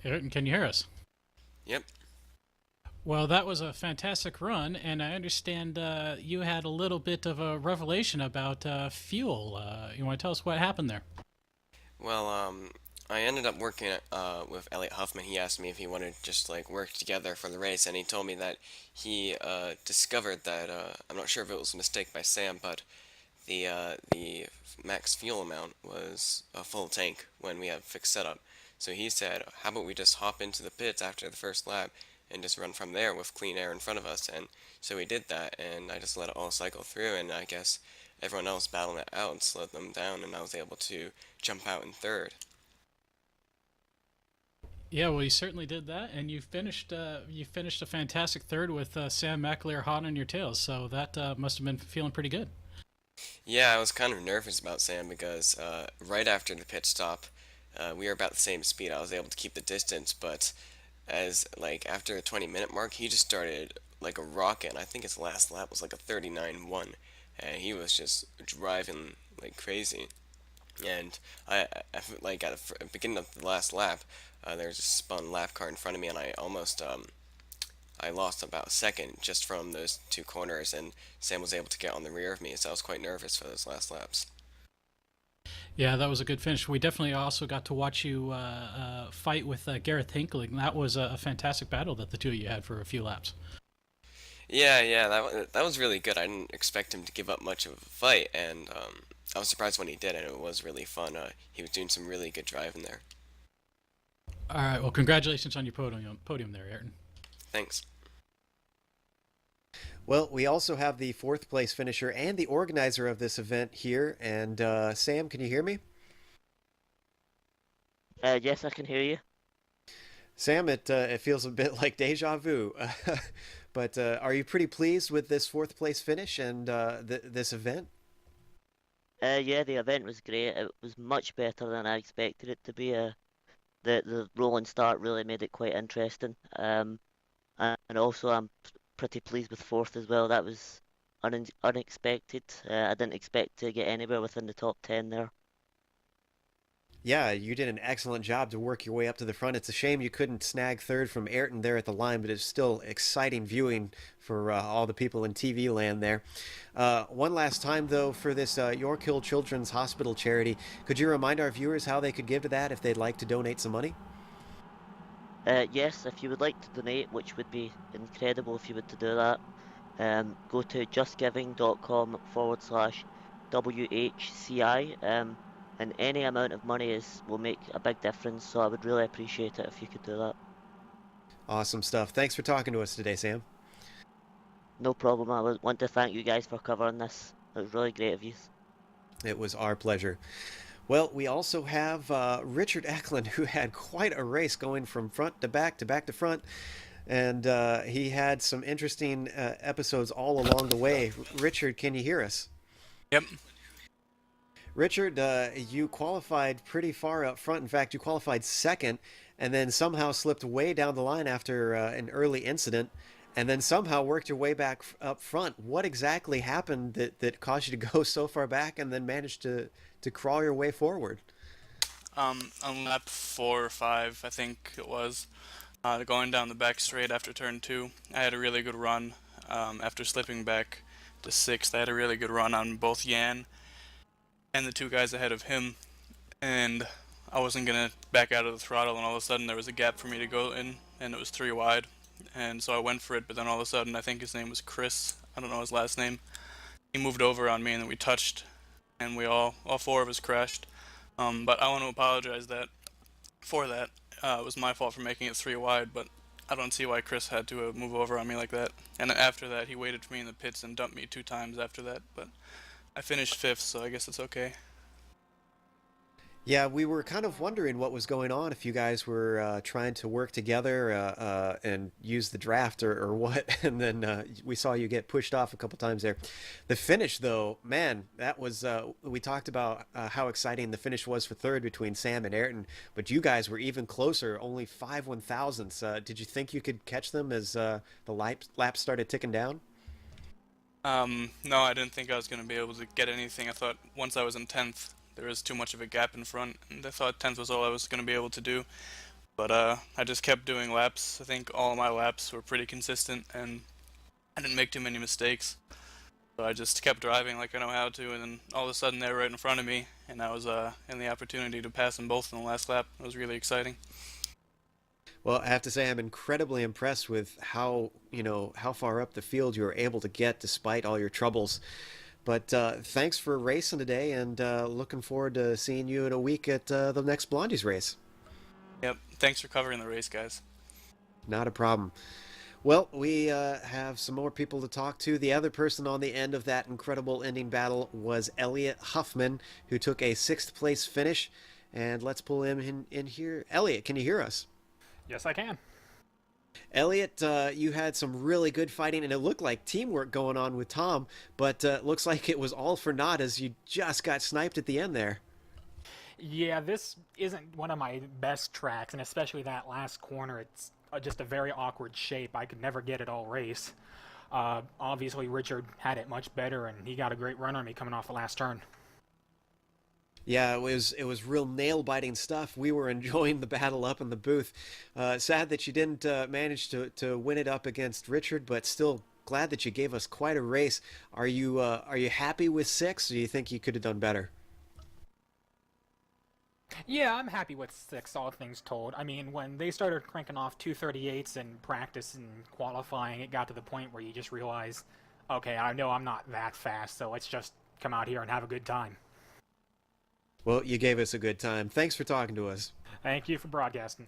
Ayrton, can you hear us? Yep. Well, that was a fantastic run, and I understand you had a little bit of a revelation about fuel. You want to tell us what happened there? Well, I ended up working with Elliot Huffman. He asked me if he wanted to just like work together for the race, and he told me that he discovered that I'm not sure if it was a mistake by Sam, but the max fuel amount was a full tank when we have fixed setup. So he said, "How about we just hop into the pits after the first lap and just run from there with clean air in front of us?" And so we did that, and I just let it all cycle through, and I guess everyone else battling it out and slowed them down, and I was able to jump out in third. Yeah, well, you certainly did that, and you finished a fantastic third with Sam McAleer hot on your tails. So that must have been feeling pretty good. Yeah, I was kind of nervous about Sam because right after the pit stop, we were about the same speed. I was able to keep the distance, but as like after the 20-minute mark, he just started like a rocket. And I think his last lap was like a 39.1, and he was just driving like crazy. And like at the beginning of the last lap, there was a spun lap car in front of me, and I almost I lost about a second just from those two corners, and Sam was able to get on the rear of me, so I was quite nervous for those last laps. Yeah, that was a good finish. We definitely also got to watch you fight with Gareth Hinkling. That was a fantastic battle that the two of you had for a few laps. Yeah, that was really good. I didn't expect him to give up much of a fight, and I was surprised when he did, and it was really fun. He was doing some really good driving there. All right, well, congratulations on your podium there, Ayrton. Thanks. Well, we also have the fourth place finisher and the organizer of this event here. And Sam, can you hear me? Yes, I can hear you. Sam, it feels a bit like deja vu. But are you pretty pleased with this fourth place finish and this event? Yeah, the event was great. It was much better than I expected it to be. The rolling start really made it quite interesting. And also I'm pretty pleased with fourth as well. That was unexpected. I didn't expect to get anywhere within the top 10 there. Yeah, you did an excellent job to work your way up to the front. It's a shame you couldn't snag third from Ayrton there at the line, but it's still exciting viewing for all the people in TV land there. One last time, though, for this Yorkhill Children's Hospital charity, could you remind our viewers how they could give to that if they'd like to donate some money? Yes, if you would like to donate, which would be incredible if you were to do that, go to justgiving.com/WHCI, and any amount of money will make a big difference, so I would really appreciate it if you could do that. Awesome stuff. Thanks for talking to us today, Sam. No problem. I want to thank you guys for covering this. It was really great of you. It was our pleasure. Well, we also have Richard Eklund, who had quite a race going from front to back to front. And he had some interesting episodes all along the way. Richard, can you hear us? Yep. Richard, you qualified pretty far up front. In fact, you qualified second and then somehow slipped way down the line after an early incident and then somehow worked your way back up front. What exactly happened that caused you to go so far back and then managed to crawl your way forward? On lap 4 or 5, I think it was, going down the back straight after turn 2, I had a really good run. After slipping back to 6th, I had a really good run on both Jan and the two guys ahead of him, and I wasn't going to back out of the throttle, and all of a sudden there was a gap for me to go in, and it was 3 wide, and so I went for it, but then all of a sudden, I think his name was Chris, I don't know his last name, he moved over on me, and then we touched, and we all 4 of us crashed. But I want to apologize for that. It was my fault for making it 3 wide, but I don't see why Chris had to move over on me like that. And after that, he waited for me in the pits and dumped me 2 times after that, but I finished 5th, so I guess it's okay. Yeah, we were kind of wondering what was going on, if you guys were trying to work together and use the draft or what, and then we saw you get pushed off a couple times there. The finish, though, man, that was, we talked about how exciting the finish was for third between Sam and Ayrton, but you guys were even closer, only 5/1000ths. Did you think you could catch them as the laps started ticking down? No, I didn't think I was going to be able to get anything. I thought once I was in 10th, there was too much of a gap in front, and I thought 10th was all I was going to be able to do. But I just kept doing laps. I think all my laps were pretty consistent, and I didn't make too many mistakes. So I just kept driving like I know how to, and then all of a sudden they were right in front of me, and I was in the opportunity to pass them both in the last lap. It was really exciting. Well, I have to say I'm incredibly impressed with how far up the field you were able to get despite all your troubles. But thanks for racing today, and looking forward to seeing you in a week at the next Blondies race. Yep. Thanks for covering the race, guys. Not a problem. Well, we have some more people to talk to. The other person on the end of that incredible ending battle was Elliot Huffman, who took a sixth place finish. And let's pull him in here. Elliot, can you hear us? Yes, I can. Elliot, you had some really good fighting, and it looked like teamwork going on with Tom, but looks like it was all for naught as you just got sniped at the end there. Yeah, this isn't one of my best tracks, and especially that last corner. It's just a very awkward shape. I could never get it all race. Obviously, Richard had it much better, and he got a great run on me coming off the last turn. Yeah, it was real nail biting stuff. We were enjoying the battle up in the booth. Sad that you didn't manage to win it up against Richard, but still glad that you gave us quite a race. Are you happy with six? Or do you think you could have done better? Yeah, I'm happy with six, all things told. I mean, when they started cranking off 238s in practice and qualifying, it got to the point where you just realize, okay, I know I'm not that fast, so let's just come out here and have a good time. Well, you gave us a good time. Thanks for talking to us. Thank you for broadcasting.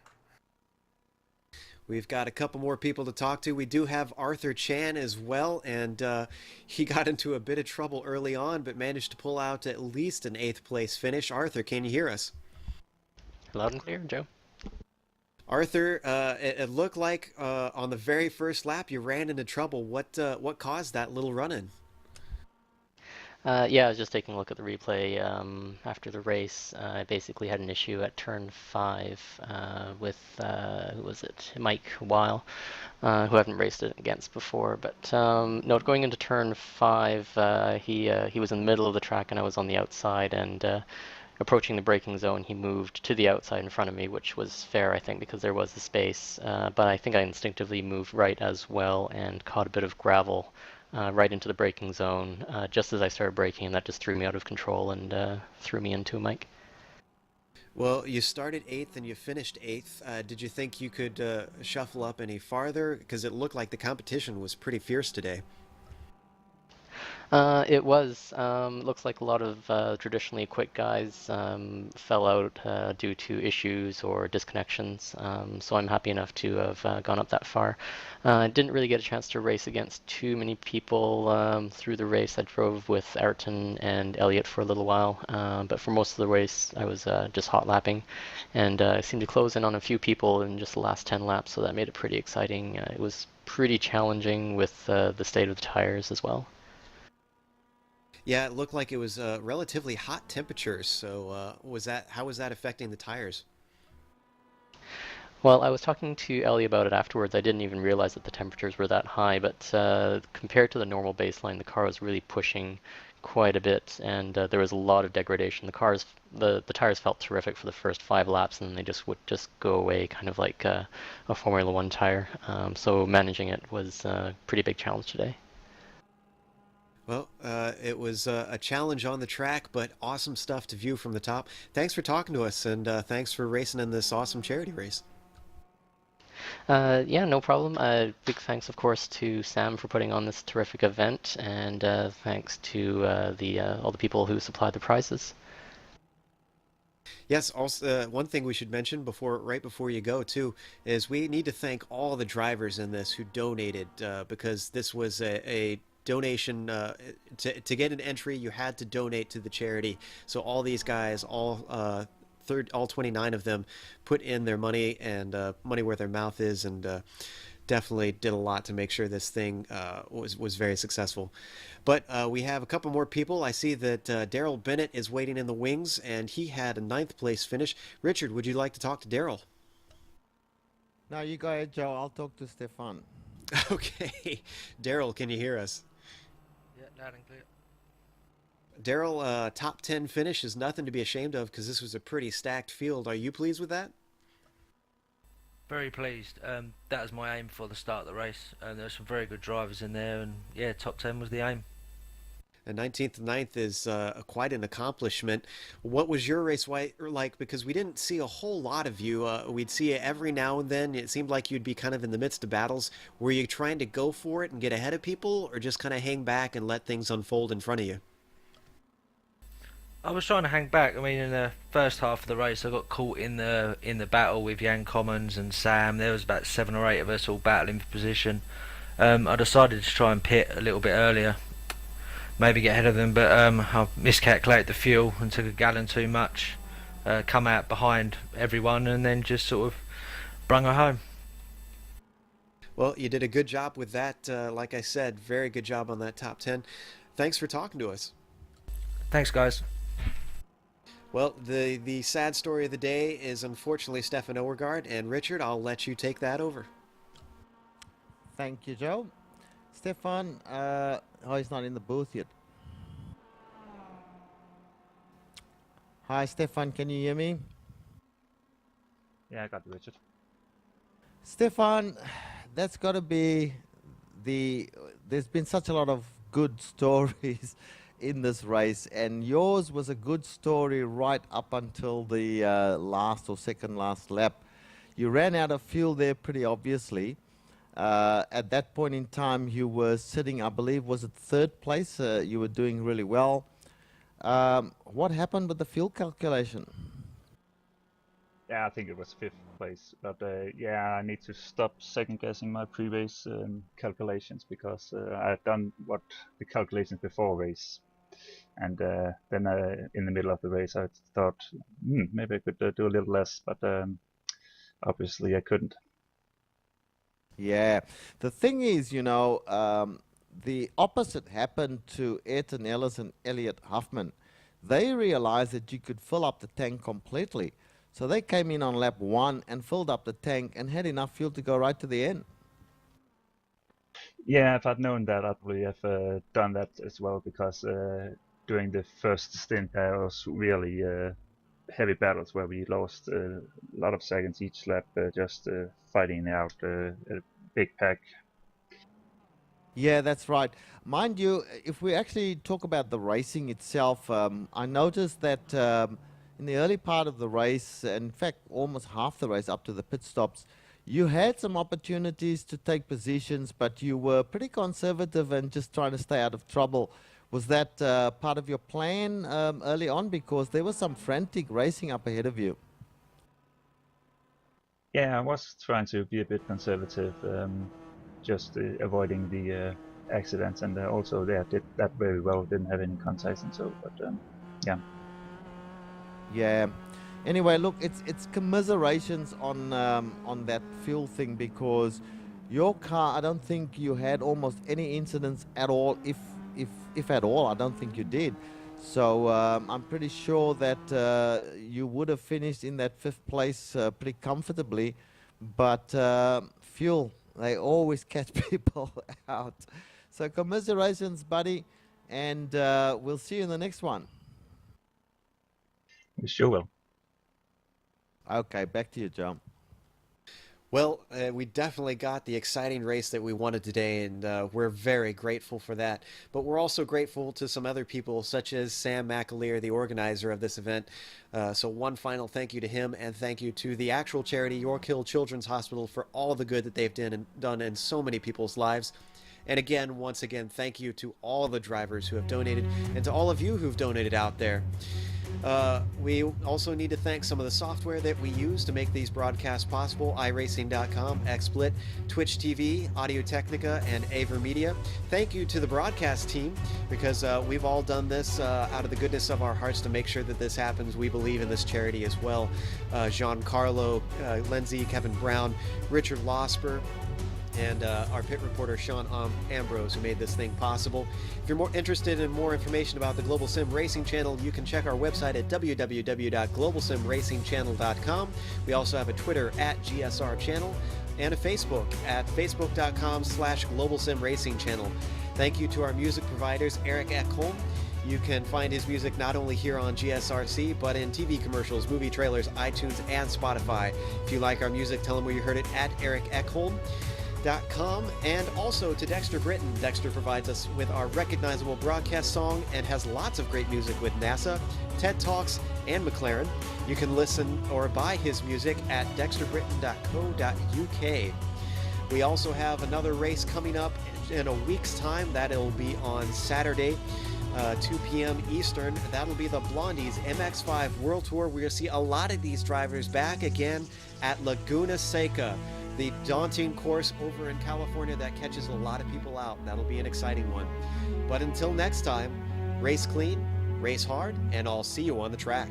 We've got a couple more people to talk to. We do have Arthur Chan as well, and he got into a bit of trouble early on, but managed to pull out at least an eighth place finish. Arthur, can you hear us? Loud and clear, Joe. Arthur, it looked like on the very first lap you ran into trouble. What caused that little run-in? Yeah, I was just taking a look at the replay after the race. I basically had an issue at turn 5 with, who was it? Mike Weil, who I haven't raced it against before. But no, going into turn 5, he was in the middle of the track and I was on the outside, and approaching the braking zone, he moved to the outside in front of me, which was fair, I think, because there was the space. But I think I instinctively moved right as well and caught a bit of gravel right into the braking zone just as I started braking, and that just threw me out of control and threw me into a Mike. Well, you started eighth and you finished eighth. Did you think you could shuffle up any farther? Because it looked like the competition was pretty fierce today. It was. Looks like a lot of traditionally quick guys fell out due to issues or disconnections. So I'm happy enough to have gone up that far. Didn't really get a chance to race against too many people through the race. I drove with Ayrton and Elliot for a little while, but for most of the race I was just hot lapping, and I seemed to close in on a few people in just the last 10 laps, so that made it pretty exciting. It was pretty challenging with the state of the tires as well. Yeah, it looked like it was relatively hot temperatures. So how was that affecting the tires? Well, I was talking to Ellie about it afterwards. I didn't even realize that the temperatures were that high, but compared to the normal baseline, the car was really pushing quite a bit, and there was a lot of degradation. The tires felt terrific for the first 5 laps, and then they just would just go away, kind of like a Formula One tire. So managing it was a pretty big challenge today. Well, it was a challenge on the track, but awesome stuff to view from the top. Thanks for talking to us, and thanks for racing in this awesome charity race. Yeah, no problem. Big thanks, of course, to Sam for putting on this terrific event, and thanks to all the people who supplied the prizes. Yes, also one thing we should mention right before you go too is we need to thank all the drivers in this who donated because this was a donation to get an entry. You had to donate to the charity, so all these guys all all 29 of them put in their money and money where their mouth is, and definitely did a lot to make sure this thing was very successful. But we have a couple more people. I see that Daryl Bennett is waiting in the wings, and he had a 9th place finish. Richard, would you like to talk to Daryl? No, you go ahead, Joe. I'll talk to Stefan. Okay. Daryl, can you hear us? Yeah, loud and clear. Daryl, top 10 finish is nothing to be ashamed of because this was a pretty stacked field. Are you pleased with that? Very pleased. That was my aim for the start of the race. There were some very good drivers in there, and yeah, top 10 was the aim. And 19th and 9th is quite an accomplishment. What was your race like? Because we didn't see a whole lot of you. We'd see you every now and then. It seemed like you'd be kind of in the midst of battles. Were you trying to go for it and get ahead of people, or just kind of hang back and let things unfold in front of you? I was trying to hang back. I mean, in the first half of the race, I got caught in the battle with Jan Commons and Sam. There was about 7 or 8 of us all battling for position. I decided to try and pit a little bit earlier, maybe get ahead of them, but I miscalculated the fuel and took a gallon too much. Come out behind everyone and then just sort of brung her home. Well, you did a good job with that. Like I said, very good job on that top 10. Thanks for talking to us. Thanks, guys. Well, the sad story of the day is unfortunately Stefan Overgaard, and Richard, I'll let you take that over. Thank you, Joe. Stefan, oh, he's not in the booth yet. Hi, Stefan, can you hear me? Yeah, I got you, Richard. Stefan, that's got to be there's been such a lot of good stories in this race, and yours was a good story right up until the last or second last lap. You ran out of fuel there pretty obviously. At that point in time, you were sitting, I believe, was it 3rd place? You were doing really well. What happened with the fuel calculation? Yeah, I think it was 5th place, but yeah, I need to stop second guessing my pre-race calculations because I had done what the calculations before race, and then in the middle of the race I thought maybe I could do a little less, but obviously I couldn't. Yeah, the thing is, you know, the opposite happened to Ayrton Ellis and Elliot Huffman. They realized that you could fill up the tank completely. So they came in on lap 1 and filled up the tank and had enough fuel to go right to the end. Yeah, if I'd known that, I'd probably have done that as well, because during the first stint there was really heavy battles where we lost a lot of seconds each lap just fighting out a big pack. Yeah, that's right. Mind you, if we actually talk about the racing itself, I noticed that in the early part of the race, in fact, almost half the race up to the pit stops, you had some opportunities to take positions, but you were pretty conservative and just trying to stay out of trouble. Was that part of your plan early on? Because there was some frantic racing up ahead of you. Yeah, I was trying to be a bit conservative, just avoiding the accidents, and also they did that very well, didn't have any contacts and so, but yeah. Yeah. Anyway, look, it's commiserations on that fuel thing, because your car, I don't think you had almost any incidents at all, if at all. I don't think you did. So I'm pretty sure that you would have finished in that 5th place pretty comfortably. But fuel, they always catch people out. So commiserations, buddy, and we'll see you in the next one. We sure will. Okay, back to you, John. Well, we definitely got the exciting race that we wanted today, and we're very grateful for that. But we're also grateful to some other people, such as Sam McAleer, the organizer of this event. So one final thank you to him, and thank you to the actual charity, Yorkhill Children's Hospital, for all the good that they've done in so many people's lives. And again, once again, thank you to all the drivers who have donated, and to all of you who've donated out there. We also need to thank some of the software that we use to make these broadcasts possible: iRacing.com, XSplit, Twitch TV, Audio Technica, and Avermedia. Thank you to the broadcast team, because we've all done this out of the goodness of our hearts to make sure that this happens. We believe in this charity as well. Giancarlo, Lindsay, Kevin Brown, Richard Losper, and our pit reporter Sean Ambrose, who made this thing possible. If you're more interested in more information about the Global Sim Racing Channel, you can check our website at www.globalsimracingchannel.com. We also have a Twitter at GSR Channel and a Facebook at facebook.com/Global Sim Racing Channel. Thank you to our music providers, Eric Ekholm. You can find his music not only here on GSRC, but in TV commercials, movie trailers, iTunes, and Spotify. If you like our music, tell him where you heard it at Eric Ekholm. And also to Dexter Britton. Dexter provides us with our recognizable broadcast song and has lots of great music with NASA, TED Talks, and McLaren. You can listen or buy his music at dexterbritton.co.uk. We also have another race coming up in a week's time. That'll be on Saturday, 2 p.m. Eastern. That'll be the Blondies MX5 World Tour. We're going to see a lot of these drivers back again at Laguna Seca, the daunting course over in California that catches a lot of people out. That'll be an exciting one. But until next time, race clean, race hard, and I'll see you on the track.